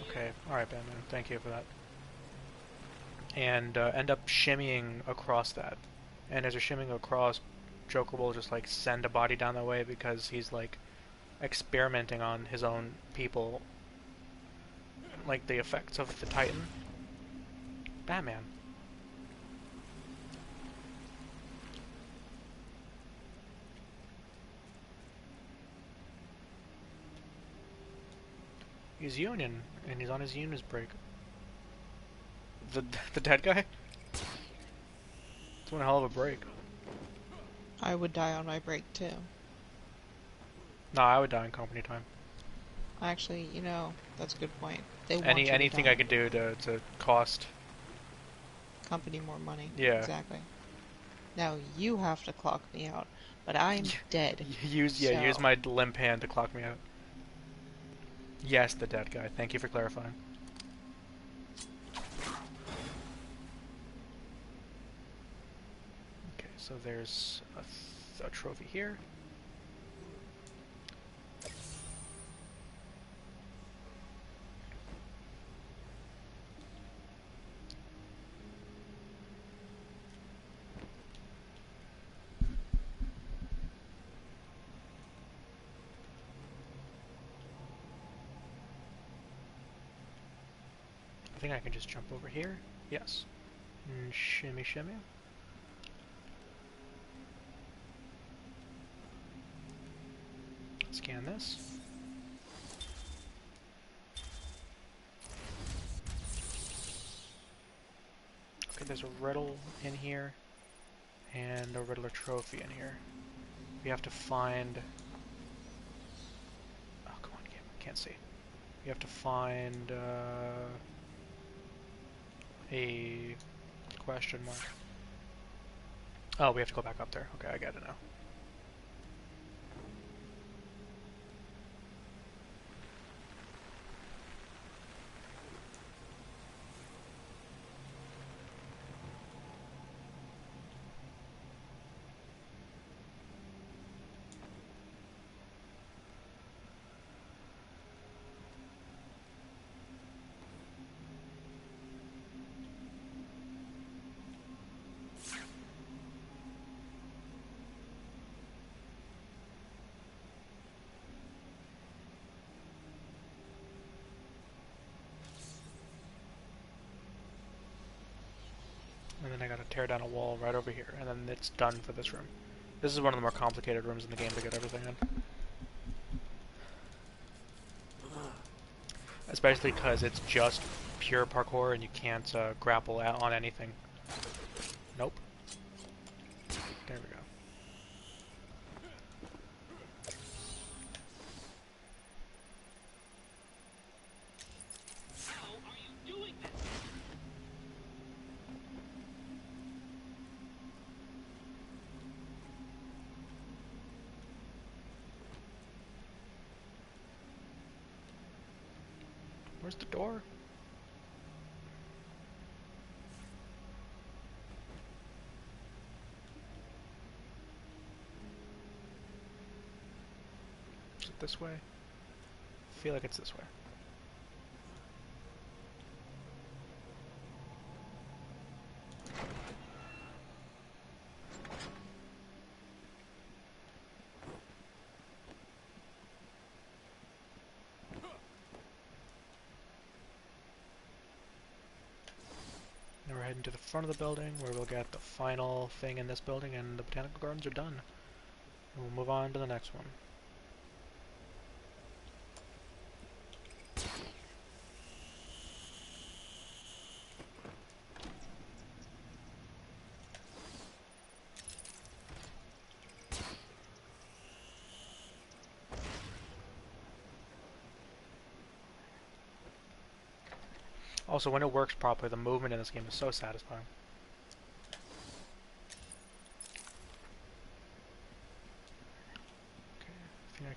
Okay, alright, Batman, thank you for that. And end up shimmying across that. And as you're shimmying across, Joker will just, like, send a body down the way because he's, like, experimenting on his own people. Like, the effects of the Titan. Batman. He's Union, and he's on his Union's break. The dead guy? It's one hell of a break. I would die on my break too. No, I would die in company time. Actually, you know, that's a good point. They want you to Anything die. I could do to cost Company more money. Yeah. Exactly. Now you have to clock me out, but I'm dead. use my limp hand to clock me out. Yes, the dead guy. Thank you for clarifying. Okay, so there's a trophy here. I think I can just jump over here. Yes. And shimmy shimmy. Scan this. Okay, there's a riddle in here, and a Riddler trophy in here. We have to find... Oh, come on, game. Can't see. We have to find, a question mark. Oh, we have to go back up there. Okay, I get it now. And then I gotta tear down a wall right over here, and then it's done for this room. This is one of the more complicated rooms in the game to get everything in. Especially because it's just pure parkour and you can't grapple on anything. Nope. There we go. How are you doing this? Where's the door? Is it this way? I feel like it's this way. Now we're heading to the front of the building where we'll get the final thing in this building and the botanical gardens are done. And we'll move on to the next one. Also, when it works properly, the movement in this game is so satisfying. Okay, I think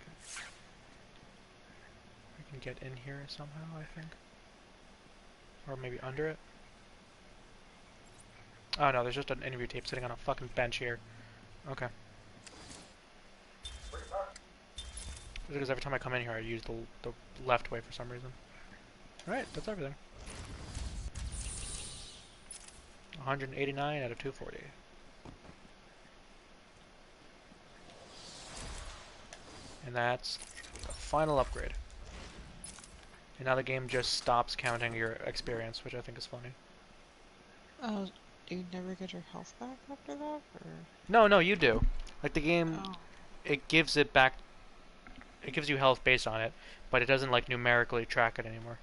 I can get in here somehow, I think. Or maybe under it. Oh no, there's just an interview tape sitting on a fucking bench here. Okay. Because every time I come in here, I use the left way for some reason. Alright, that's everything. 189 out of 240. And that's the final upgrade. And now the game just stops counting your experience, which I think is funny. Oh, do you never get your health back after that? Or? No, you do. Like the game, it gives it back. It gives you health based on it, but it doesn't like numerically track it anymore.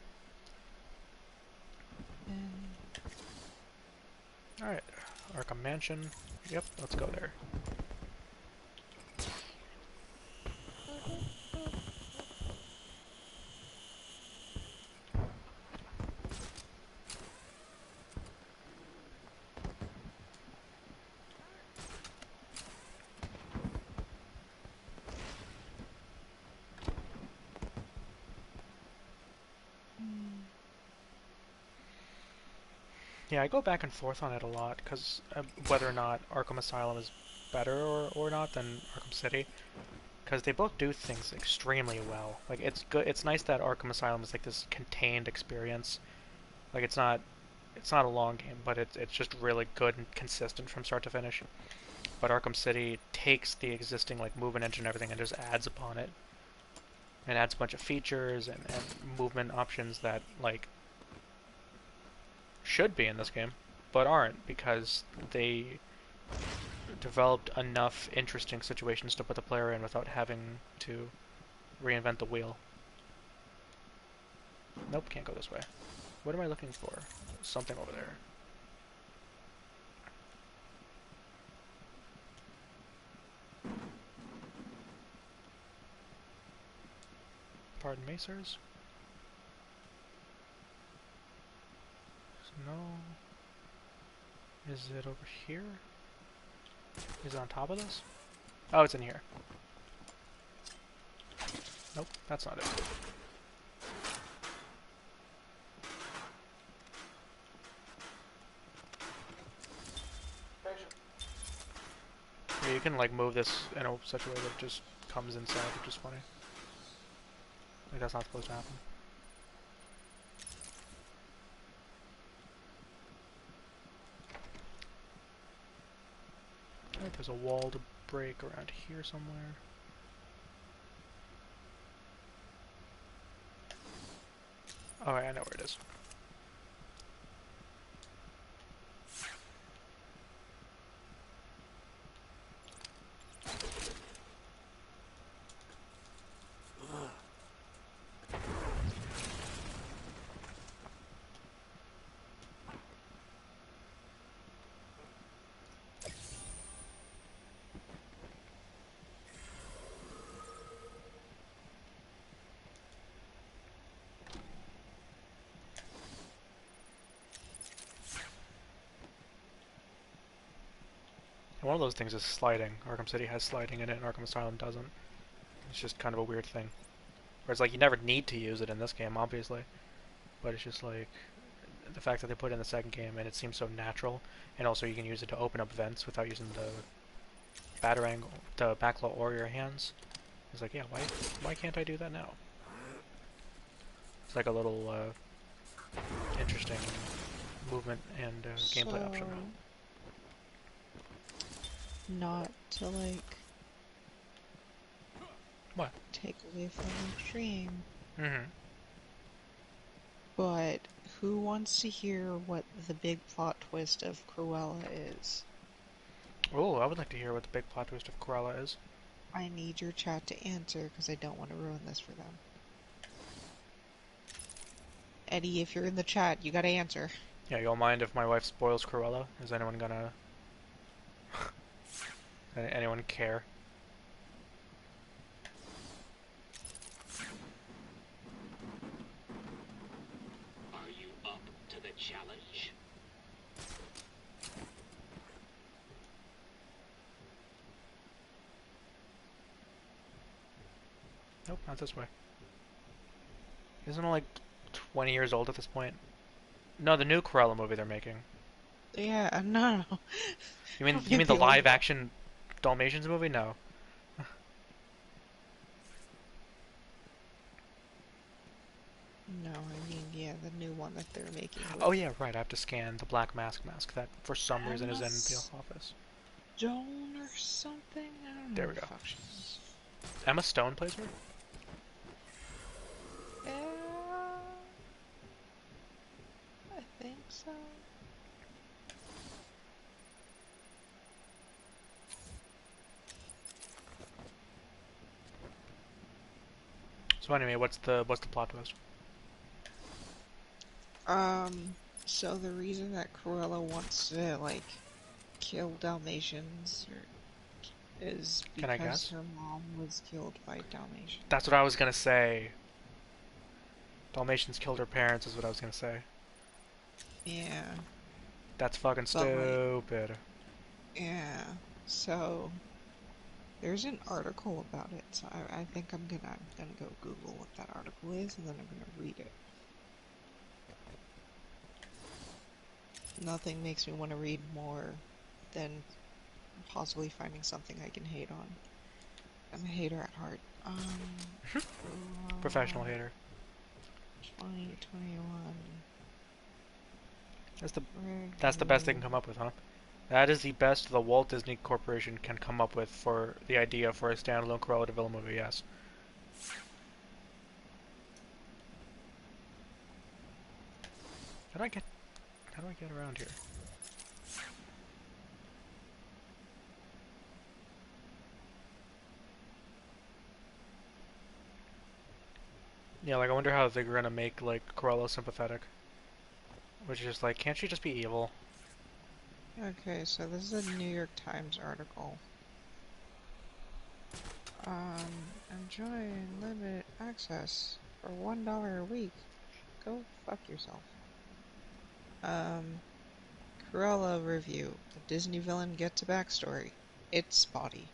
Alright, Arkham Mansion. Yep, let's go there. Yeah, I go back and forth on it a lot, because whether or not Arkham Asylum is better or not than Arkham City, because they both do things extremely well. Like, it's good. It's nice that Arkham Asylum is like this contained experience. Like, it's not a long game, but it's just really good and consistent from start to finish. But Arkham City takes the existing like movement engine and everything and just adds upon it, and adds a bunch of features and movement options that like should be in this game, but aren't because they developed enough interesting situations to put the player in without having to reinvent the wheel. Nope, can't go this way. What am I looking for? Something over there. Pardon me, sirs? No. Is it over here? Is it on top of this? Oh, it's in here. Nope, that's not it. Yeah, you can like move this in such a way that it just comes inside, which is funny. Like that's not supposed to happen. Right, there's a wall to break around here somewhere. Alright, I know where it is. One of those things is sliding. Arkham City has sliding in it, and Arkham Asylum doesn't. It's just kind of a weird thing. Whereas, like, you never need to use it in this game, obviously. But it's just, like, the fact that they put it in the second game, and it seems so natural, and also you can use it to open up vents without using the Batarang, the Backlaw or your hands. He's like, yeah, why can't I do that now? It's like a little interesting movement and gameplay option. Not to, like, What? take away from the stream. Mm-hmm. But who wants to hear what the big plot twist of Cruella is? Oh, I would like to hear what the big plot twist of Cruella is. I need your chat to answer because I don't want to ruin this for them. Eddie, if you're in the chat, you gotta answer. Yeah, you'll mind if my wife spoils Cruella? Is anyone gonna... anyone care? Are you up to the challenge? Nope, not this way. Isn't it like 20 years old at this point? No, the new Cruella movie they're making. Yeah, no. You mean the live action Dalmatians movie? No. No, I mean, yeah, the new one that they're making. Oh yeah, right. I have to scan the Black mask that for some reason is in the office. Stone or something? I don't know. There we go. Emma Stone plays her? Yeah, I think so. So anyway, what's the plot twist? So the reason that Cruella wants to, like, kill Dalmatians is Can I because guess? her mom was killed by Dalmatians. That's what I was gonna say. Dalmatians killed her parents is what I was gonna say. Yeah. That's fucking stupid. Yeah. So there's an article about it. So I think I'm gonna go Google what that article is, and then I'm gonna read it. Nothing makes me want to read more than possibly finding something I can hate on. I'm a hater at heart. Professional hater. 2021. That's the best they can come up with, huh? That is the best the Walt Disney Corporation can come up with for the idea for a standalone Cruella de Vil movie, yes. How do I get around here? Yeah, like I wonder how they're gonna make like Cruella sympathetic. Which is just like, can't she just be evil? Okay, so this is a New York Times article. Enjoy unlimited access for $1 a week. Go fuck yourself. Cruella review. The Disney villain gets a backstory. It's spotty.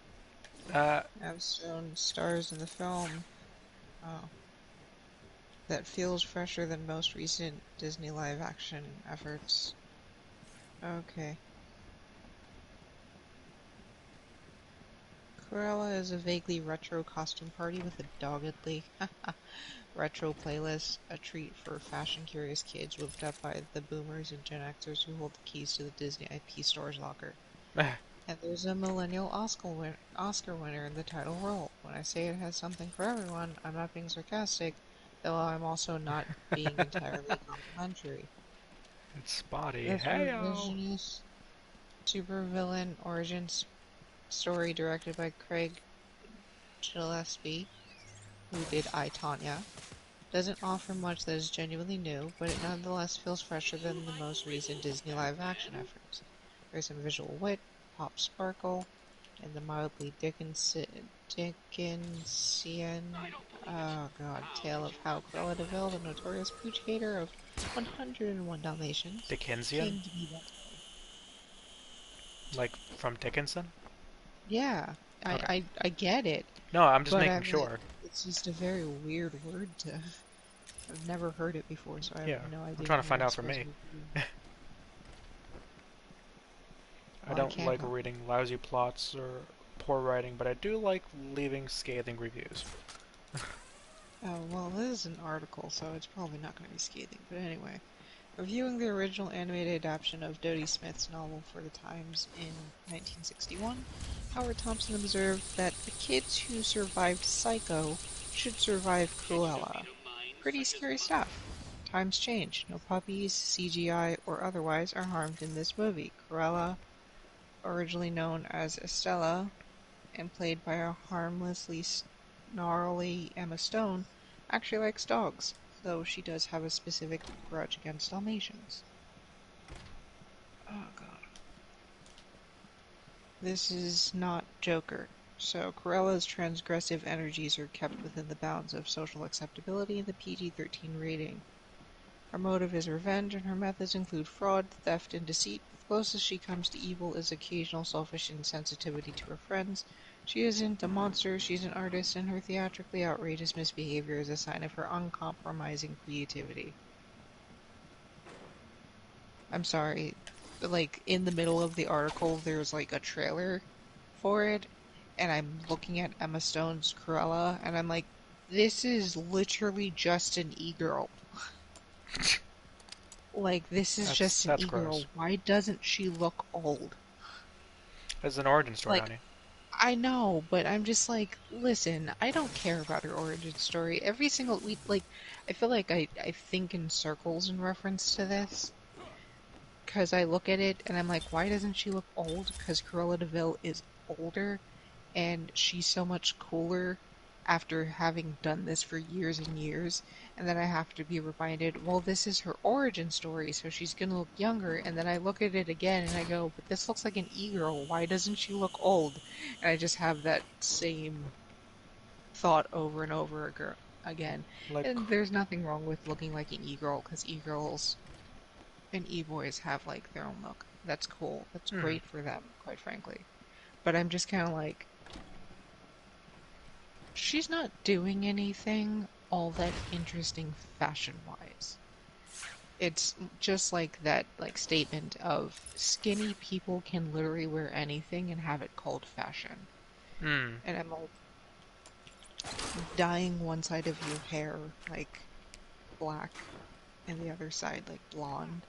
Stone stars in the film. Oh. That feels fresher than most recent Disney live-action efforts. Okay. Cruella is a vaguely retro costume party with a doggedly retro playlist, a treat for fashion-curious kids whipped up by the boomers and Gen Xers who hold the keys to the Disney IP store's locker. And there's a millennial Oscar winner in the title role. When I say it has something for everyone, I'm not being sarcastic, though I'm also not being entirely complimentary. It's spotty. This Hey revisionist supervillain origins story directed by Craig Gillespie, who did I, Tonya, doesn't offer much that is genuinely new, but it nonetheless feels fresher than the most recent Disney live-action efforts. There's some visual wit, pop sparkle, and the mildly Dickensian, tale of how Cruella de Vil, the notorious pooch hater of 101 Dalmatians, Dickensian? Like from Dickinson? Yeah, okay. I get it. No, I'm just making sure. Like, it's just a very weird word to... I've never heard it before, so I have no idea. I'm trying to find out for me. I don't like reading lousy plots or poor writing, but I do like leaving scathing reviews. Oh, well, this is an article, so it's probably not going to be scathing, but anyway. Reviewing the original animated adaptation of Dodie Smith's novel for the Times in 1961, Howard Thompson observed that the kids who survived Psycho should survive Cruella. Pretty scary stuff. Times change. No puppies, CGI, or otherwise are harmed in this movie. Cruella, originally known as Estella, and played by a harmlessly snarly Emma Stone, actually likes dogs, though she does have a specific grudge against Dalmatians. Oh god. This is not Joker, so Corella's transgressive energies are kept within the bounds of social acceptability and the PG-13 rating. Her motive is revenge, and her methods include fraud, theft, and deceit. The closest she comes to evil is occasional selfish insensitivity to her friends. She isn't a monster, she's an artist, and her theatrically outrageous misbehavior is a sign of her uncompromising creativity. I'm sorry, but like, in the middle of the article, there's like a trailer for it, and I'm looking at Emma Stone's Cruella, and I'm like, this is literally just an e-girl. Like, this is just an That's e-girl. gross. Why doesn't she look old? It's an origin story, Like, honey. I know, but I'm just like, listen, I don't care about her origin story. Every single week, like, I feel like I think in circles in reference to this. Because I look at it and I'm like, why doesn't she look old? Because Cruella de Vil is older and she's so much cooler after having done this for years and years. And then I have to be reminded, well, this is her origin story, so she's gonna look younger. And then I look at it again and I go, but this looks like an e-girl. Why doesn't she look old? And I just have that same thought over and over again. Like, And there's nothing wrong with looking like an e-girl, because e-girls and e-boys have like their own look. That's cool. That's great for them, quite frankly. But I'm just kind of like, she's not doing anything all that interesting fashion-wise. It's just like that like statement of skinny people can literally wear anything and have it called fashion. And I'm like, dyeing one side of your hair like black and the other side like blonde,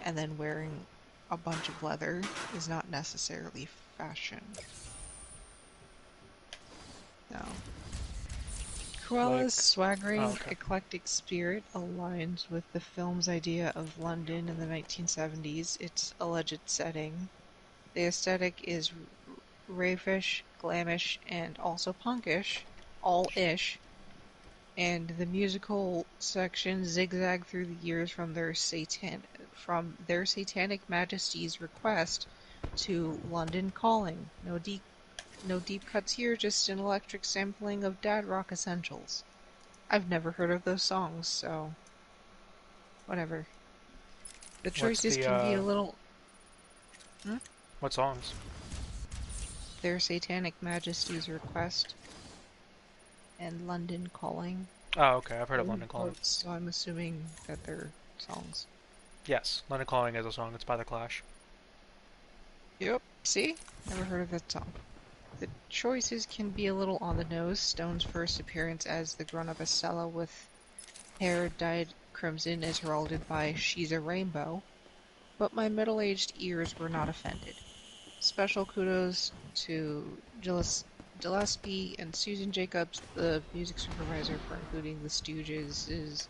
and then wearing a bunch of leather is not necessarily fashion. No. Cruella's swaggering, eclectic spirit aligns with the film's idea of London in the 1970s, its alleged setting. The aesthetic is raffish, glamish, and also punkish, all-ish, and the musical sections zigzag through the years from their satanic majesty's request to London Calling. No deep cuts here, just an electric sampling of dad rock essentials. I've never heard of those songs, so whatever. The choices can be a little... What songs? Their Satanic Majesty's Request and London Calling. Oh, okay, I've heard of London Calling. So I'm assuming that they're songs. Yes, London Calling is a song. It's by The Clash. Yep, see? Never heard of that song. The choices can be a little on the nose. Stone's first appearance as the grown-up Estella with hair dyed crimson is heralded by "She's a Rainbow," but my middle-aged ears were not offended. Special kudos to Gillespie and Susan Jacobs, the music supervisor, for including the Stooges'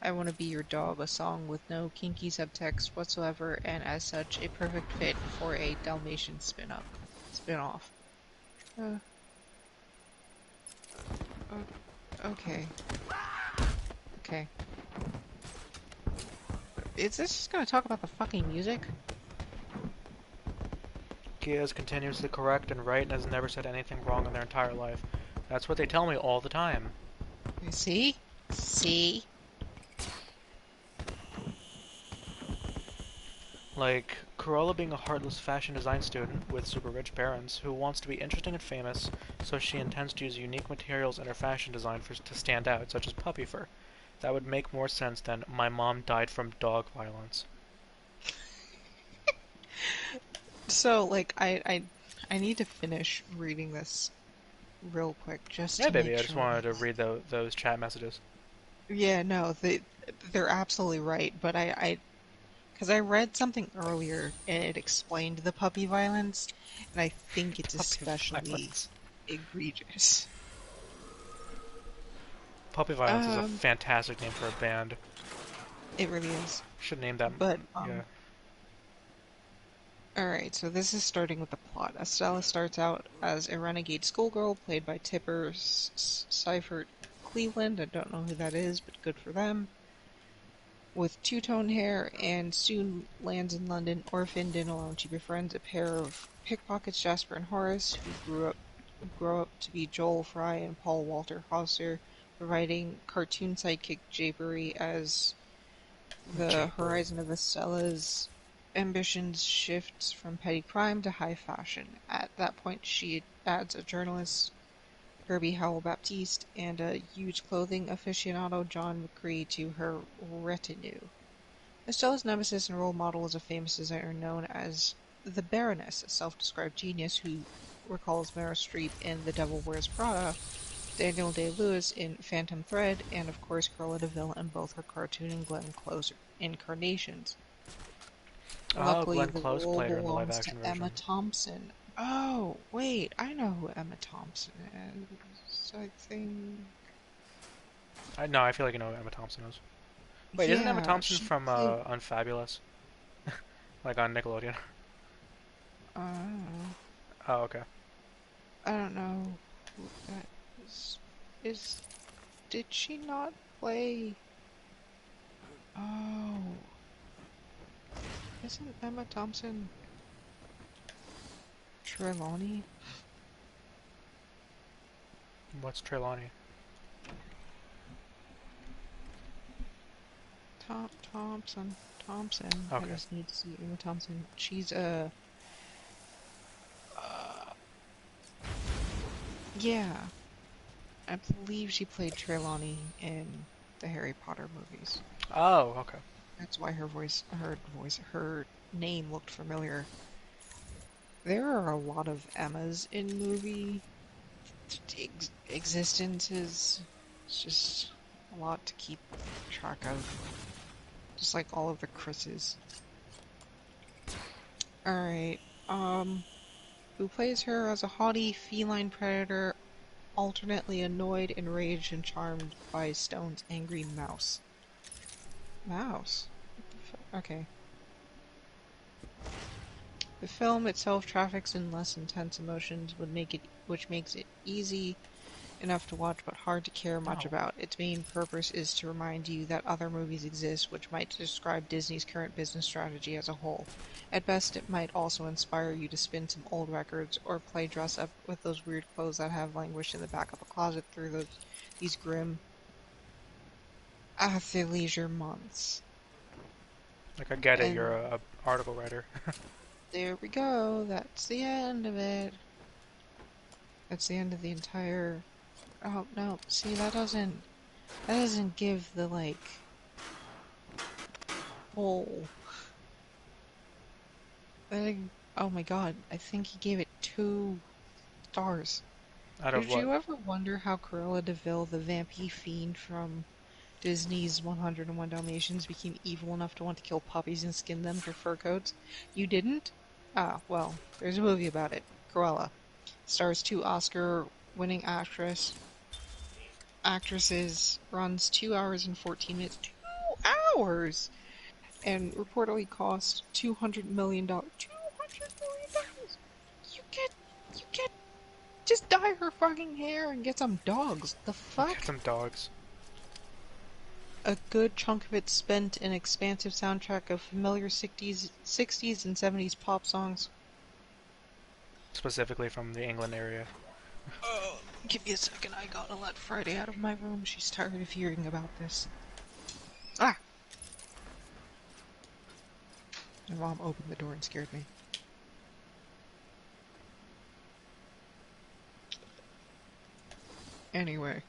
"I Wanna Be Your Dog," a song with no kinky subtext whatsoever, and as such, a perfect fit for a Dalmatian spin-off. Okay. Okay. Is this just gonna talk about the fucking music? Gia is continuously correct and right and has never said anything wrong in their entire life. That's what they tell me all the time. See? See? Like, Corolla being a heartless fashion design student with super rich parents who wants to be interesting and famous, so she intends to use unique materials in her fashion design to stand out, such as puppy fur. That would make more sense than "my mom died from dog violence." So, like, I I need to finish reading this real quick just Yeah, to baby, make I just sure. wanted to read those chat messages. Yeah, no, they're absolutely right, but because I read something earlier and it explained the puppy violence, and I think it's Puppy especially violence. egregious. Puppy violence is a fantastic name for a band. It really is. Should name that. But, Yeah. Alright, so this is starting with the plot. Estella starts out as a renegade schoolgirl played by Tipper Seifert Cleveland. I don't know who that is, but good for them. With two-tone hair, and soon lands in London, orphaned and alone. She befriends a pair of pickpockets, Jasper and Horace, who grow up to be Joel Fry and Paul Walter Hauser, providing cartoon sidekick Jaybury as the horizon of Estella's ambitions shifts from petty crime to high fashion. At that point, she adds a journalist, Herbie Howell-Baptiste, and a huge clothing aficionado, John McCree, to her retinue. Estella's nemesis and role model is a famous designer known as the Baroness, a self-described genius who recalls Meryl Streep in The Devil Wears Prada, Daniel Day-Lewis in Phantom Thread, and of course Cruella de Vil in both her cartoon and Glenn Close incarnations. Oh, Luckily, Glenn the Close role played her in the belongs to live-action Emma version. Thompson. Oh, wait, I know who Emma Thompson is, I think. No, I feel like you know who Emma Thompson is. Wait, isn't Emma Yeah, Thompson she from played... Unfabulous? Like on Nickelodeon? Oh, okay. I don't know who that is. Did she not play... Oh... Isn't Emma Thompson... Trelawney? What's Trelawney? Thompson. I Okay. just need to see Emma Thompson. She's yeah. I believe she played Trelawney in the Harry Potter movies. Oh, okay. That's why her name looked familiar. There are a lot of Emmas in movie existences. It's just a lot to keep track of. Just like all of the Chris's. Alright, who plays her as a haughty feline predator, alternately annoyed, enraged, and charmed by Stone's angry mouse. Mouse? Okay. The film itself traffics in less intense emotions, which makes it easy enough to watch but hard to care much about. Its main purpose is to remind you that other movies exist which might describe Disney's current business strategy as a whole. At best, it might also inspire you to spin some old records or play dress up with those weird clothes that have languished in the back of a closet through these grim athleisure months. Like, I get it, And you're a article writer. there we go, that's the end of it. That's the end of the entire... Oh, no, see, that doesn't give the, like, whole... Oh my god, I think he gave it 2 stars. Out of Did what? you ever wonder how Cruella de Vil, the vampy fiend from Disney's 101 Dalmatians, became evil enough to want to kill puppies and skin them for fur coats? You didn't? Ah, well, there's a movie about it. Cruella. Stars 2 Oscar-winning actresses, runs 2 hours and 14 minutes. 2 hours! And reportedly cost $200 million. $200 million! You get, just dye her fucking hair and get some dogs. The fuck? Get some dogs. A good chunk of it spent in an expansive soundtrack of familiar 60s and 70s pop songs. Specifically from the England area. Give me a second, I gotta let Friday out of my room. She's tired of hearing about this. Ah! My mom opened the door and scared me. Anyway.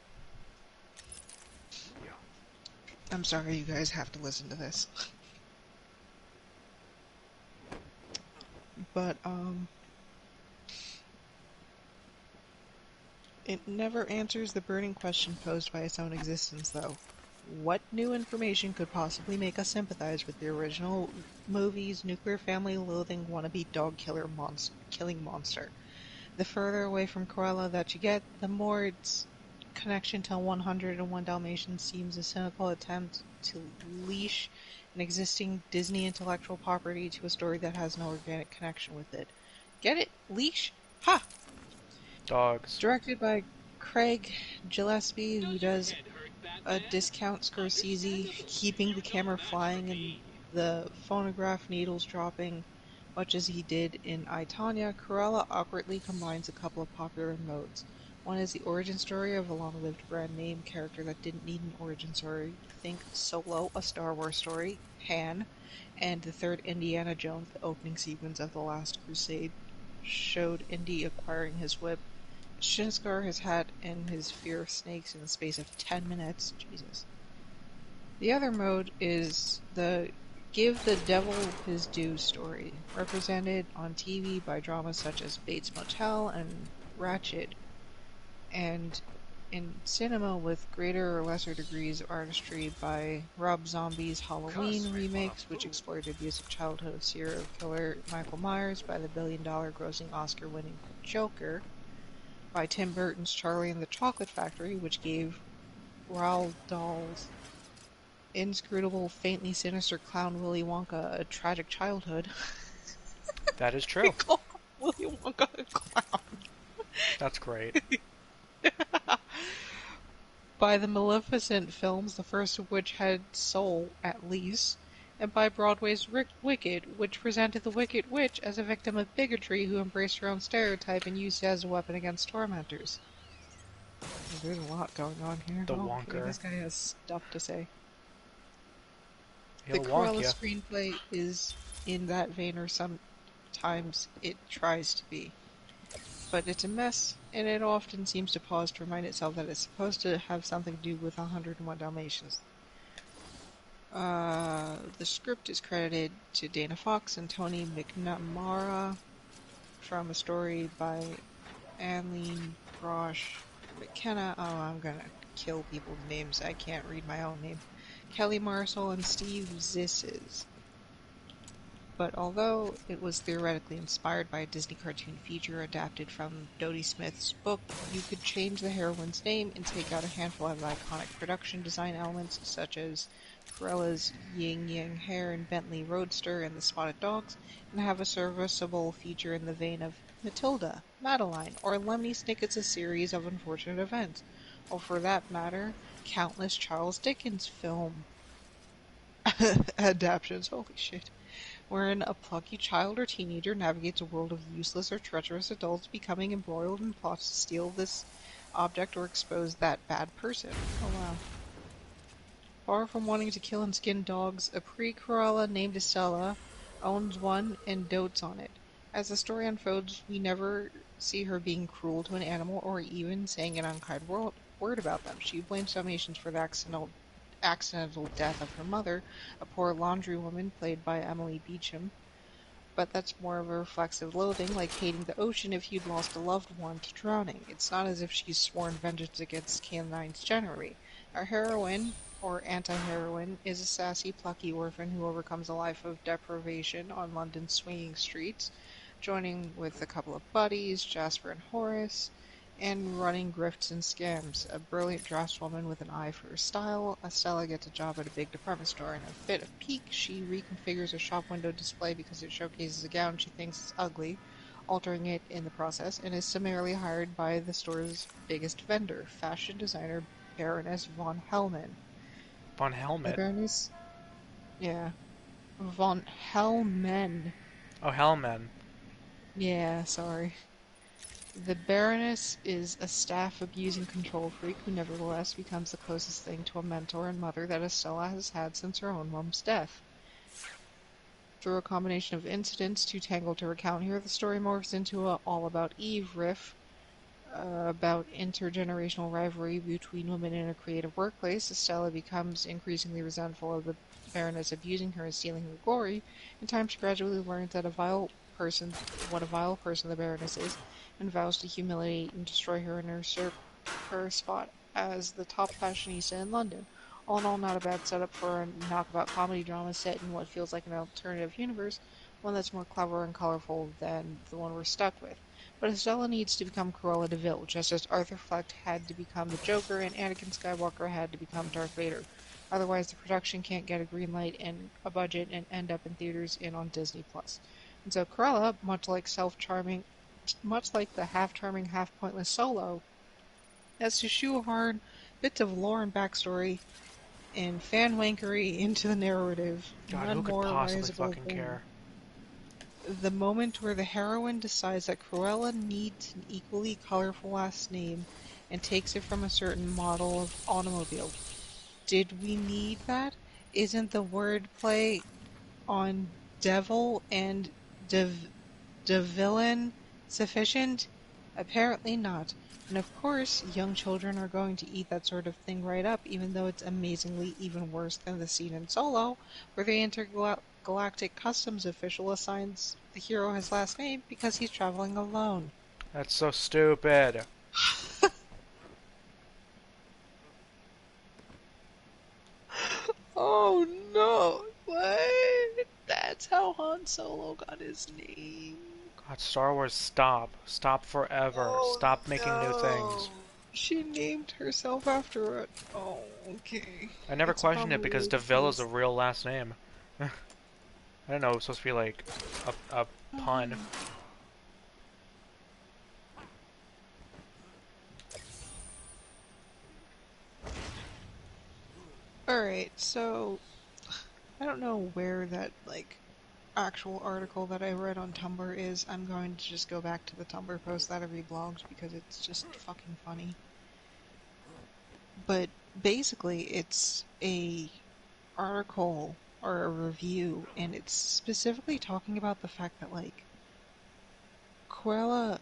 I'm sorry you guys have to listen to this. But, It never answers the burning question posed by its own existence, though. What new information could possibly make us sympathize with the original movie's nuclear family loathing wannabe dog killer killing monster? The further away from Cruella that you get, the more its connection to 101 Dalmatians seems a cynical attempt to leash an existing Disney intellectual property to a story that has no organic connection with it. Get it? Leash? Ha! Dogs. Directed by Craig Gillespie, who Does your does head hurt, a Batman? discount Scorsese, Understandable. keeping the You don't camera match my flying and game. the phonograph needles dropping, much as he did in I, Tonya. Cruella awkwardly combines a couple of popular modes. One is the origin story of a long-lived brand name character that didn't need an origin story. Think Solo, a Star Wars story, Han, and the third Indiana Jones, the opening sequence of The Last Crusade, showed Indy acquiring his whip, Shinskar, his hat, and his fear of snakes in the space of 10 minutes. Jesus. The other mode is the give the devil his due story, represented on TV by dramas such as Bates Motel and Ratched, and in cinema with greater or lesser degrees of artistry by Rob Zombie's Halloween remakes, which explored the abusive childhood of serial killer Michael Myers, by the billion-dollar grossing Oscar-winning Joker, by Tim Burton's Charlie and the Chocolate Factory, which gave Roald Dahl's inscrutable, faintly sinister clown Willy Wonka a tragic childhood. That is They true. call Willy Wonka a clown. That's great. By the Maleficent films, the first of which had soul, at least, and by Broadway's Wicked, which presented the Wicked Witch as a victim of bigotry who embraced her own stereotype and used it as a weapon against tormentors. There's a lot going on here. The Oh, okay, Wonker. this guy has stuff to say. The He'll wonk Cruella ya. screenplay is in that vein, or sometimes it tries to be. But it's a mess, and it often seems to pause to remind itself that it's supposed to have something to do with 101 Dalmatians. The script is credited to Dana Fox and Tony McNamara, from a story by Anlene Brosh McKenna. Oh, I'm gonna kill people's names. I can't read my own name. Kelly Marcel and Steve Zisses. But although it was theoretically inspired by a Disney cartoon feature adapted from Dodie Smith's book, you could change the heroine's name and take out a handful of iconic production design elements, such as Cruella's yin-yang hair and Bentley Roadster and the spotted dogs, and have a serviceable feature in the vein of Matilda, Madeline, or Lemony Snicket's A Series of Unfortunate Events, or for that matter, countless Charles Dickens film adaptations. Holy shit. Wherein a plucky child or teenager navigates a world of useless or treacherous adults, becoming embroiled in plots to steal this object or expose that bad person. Oh wow. Far from wanting to kill and skin dogs, a pre-Cruella named Estella owns one and dotes on it. As the story unfolds, we never see her being cruel to an animal or even saying an unkind word about them. She blames Dalmatians for the accidental death of her mother, a poor laundrywoman played by Emily Beecham. But that's more of a reflexive loathing, like hating the ocean if you'd lost a loved one to drowning. It's not as if she's sworn vengeance against canines generally. Our heroine, or anti-heroine, is a sassy, plucky orphan who overcomes a life of deprivation on London's swinging streets, joining with a couple of buddies, Jasper and Horace, and running grifts and scams. A brilliant draftswoman with an eye for style, Estella gets a job at a big department store. In a fit of pique, she reconfigures a shop window display because it showcases a gown she thinks is ugly, altering it in the process, and is summarily hired by the store's biggest vendor, fashion designer Baroness von Hellman. Von The Helmet. Baroness... yeah. Von Hellman. Oh, Hellman. Yeah, sorry. The Baroness is a staff-abusing control freak who nevertheless becomes the closest thing to a mentor and mother that Estella has had since her own mom's death. Through a combination of incidents too tangled to recount here, the story morphs into a all-about-Eve riff, about intergenerational rivalry between women in a creative workplace. Estella becomes increasingly resentful of the Baroness abusing her and stealing her glory. In time, she gradually learns that what a vile person the Baroness is, and vows to humiliate and destroy her and usurp her spot as the top fashionista in London. All in all, not a bad setup for a knockabout comedy drama set in what feels like an alternative universe, one that's more clever and colorful than the one we're stuck with. But Estella needs to become Cruella de Vil, just as Arthur Fleck had to become the Joker and Anakin Skywalker had to become Darth Vader. Otherwise, the production can't get a green light and a budget and end up in theaters and on Disney Plus. And so Cruella, much like the half-charming, half-pointless Solo, has to shoehorn bits of lore and backstory and fan wankery into the narrative. God, None who could more possibly risable fucking than care? the moment where the heroine decides that Cruella needs an equally colorful last name and takes it from a certain model of automobile. Did we need that? Isn't the wordplay on devil and villain sufficient? Apparently not. And of course, young children are going to eat that sort of thing right up, even though it's amazingly even worse than the scene in Solo, where the intergalactic customs official assigns the hero his last name because he's traveling alone. That's so stupid. Oh no! What? That's how Han Solo got his name. God, Star Wars, stop. Stop forever. Oh Stop making new no! things. She named herself after it. Oh, okay. I never It's questioned it because DeVille is because a real last name. I didn't know it was supposed to be like a pun. Alright, so I don't know where that actual article that I read on Tumblr is. I'm going to just go back to the Tumblr post that I reblogged because it's just fucking funny. But basically it's a article or a review, and it's specifically talking about the fact that Cruella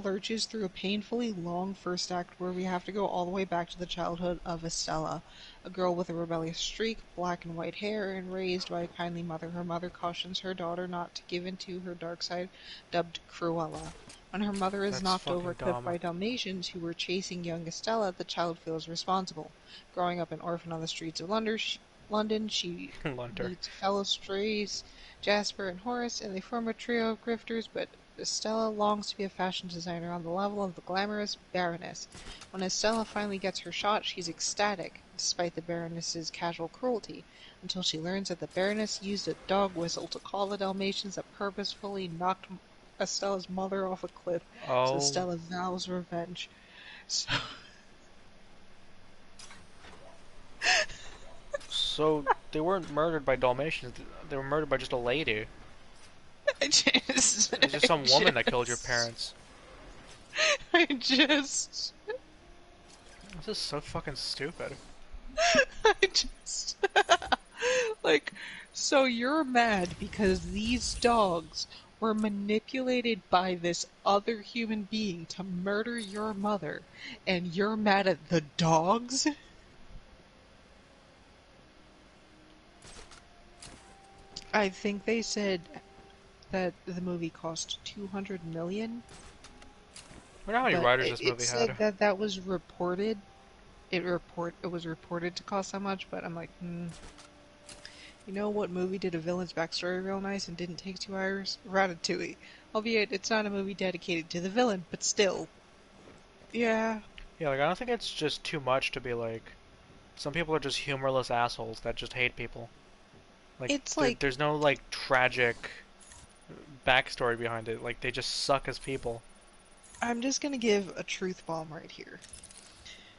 lurches through a painfully long first act where we have to go all the way back to the childhood of Estella, a girl with a rebellious streak, black and white hair, and raised by a kindly mother. Her mother cautions her daughter not to give in to her dark side, dubbed Cruella. When her mother is That's knocked over fucking a cliff dumb. by Dalmatians who were chasing young Estella, the child feels responsible. Growing up an orphan on the streets of London, she Lunter. meets fellow strays, Jasper and Horace, and they form a trio of grifters, but Estella longs to be a fashion designer on the level of the glamorous Baroness. When Estella finally gets her shot, she's ecstatic, despite the Baroness's casual cruelty, until she learns that the Baroness used a dog whistle to call the Dalmatians that purposefully knocked Estella's mother off a cliff, so Oh. Estella vows revenge. So they weren't murdered by Dalmatians. They were murdered by just a lady. It's just some woman that killed your parents. This is so fucking stupid. So you're mad because these dogs were manipulated by this other human being to murder your mother, and you're mad at the dogs? I think they said that the movie cost $200 million. I wonder how many writers this movie It had. said that was reported. It was reported to cost that much, but I'm like, You know what movie did a villain's backstory real nice and didn't take 2 hours? Ratatouille. Albeit, it's not a movie dedicated to the villain, but still. Yeah. Yeah, I don't think it's just too much to be some people are just humorless assholes that just hate people. There's no tragic backstory behind it. They just suck as people. I'm just gonna give a truth bomb right here.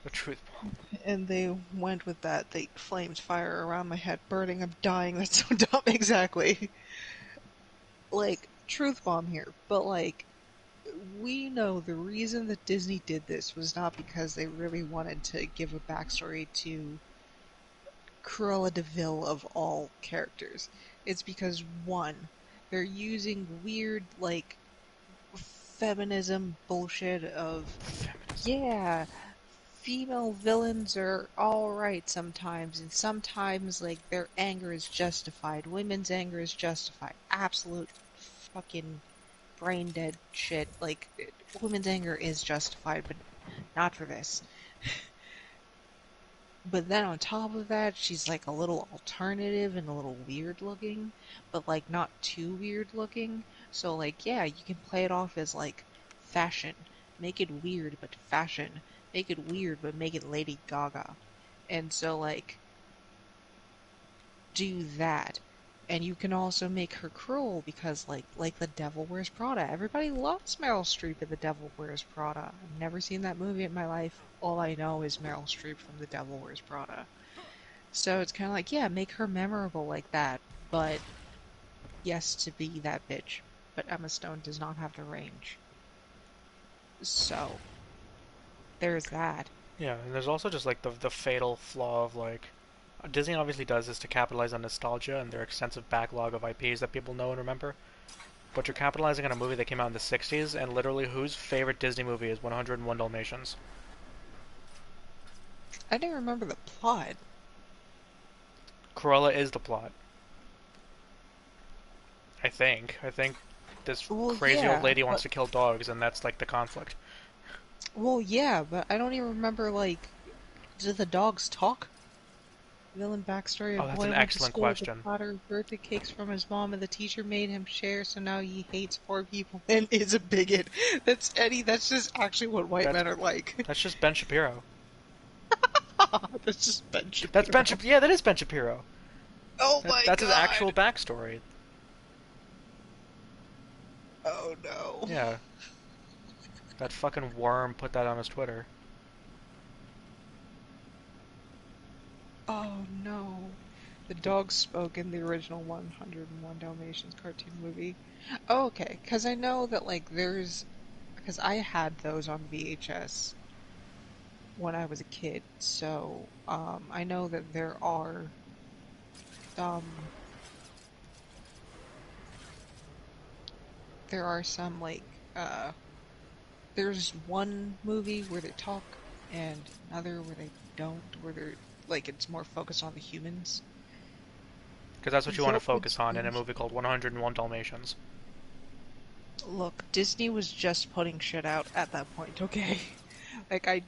A truth bomb. And they went with that. They flamed fire around my head, burning. I'm dying. That's so dumb. Exactly. Truth bomb here. But we know the reason that Disney did this was not because they really wanted to give a backstory to Cruella de Vil of all characters. It's because, one, they're using weird, feminism bullshit of, yeah, female villains are alright sometimes, and sometimes, their anger is justified. Women's anger is justified. Absolute fucking brain dead shit. Like, women's anger is justified, but not for this. But then on top of that, she's like a little alternative and a little weird looking, but like not too weird looking. So like, yeah, you can play it off as like fashion. Make it weird, but fashion. Make it weird, but make it Lady Gaga. And so like, do that. And you can also make her cruel because like The Devil Wears Prada. Everybody loves Meryl Streep in The Devil Wears Prada. I've never seen that movie in my life. All I know is Meryl Streep from The Devil Wears Prada. So it's kind of like, yeah, make her memorable like that. But yes, to be that bitch. But Emma Stone does not have the range. So there's that. Yeah, and there's also just like the fatal flaw of like Disney obviously does this to capitalize on nostalgia and their extensive backlog of IPs that people know and remember. But you're capitalizing on a movie that came out in the 60s, and literally whose favorite Disney movie is 101 Dalmatians? I didn't remember the plot. Cruella is the plot. I think. I think this crazy old lady wants to kill dogs, and that's like the conflict. Well, yeah, but I don't even remember, like, do the dogs talk? Villain backstory: Oh, a that's boy an went to excellent school with a question. platter of birthday cakes from his mom, and the teacher made him share, so now he hates poor people and is a bigot. That's Eddie. That's just actually what white men are like. That's just Ben Shapiro. That's just Ben Shapiro. That's Ben Shapiro. Yeah, that is Ben Shapiro. Oh my That's god. his actual backstory. Oh no. Yeah. That fucking worm put that on his Twitter. Oh no. The dog spoke in the original 101 Dalmatians cartoon movie. Oh, okay, because I know that, like, because I had those on VHS when I was a kid, so, I know that there are, some, like, there's one movie where they talk, and another where they don't, where they're, like, it's more focused on the humans. Because that's what you want to focus on in a movie called 101 Dalmatians. Look, Disney was just putting shit out at that point, okay? Like, I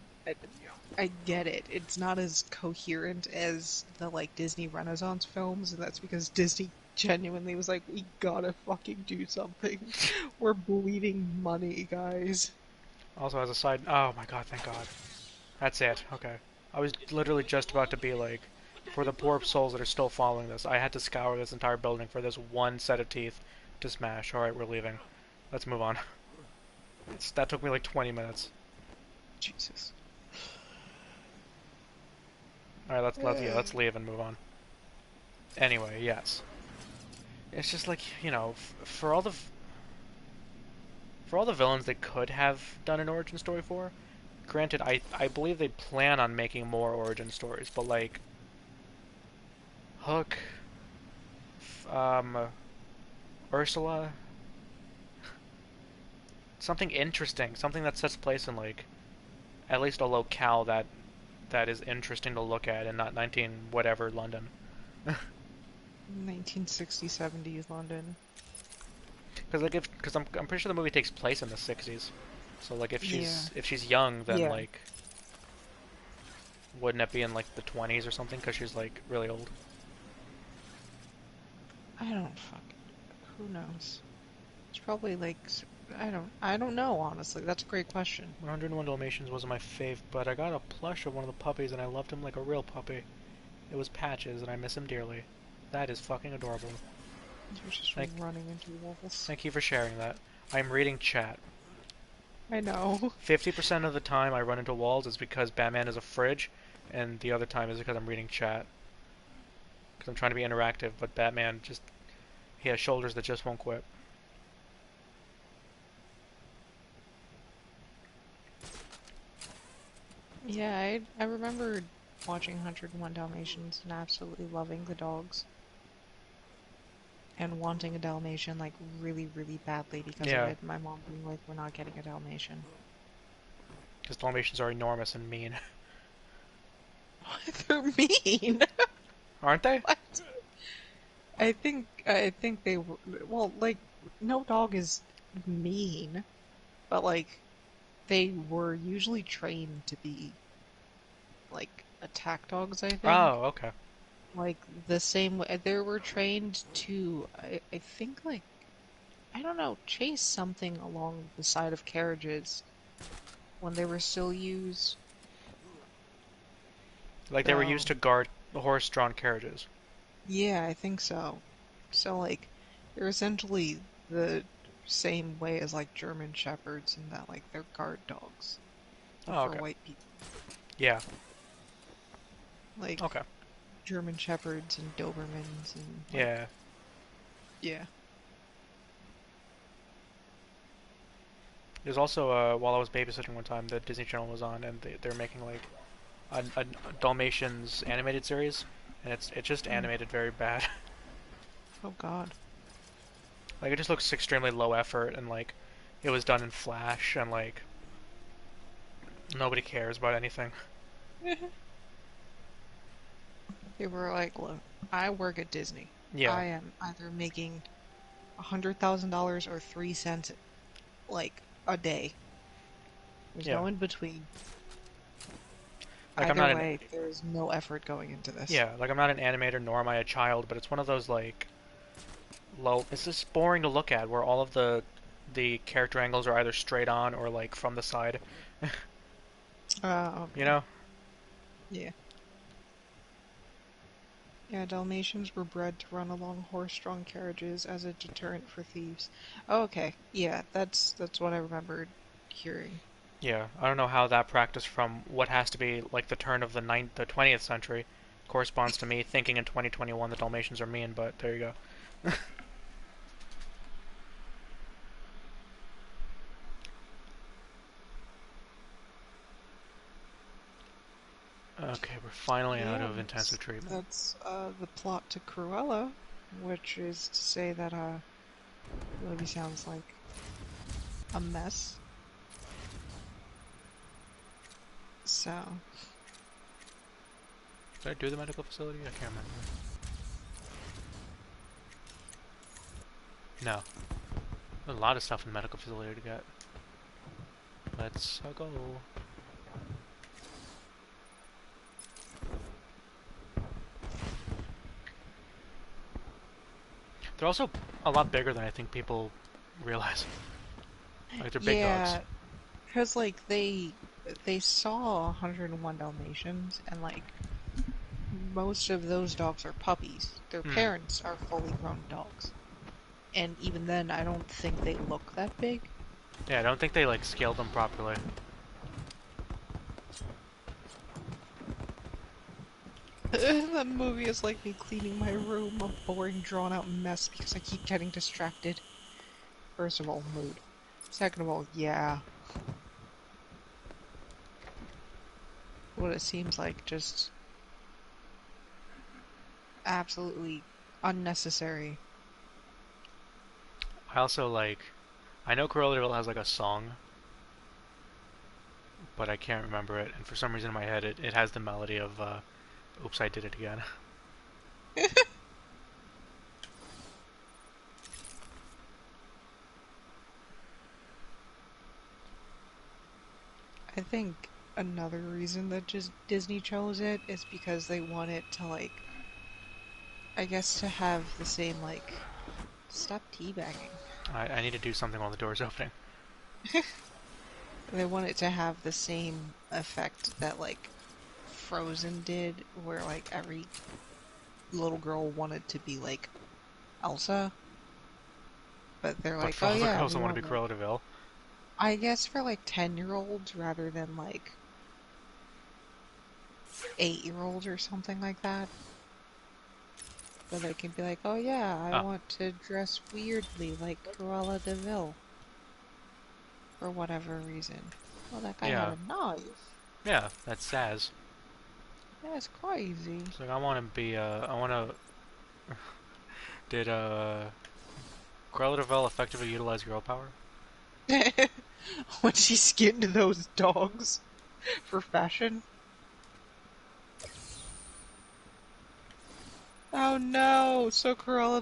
get it. It's not as coherent as the, like, Disney Renaissance films, and that's because Disney genuinely was like, we gotta fucking do something. We're bleeding money, guys. Also, as a side... Oh my god, thank god. That's it. Okay. I was literally just about to be like, for the poor souls that are still following this, I had to scour this entire building for this one set of teeth to smash. Alright, we're leaving. Let's move on. That took me like 20 minutes. Jesus. Alright, let's leave and move on. Anyway, yes. It's just like, you know, for all the villains they could have done an origin story for, granted, I believe they plan on making more origin stories, but like Hook, Ursula, something interesting, something that sets place in like at least a locale that is interesting to look at and not 19 whatever London. 1960s, 70s London. Because I'm pretty sure the movie takes place in the 60s. So like if she's young, then like wouldn't it be in like the 20s or something? Because she's like really old. I don't who knows? It's probably like, I don't know, honestly. That's a great question. 101 Dalmatians wasn't my fave, but I got a plush of one of the puppies and I loved him like a real puppy. It was Patches and I miss him dearly. That is fucking adorable. You're just running into walls. Thank you for sharing that. I'm reading chat. I know. 50% of the time I run into walls is because Batman is a fridge, and the other time is because I'm reading chat. Because I'm trying to be interactive, but Batman just... he has shoulders that just won't quit. Yeah, I remember watching 101 Dalmatians and absolutely loving the dogs. And wanting a Dalmatian, like, really, really badly because of it. My mom being like, we're not getting a Dalmatian. Because Dalmatians are enormous and mean. They're mean! Aren't they? What? I think they were... Well, like, no dog is mean, but like they were usually trained to be like attack dogs, I think. Oh, okay. Like the same way they were trained to, I think, like, I don't know, chase something along the side of carriages when they were still used. Like they were So used to guard the horse-drawn carriages. yeah, I think so. So like they're essentially the same way as like German shepherds in that like they're guard dogs, but Oh, for okay. white people. Yeah. Like Okay. German shepherds and Dobermans and like, Yeah. yeah. There's also while I was babysitting one time, the Disney Channel was on, and they're making like a Dalmatians animated series, and it's just animated very bad. Oh God. Like it just looks extremely low effort, and like it was done in Flash, and like nobody cares about anything. They were like, look, I work at Disney. Yeah. I am either making $100,000 or 3 cents, like, a day. There's Yeah. no in between. Like I'm Either not way, there's no effort going into this. yeah, like I'm not an animator, nor am I a child, but it's one of those like low. It's just boring to look at, where all of the character angles are either straight on or like from the side. Okay. You know? Yeah. Yeah, Dalmatians were bred to run along horse-drawn carriages as a deterrent for thieves. Oh, okay. Yeah, that's what I remembered hearing. Yeah, I don't know how that practice from what has to be like the turn of the 20th century corresponds to me thinking in 2021 the Dalmatians are mean, but there you go. Okay, we're finally out Yeah, of intensive treatment. that's the plot to Cruella, which is to say that the movie sounds like a mess. So, Did I do the medical facility? I can't remember. No. There's a lot of stuff in the medical facility to get. Let's go. They're also a lot bigger than I think people realize. Like they're big dogs. yeah, because like they saw 101 Dalmatians, and like most of those dogs are puppies. Their parents are fully grown dogs, and even then, I don't think they look that big. Yeah, I don't think they like scaled them properly. That movie is like me cleaning my room, a boring, drawn-out mess because I keep getting distracted. First of all, mood. Second of all, yeah. What it seems like, just absolutely unnecessary. I also like, I know Cruella de Vil has like a song, but I can't remember it, and for some reason in my head it has the melody of Oops, I Did It Again. I think another reason that just Disney chose it is because they want it to, like, I guess to have the same, like, stop teabagging. I need to do something while the door's opening. They want it to have the same effect that, like, Frozen did, where, like, every little girl wanted to be, like, Elsa. But they're like, But for oh all the yeah, girls we that want to want, be Cruella de Vil. I guess for, like, 10-year-olds rather than, like, 8-year-olds or something like that. But they can be like, oh yeah, I want to dress weirdly like Cruella de Vil. For whatever reason. Well, that guy had a knife. Yeah, that's Saz. That's crazy. It's like, I want to be, I want to... Did, Cruella de Vil effectively utilize girl power? When she skinned those dogs for fashion. Oh no! So so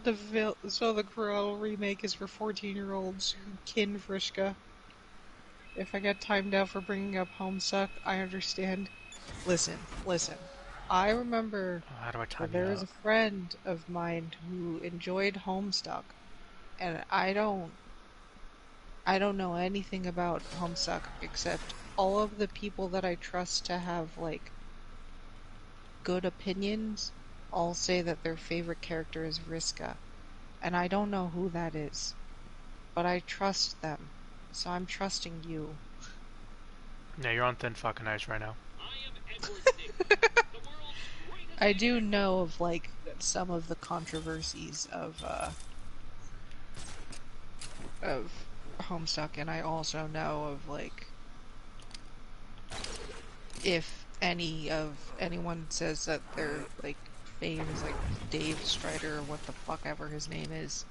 the Cruella remake is for 14-year-olds who kin Frischka. If I get timed out for bringing up Homestuck, I understand. Listen, listen. I remember How do I that time you there was out? a friend of mine who enjoyed Homestuck, and I don't know anything about Homestuck except all of the people that I trust to have like good opinions all say that their favorite character is Vriska, and I don't know who that is, but I trust them, so I'm trusting you. Yeah, you're on thin fucking ice right now. I do know of like some of the controversies of Homestuck, and I also know of like if anyone says that their like fame is like Dave Strider or what the fuck ever his name is,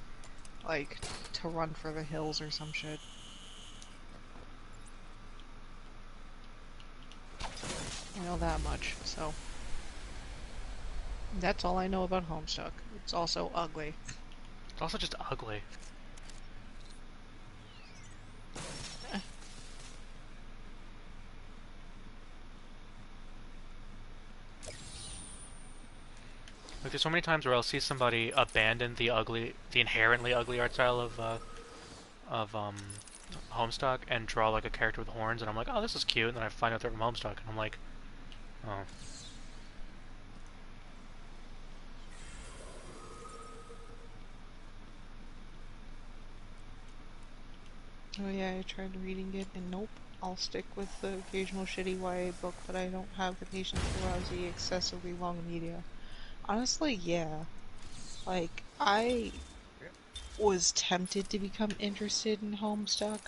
like to run for the hills or some shit. I know that much, so that's all I know about Homestuck. It's also ugly. It's also just ugly. Like, there's so many times where I'll see somebody abandon the inherently ugly art style of Homestuck and draw like a character with horns, and I'm like, oh, this is cute, and then I find out they're from Homestuck, and I'm like, oh. Oh yeah, I tried reading it and nope. I'll stick with the occasional shitty YA book, but I don't have the patience for lousy, excessively long media. Honestly, yeah. Like, I was tempted to become interested in Homestuck,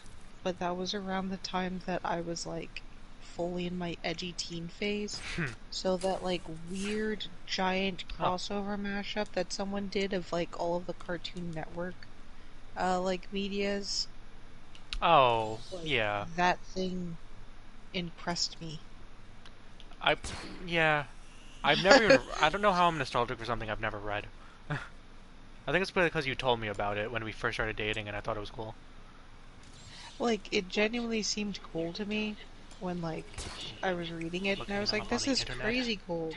but that was around the time that I was like fully in my edgy teen phase. So that like weird giant Oh. crossover mashup that someone did of like all of the Cartoon Network like medias. Oh, Like yeah. that thing impressed me. Yeah. I've never even, I don't know how I'm nostalgic for something I've never read. I think it's because you told me about it when we first started dating and I thought it was cool. Like it genuinely seemed cool to me when like I was reading it and I Looking was it like, up on this the is internet. crazy cool.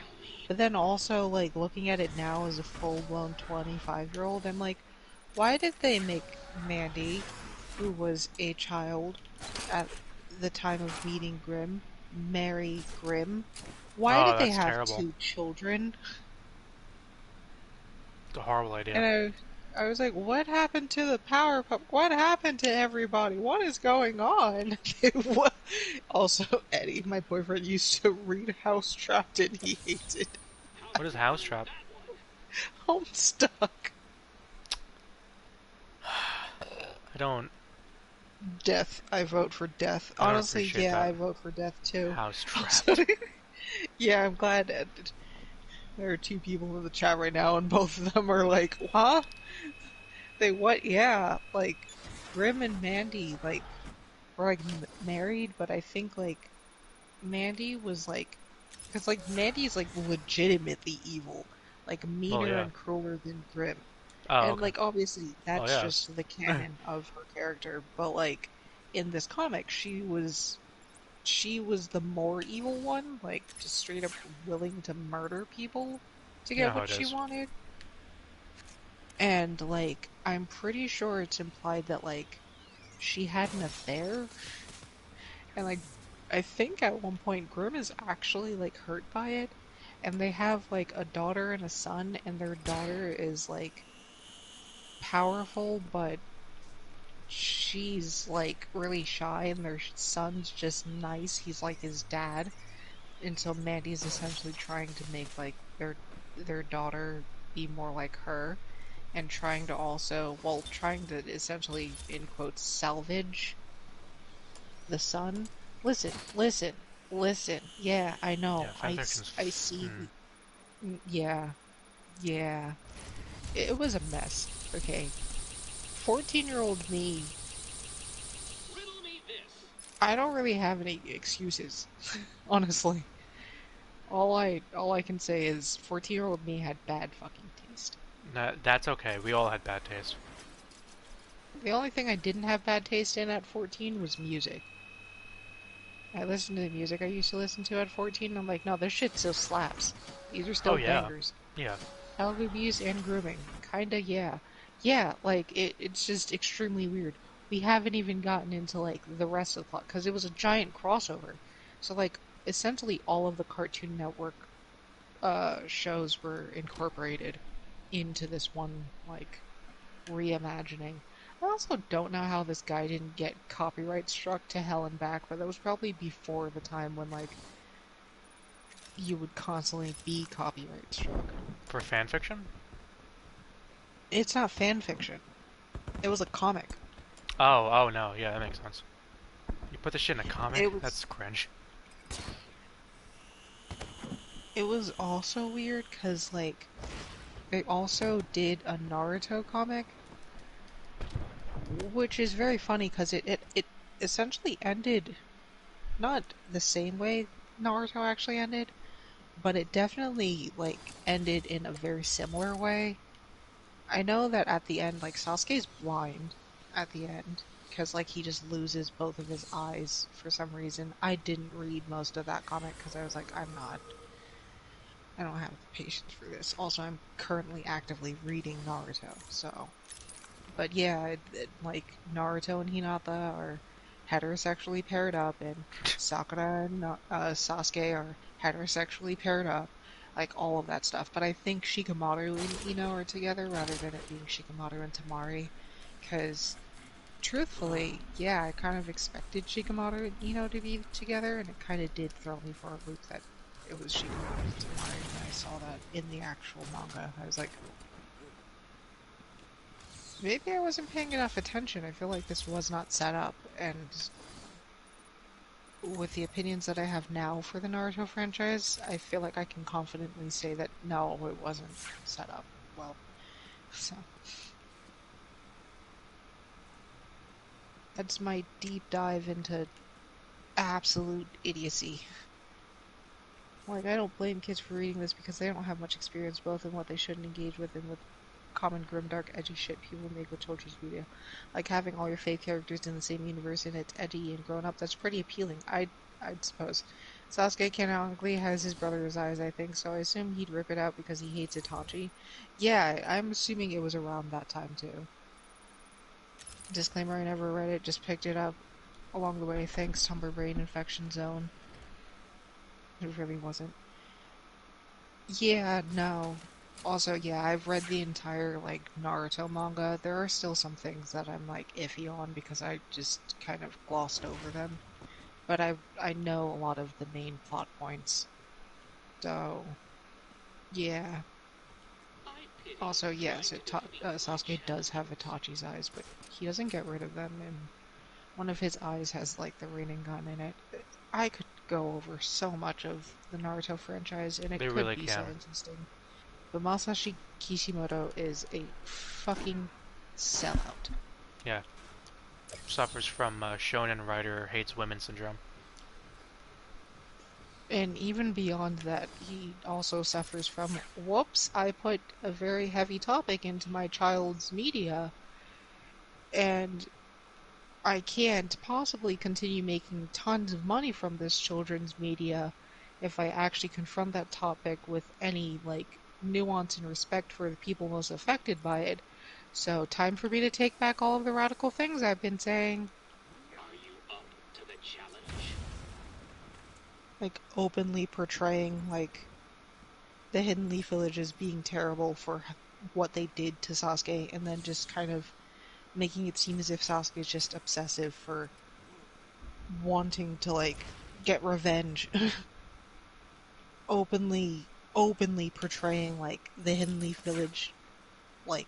But then also like looking at it now as a full-blown 25-year-old, I'm like, why did they make Mandy, who was a child at the time of meeting Grimm, marry Grimm? Why Oh, did they that's have terrible. 2 children? It's a horrible idea. And I was like, what happened to the Powerpuff? What happened to everybody? What is going on? Also, Eddie, my boyfriend, used to read House Trapped and he hates it. What is House Trap? Homestuck. I don't Death. I vote for death. I don't Honestly, appreciate yeah, that. I vote for death too. House Also, Trapped. yeah, I'm glad there are 2 people in the chat right now and both of them are like, huh? They what? Yeah, like, Grim and Mandy, like, were like married, but I think like Mandy was like, because like Mandy's like legitimately evil, like Oh, meaner yeah. and crueler than Grim, Oh, and okay. like obviously Oh, that's yeah. just the canon of her character, but like in this comic she was the more evil one, like just straight up willing to murder people to You know get how what it she is. wanted, and like I'm pretty sure it's implied that like she had an affair. And like I think at one point Grim is actually like hurt by it, and they have like a daughter and a son, and their daughter is like powerful, but she's like really shy, and their son's just nice. He's like his dad, and so Mandy's essentially trying to make like their daughter be more like her, and trying to also, well, trying to essentially in quotes salvage the son. Listen, listen, listen. Yeah, I know. Yeah, fanfiction's... I see. Yeah, yeah. It was a mess. Okay. 14-year-old me, I don't really have any excuses. Honestly. All I can say is 14-year-old me had bad fucking taste. Nah, that's okay. We all had bad taste. The only thing I didn't have bad taste in at 14 was music. I listened to the music I used to listen to at 14, and I'm like, no, this shit still slaps. These are Oh still yeah, bangers. yeah. Child abuse and grooming. Kinda, yeah. Yeah, like, it's just extremely weird. We haven't even gotten into, like, the rest of the plot, because it was a giant crossover. So, like, essentially all of the Cartoon Network shows were incorporated into this one, like, reimagining. I also don't know how this guy didn't get copyright struck to hell and back, but that was probably before the time when, like, you would constantly be copyright struck. For fan fiction? It's not fan fiction. It was a comic. Oh no, yeah, that makes sense. You put this shit in a comic? That's cringe. It was also weird because, like, they also did a Naruto comic, which is very funny because it essentially ended not the same way Naruto actually ended, but it definitely, like, ended in a very similar way. I know that at the end, like, Sasuke's blind at the end, because, like, he just loses both of his eyes for some reason. I didn't read most of that comic because I was like, I don't have the patience for this. Also, I'm currently actively reading Naruto, so. But yeah, like, Naruto and Hinata are heterosexually paired up, and Sakura and Sasuke are heterosexually paired up. Like, all of that stuff. But I think Shikamaru and Ino are together rather than it being Shikamaru and Tamari. Because, truthfully, yeah, I kind of expected Shikamaru and Ino to be together, and it kind of did throw me for a loop that it was Shikamaru and Tamari when I saw that in the actual manga. I was like, maybe I wasn't paying enough attention. I feel like this was not set up, and with the opinions that I have now for the Naruto franchise, I feel like I can confidently say that no, it wasn't set up well. So that's my deep dive into absolute idiocy. Like, I don't blame kids for reading this because they don't have much experience both in what they shouldn't engage with and with common grimdark edgy shit people make with children's media. Like, having all your fave characters in the same universe and it's edgy and grown up, that's pretty appealing, I'd suppose. Sasuke canonically has his brother's eyes, I think, so I assume he'd rip it out because he hates Itachi. Yeah, I'm assuming it was around that time too. Disclaimer, I never read it, just picked it up along the way. Thanks, Tumblr Brain Infection Zone. It really wasn't. Yeah, no. Also, yeah, I've read the entire, like, Naruto manga. There are still some things that I'm, like, iffy on because I just kind of glossed over them. But I know a lot of the main plot points. So, yeah. Also, yes, Sasuke does have Itachi's eyes, but he doesn't get rid of them, and one of his eyes has, like, the Rinnegan in it. I could go over so much of the Naruto franchise, and it They could really be can. so interesting. But Masashi Kishimoto is a fucking sellout. Yeah. Suffers from shonen writer hates women syndrome. And even beyond that, he also suffers from, whoops, I put a very heavy topic into my child's media, and I can't possibly continue making tons of money from this children's media if I actually confront that topic with any, like, nuance and respect for the people most affected by it. So, time for me to take back all of the radical things I've been saying. Are you up to the challenge? Like, openly portraying, like, the Hidden Leaf Village as being terrible for what they did to Sasuke, and then just kind of making it seem as if Sasuke is just obsessive for wanting to, like, get revenge. openly portraying, like, the Hidden Leaf Village, like,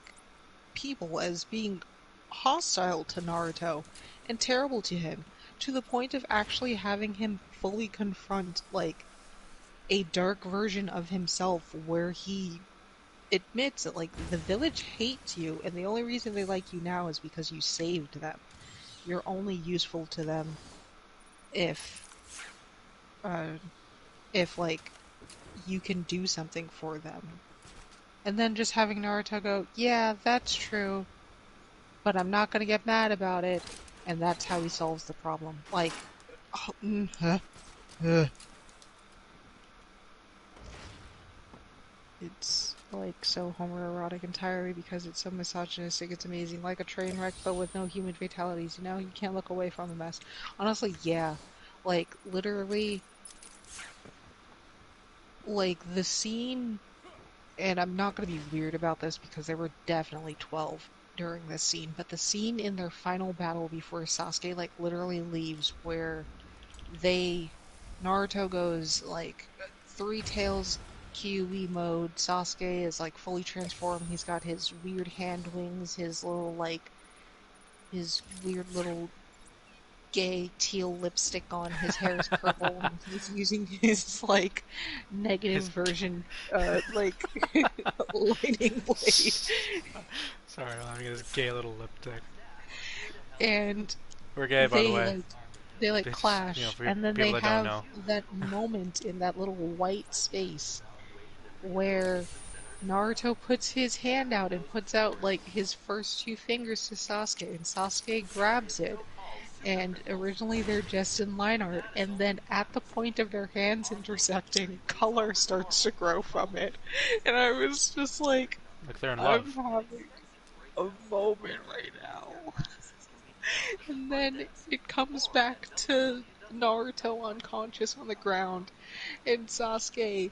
people as being hostile to Naruto and terrible to him, to the point of actually having him fully confront, like, a dark version of himself where he admits that, like, the village hates you and the only reason they like you now is because you saved them. You're only useful to them if like, you can do something for them. And then just having Naruto go, yeah, that's true, but I'm not gonna get mad about it, and that's how he solves the problem. Like, it's like so homoerotic entirely because it's so misogynistic, it's amazing. Like a train wreck, but with no human fatalities, you know? You can't look away from the mess. Honestly, yeah. Like, literally, like, the scene, and I'm not gonna be weird about this because there were definitely 12 during this scene, but the scene in their final battle before Sasuke, like, literally leaves where Naruto goes, like, Three Tails QE mode, Sasuke is, like, fully transformed, he's got his weird hand wings, his little, like, his weird little gay teal lipstick on, his hair is purple, and he's using his, like, negative His version, like, lightning blade. Sorry, I'm having this gay little lip tick. And We're gay, by the they, way. like, they, like, This, you know, clash, for and then people they that don't have know. that moment in that little white space where Naruto puts his hand out and puts out, like, his first two fingers to Sasuke, and Sasuke grabs it. And originally they're just in line art, and then at the point of their hands intersecting, color starts to grow from it. And I was just like They're in I'm love. having a moment right now. And then it comes back to Naruto unconscious on the ground, and Sasuke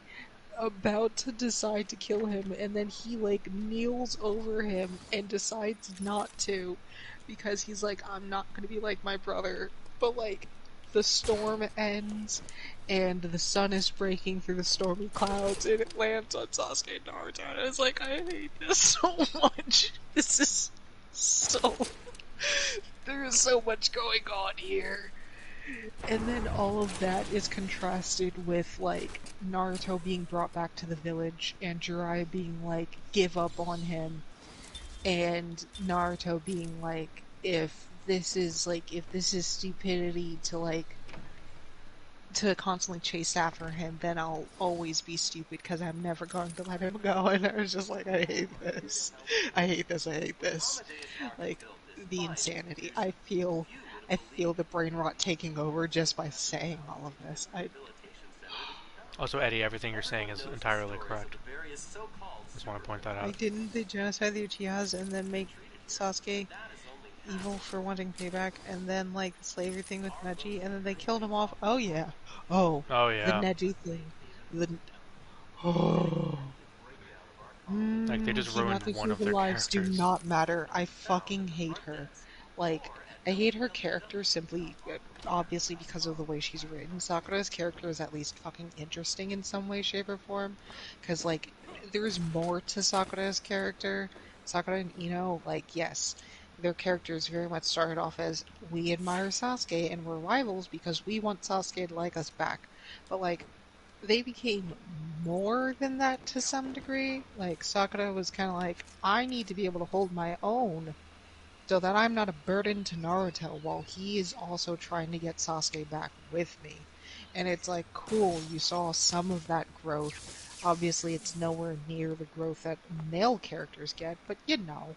about to decide to kill him, and then he, like, kneels over him and decides not to because he's like, I'm not gonna be like my brother. But, like, the storm ends and the sun is breaking through the stormy clouds and it lands on Sasuke and Naruto, and I was like, I hate this so much. This is so... there is so much going on here. And then all of that is contrasted with, like, Naruto being brought back to the village and Jiraiya being like, give up on him, and Naruto being like, if this is stupidity to, like, to constantly chase after him, then I'll always be stupid because I'm never going to let him go. And I was just like, I hate this. I hate this. I hate this. Like, the insanity. I feel the brain rot taking over just by saying all of this. Also, Eddie, everything you're saying is entirely correct. Just want to point that out. Like, didn't they genocide the Uchihas and then make Sasuke evil for wanting payback, and then, like, the slavery thing with Neji, and then they killed him off? Oh yeah. Oh, Oh the yeah. Neji thing. Oh. Like they just ruined Hinata one of human their lives do characters. not matter. I fucking hate her. Like, I hate her character simply, obviously, because of the way she's written. Sakura's character is at least fucking interesting in some way, shape, or form. Because, like, there's more to Sakura's character. Sakura and Ino, like, yes, their characters very much started off as, we admire Sasuke and we're rivals because we want Sasuke to like us back. But, like, they became more than that to some degree. Like, Sakura was kind of like, I need to be able to hold my own so that I'm not a burden to Naruto while he is also trying to get Sasuke back with me. And it's like, cool, you saw some of that growth. Obviously, it's nowhere near the growth that male characters get, but you know.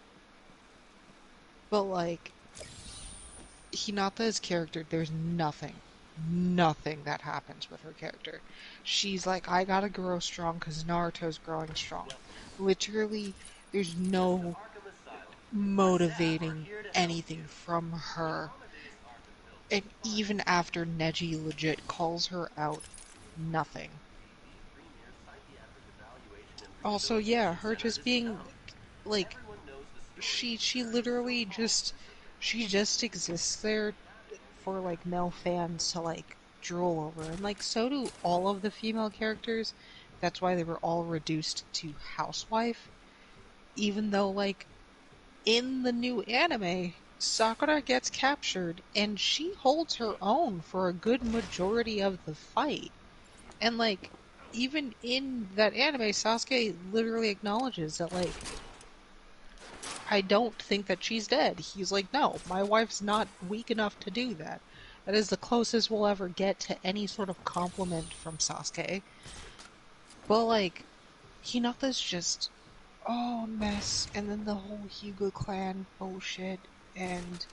But, like, Hinata's character, there's nothing that happens with her character. She's like, I gotta grow strong because Naruto's growing strong. Literally, there's no motivating anything from her. And even after Neji legit calls her out, nothing. Also, yeah, her just being, like, she literally just, she just exists there for, like, male fans to, like, drool over. And, like, so do all of the female characters. That's why they were all reduced to housewife. Even though, like, in the new anime, Sakura gets captured and she holds her own for a good majority of the fight. And, like, even in that anime, Sasuke literally acknowledges that, like, I don't think that she's dead. He's like, no, my wife's not weak enough to do that. That is the closest we'll ever get to any sort of compliment from Sasuke. But, like, Hinata's just, oh, a mess. And then the whole Hyuga clan bullshit. And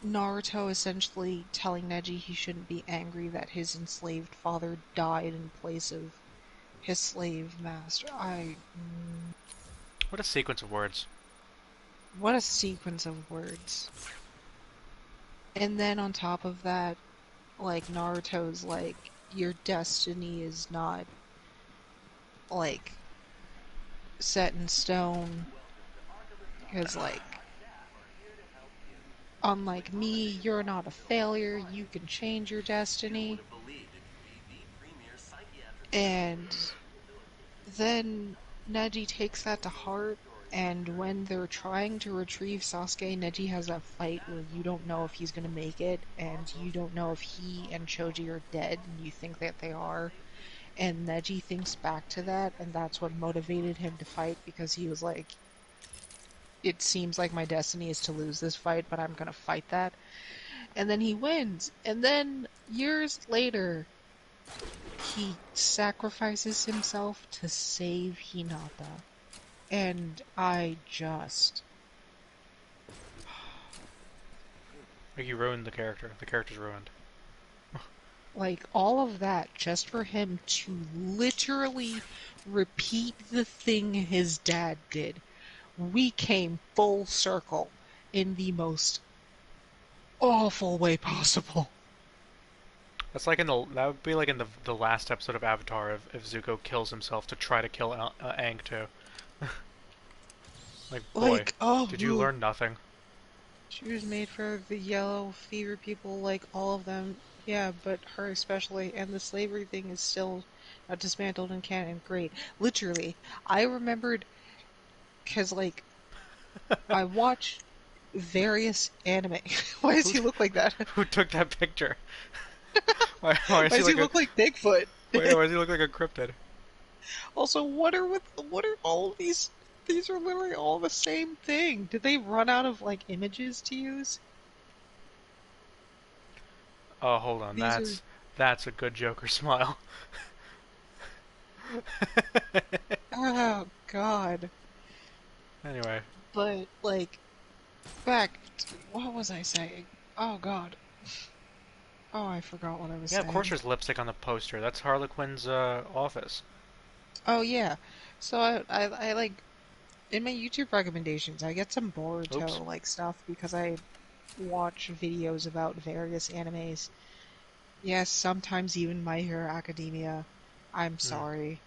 Naruto essentially telling Neji he shouldn't be angry that his enslaved father died in place of his slave master. What a sequence of words. What a sequence of words. And then on top of that, like, Naruto's like, your destiny is not, like, set in stone. Because, like, unlike me, you're not a failure, you can change your destiny. And then Neji takes that to heart, and when they're trying to retrieve Sasuke, Neji has that fight where you don't know if he's gonna make it, and you don't know if he and Choji are dead, and you think that they are. And Neji thinks back to that, and that's what motivated him to fight, because he was like, it seems like my destiny is to lose this fight, but I'm gonna fight that. And then he wins. And then, years later, he sacrifices himself to save Hinata. And I just... Like, you ruined the character. The character's ruined. Like, all of that just for him to literally repeat the thing his dad did. We came full circle in the most awful way possible. That's like that would be like in the last episode of Avatar if Zuko kills himself to try to kill Aang too. Like, boy, Like, oh, did you learn nothing? She was made for the yellow fever people, like all of them. Yeah, but her especially. And the slavery thing is still not dismantled in canon. Great. Literally, I remembered, because, like, I watch various anime. Why does he look like that? Who took that picture? Why Why does he look like Bigfoot? Why does he look like a cryptid? Also, what are all of these? These are literally all the same thing. Did they run out of, like, images to use? Oh, hold on. That's a good Joker smile. Oh, God. Anyway. But, like, back to, what was I saying? Oh, God. Oh, I forgot what I was saying. Yeah, of course there's lipstick on the poster. That's Harlequin's office. Oh, yeah. So I like, in my YouTube recommendations, I get some Boruto, like, stuff because I watch videos about various animes. Yes, sometimes even My Hero Academia. I'm sorry.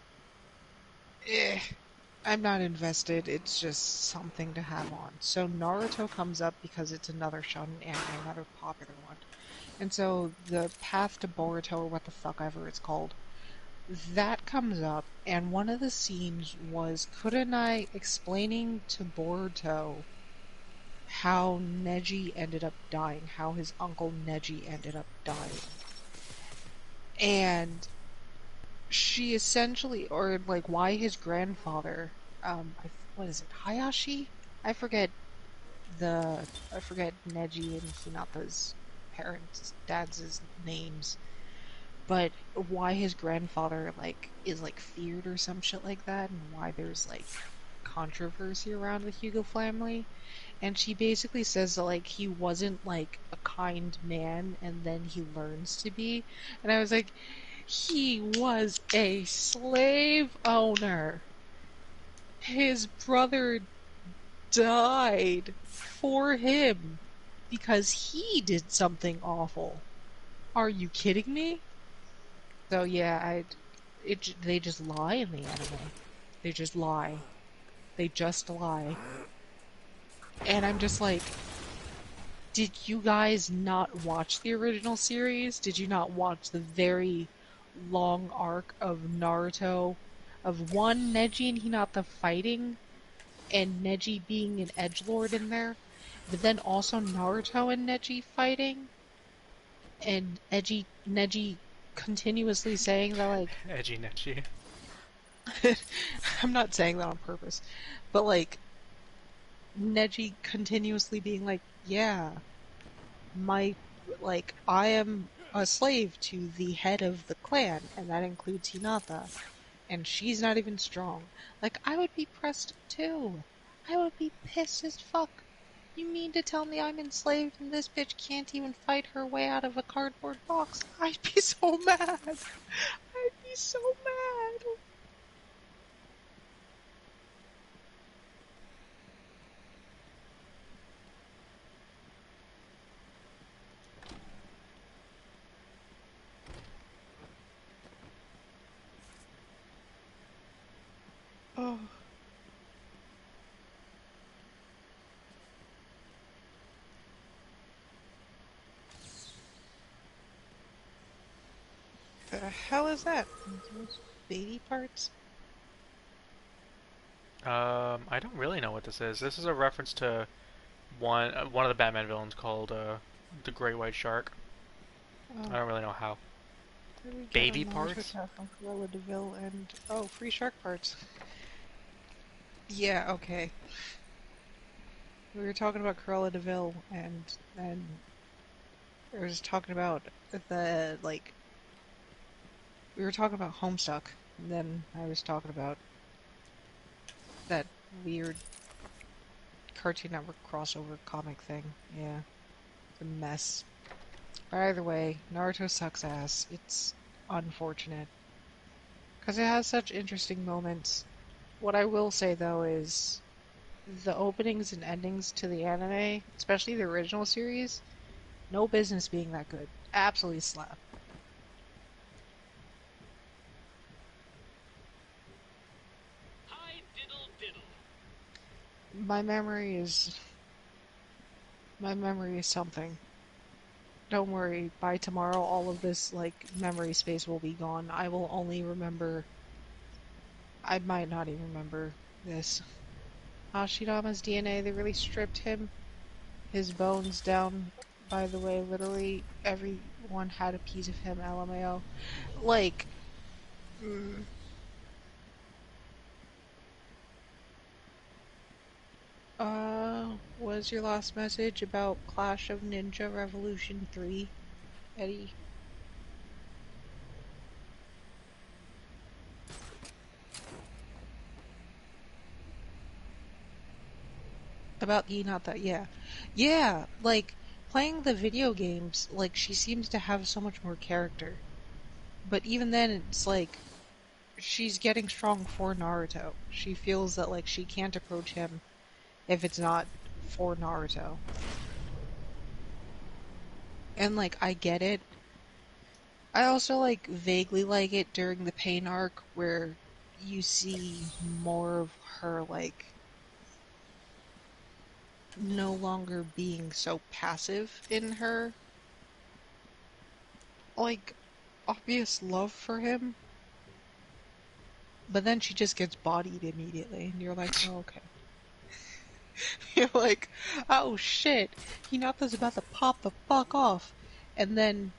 I'm not invested, it's just something to have on. So Naruto comes up because it's another shonen anime, another popular one. And so the Path to Boruto, or what the fuck ever it's called, that comes up, and one of the scenes was Kurenai explaining to Boruto how Neji ended up dying, how his uncle Neji ended up dying. And she essentially, or like why his grandfather, what is it, Hayashi? I forget Neji and Hinata's dad's names. But why his grandfather, like, is, like, feared or some shit like that, and why there's, like, controversy around the Hugo family. And she basically says that, like, he wasn't, like, a kind man, and then he learns to be. And I was like, he was a slave owner. His brother died for him because he did something awful. Are you kidding me? So yeah, they just lie in the anime. They just lie. They just lie. And I'm just like, did you guys not watch the original series? Did you not watch the very long arc of Naruto, of one, Neji and Hinata fighting, and Neji being an edgelord in there, but then also Naruto and Neji fighting, and Neji continuously saying that, like... Edgy Neji. I'm not saying that on purpose, but, like, Neji continuously being like, yeah, I am a slave to the head of the clan, and that includes Hinata. and she's not even strong. Like, I would be pressed too. I would be pissed as fuck. You mean to tell me I'm enslaved and this bitch can't even fight her way out of a cardboard box? I'd be so mad. I'd be so mad. Oh. The hell is that? Those baby parts? I don't really know what this is. This is a reference to one of the Batman villains called the Great White Shark. Oh. I don't really know how. There we go. Baby Naruto parts? attack from Cruella de Vil and free shark parts. Yeah, okay. We were talking about Cruella de Vil and I was talking about the we were talking about Homestuck, and then I was talking about that weird Cartoon Network crossover comic thing. Yeah, it's a mess. But either way, Naruto sucks ass. It's unfortunate because it has such interesting moments. What I will say though is the openings and endings to the anime, especially the original series, no business being that good. Absolutely slap. Hi, diddle diddle. My memory is something. Don't worry, by tomorrow all of this memory space will be gone. I will only remember I might not even remember this. Hashirama's DNA, they really stripped his bones down. By the way, literally everyone had a piece of him, LMAO. Like, mm, what is your last message about Clash of Ninja Revolution 3, Eddie? About Hinata, yeah. Yeah, like, playing the video games, like, she seems to have so much more character. But even then, it's like, she's getting strong for Naruto. She feels that, like, she can't approach him if it's not for Naruto. And, like, I get it. I also, like, vaguely like it during the Pain arc where you see more of her, like, no longer being so passive in her, like, obvious love for him. But then she just gets bodied immediately, and you're like, oh, okay. You're like, oh shit, Hinata's about to pop the fuck off. And then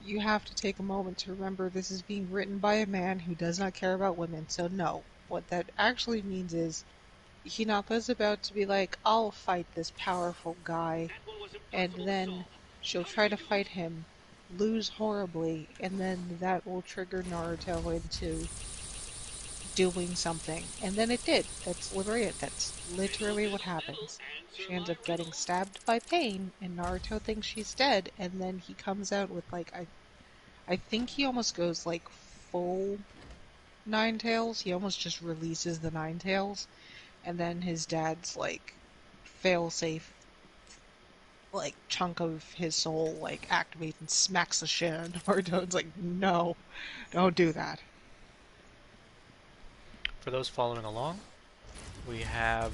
you have to take a moment to remember this is being written by a man who does not care about women. So no, what that actually means is Hinata's about to be like, I'll fight this powerful guy, and then she'll try to fight him, lose horribly, and then that will trigger Naruto into doing something. And then it did. That's literally it. That's literally what happens. She ends up getting stabbed by Pain, and Naruto thinks she's dead, and then he comes out with I think he almost goes like full Nine Tails. He almost just releases the Nine Tails, and then his dad's fail-safe chunk of his soul activates and smacks the shit out of Naruto. It's like, no, don't do that. For those following along, we have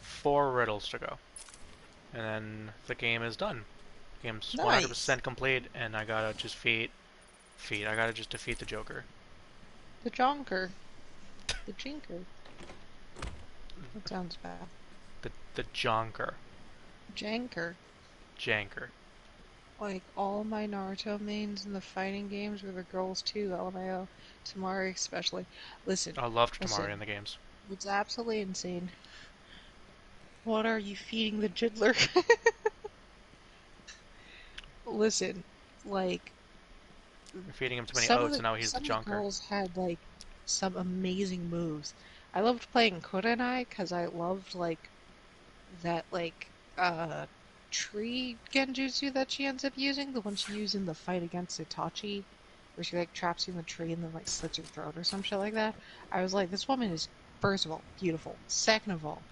4 riddles to go. And then the game is done. Game's Nice. 100% complete, and I gotta just I gotta just defeat the Joker. The Jonker. The Jinker. That sounds bad. The Jonker. Janker. Janker. Like, all my Naruto mains in the fighting games were the girls too, LMAO. Tamari especially. Listen. I loved Tamari in the games. It's absolutely insane. What are you feeding the Jiddler? Listen, You're feeding him too many oats, and now he's the Jonker. Some girls had, some amazing moves. I loved playing Kurenai because I loved like that tree genjutsu that she ends up using, the one she used in the fight against Itachi, where she like traps you in the tree and then like slits your throat or some shit like that. I was like, this woman is, first of all, beautiful. Second of all,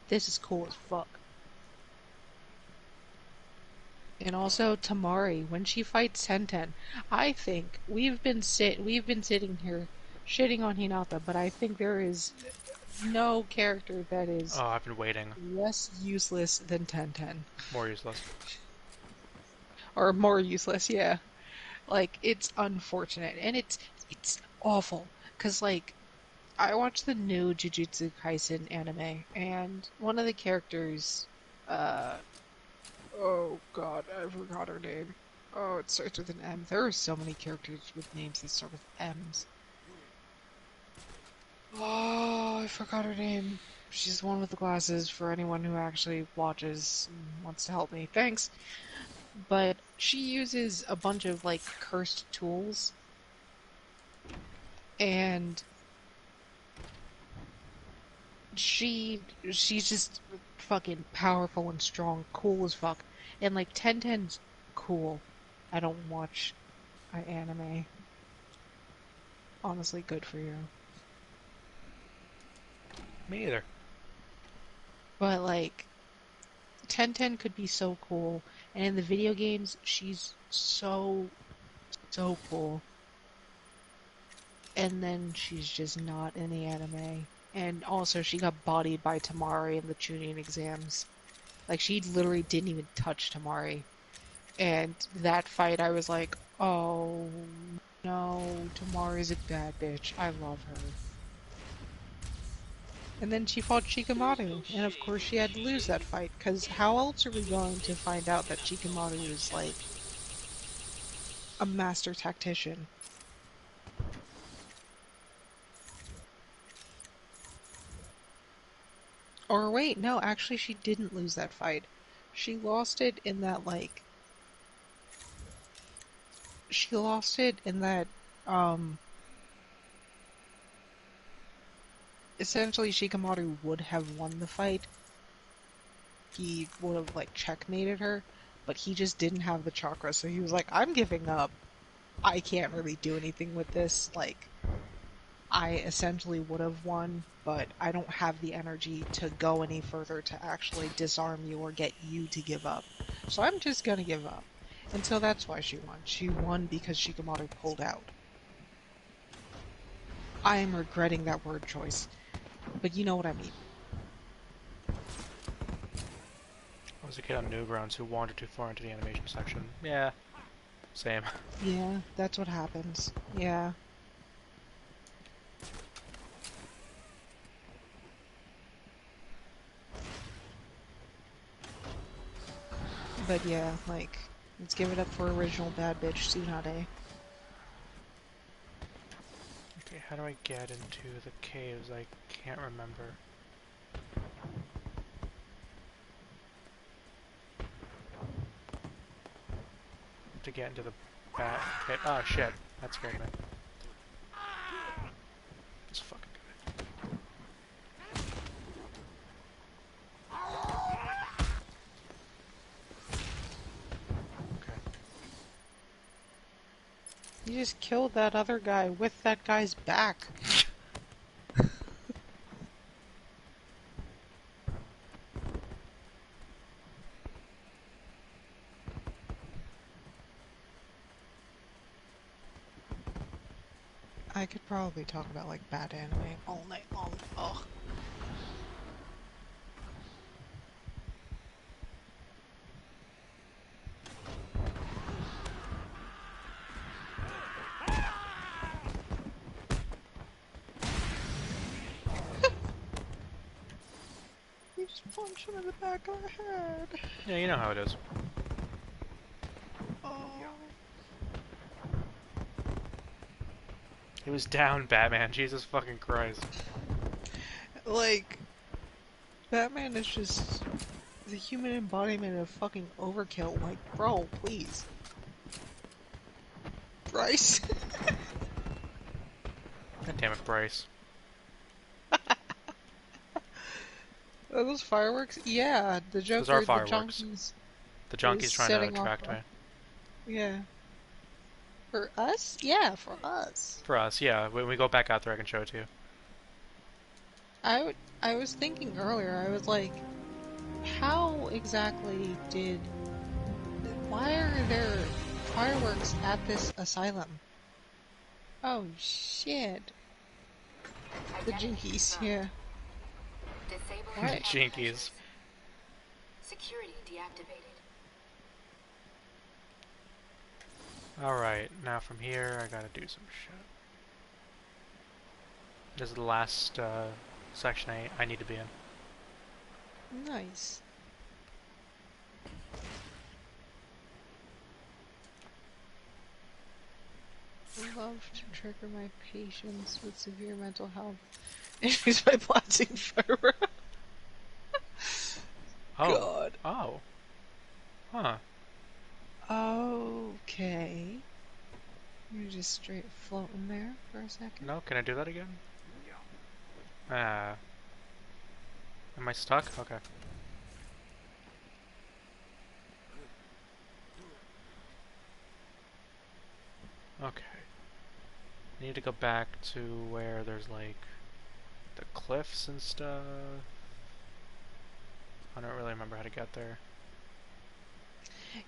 this is cool as fuck. And also Tamari, when she fights Tenten, I think we've been sitting here shitting on Hinata, but I think there is no character that is Oh, I've been waiting. less useless than Tenten. More useless. Or more useless, yeah. Like, it's unfortunate. And it's awful. Because, like, I watched the new Jujutsu Kaisen anime, and one of the characters, oh god, I forgot her name. Oh, it starts with an M. There are so many characters with names that start with M's. Oh, I forgot her name. She's the one with the glasses, for anyone who actually watches and wants to help me. Thanks. But she uses a bunch of, like, cursed tools. And she's just fucking powerful and strong, cool as fuck. And, like, Tenten's cool. I don't watch anime. Honestly, good for you. Me either. But, like, Tenten could be so cool. And in the video games, she's so cool. And then she's just not in the anime. And also, she got bodied by Tamari in the Chunin exams. Like, she literally didn't even touch Tamari. And that fight, I was like, oh no, Tamari's a bad bitch. I love her. And then she fought Shikamaru, and of course she had to lose that fight, because how else are we going to find out that Shikamaru is, like, a master tactician? Or wait, no, actually she didn't lose that fight. She lost it in that, like... She lost it in that, essentially Shikamaru would have won the fight. He would have, like, checkmated her, but he just didn't have the chakra, so he was like, I'm giving up. I can't really do anything with this, like... I essentially would have won, but I don't have the energy to go any further to actually disarm you or get you to give up. So I'm just gonna give up. And so that's why she won. She won because Shikamaru pulled out. I am regretting that word choice, but you know what I mean. I was a kid on Newgrounds who wandered too far into the animation section. Yeah, same. Yeah, that's what happens. Yeah. But yeah, like, let's give it up for original bad bitch Tsunade. Okay, how do I get into the caves? I can't remember. To get into the bat pit. Oh shit, that scared me. It's fucking good. Okay. You just killed that other guy with that guy's back. I could probably talk about, like, bad anime all night long. Ugh. You just punched him in the back of the head. Yeah, you know how it is. Oh. He was down, Batman. Jesus fucking Christ. Like, Batman is just the human embodiment of fucking overkill. Like, bro, please. Bryce. God damn it, Bryce. Are those fireworks? Yeah, the Those are Joker, the fireworks. junkies, The is junkie's trying to setting off. attract me. Yeah. For us? Yeah, for us. For us, yeah. When we go back out there, I can show it to you. I was thinking earlier, I was like, how exactly why are there fireworks at this asylum? Oh shit. The jinkies, yeah. Disable Jinkies. Security deactivated. Alright, now from here, I gotta do some shit. This is the last section I need to be in. Nice. I love to trigger my patients with severe mental health issues by blasting fireworks. Oh. God. Oh. Huh. Okay. You're just straight floating there for a second. No, can I do that again? Am I stuck? Okay. Okay. I need to go back to where there's like the cliffs and stuff. I don't really remember how to get there.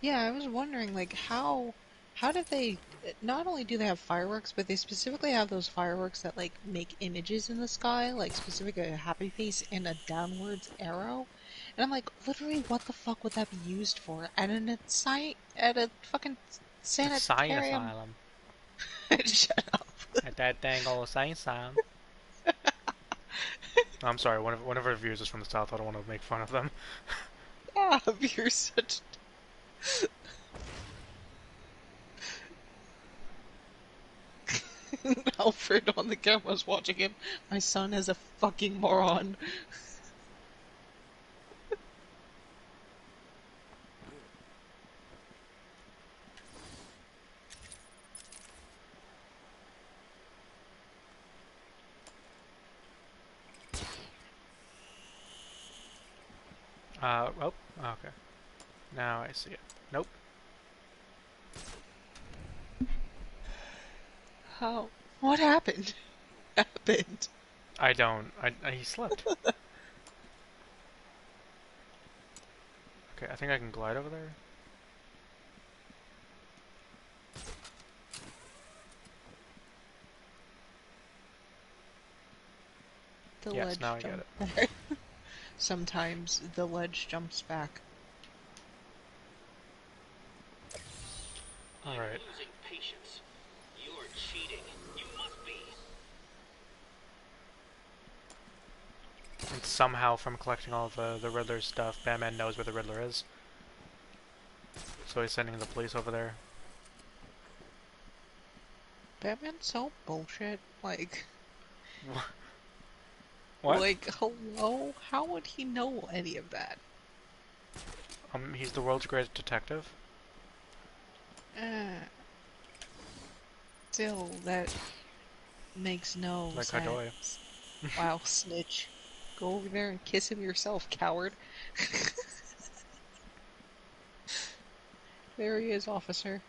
Yeah, I was wondering, like, how did they, not only do they have fireworks, but they specifically have those fireworks that, like, make images in the sky, like, specifically a happy face and a downwards arrow. And I'm like, literally, what the fuck would that be used for? At a fucking sanitarium? Asylum. Shut up. At that dang old asylum. I'm sorry, one of our viewers is from the south, I don't want to make fun of them. Yeah, you're such... Alfred on the camera's watching him. My son is a fucking moron. Oh, okay. Now I see it. Nope. How? What happened? Happened. I don't. He slipped. Okay, I think I can glide over there. The Yes, ledge now I get jumped it. back. Sometimes the ledge jumps back. Alright. Losing patience. You're cheating. You must be. And somehow from collecting all the Riddler's stuff, Batman knows where the Riddler is. So he's sending the police over there. Batman's so bullshit. Like... What? Like, hello? How would he know any of that? He's the world's greatest detective. Still, that makes no Like sense. Wow, snitch. Go over there and kiss him yourself, coward. There he is, officer.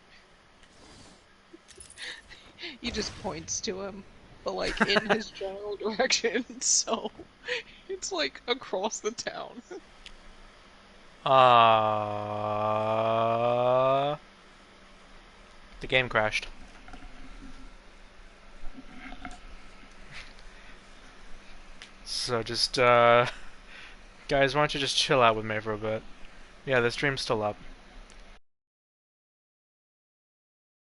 He just points to him, but like in his general direction, so it's like across the town. The game crashed. So just, guys, why don't you just chill out with me for a bit? Yeah, the stream's still up.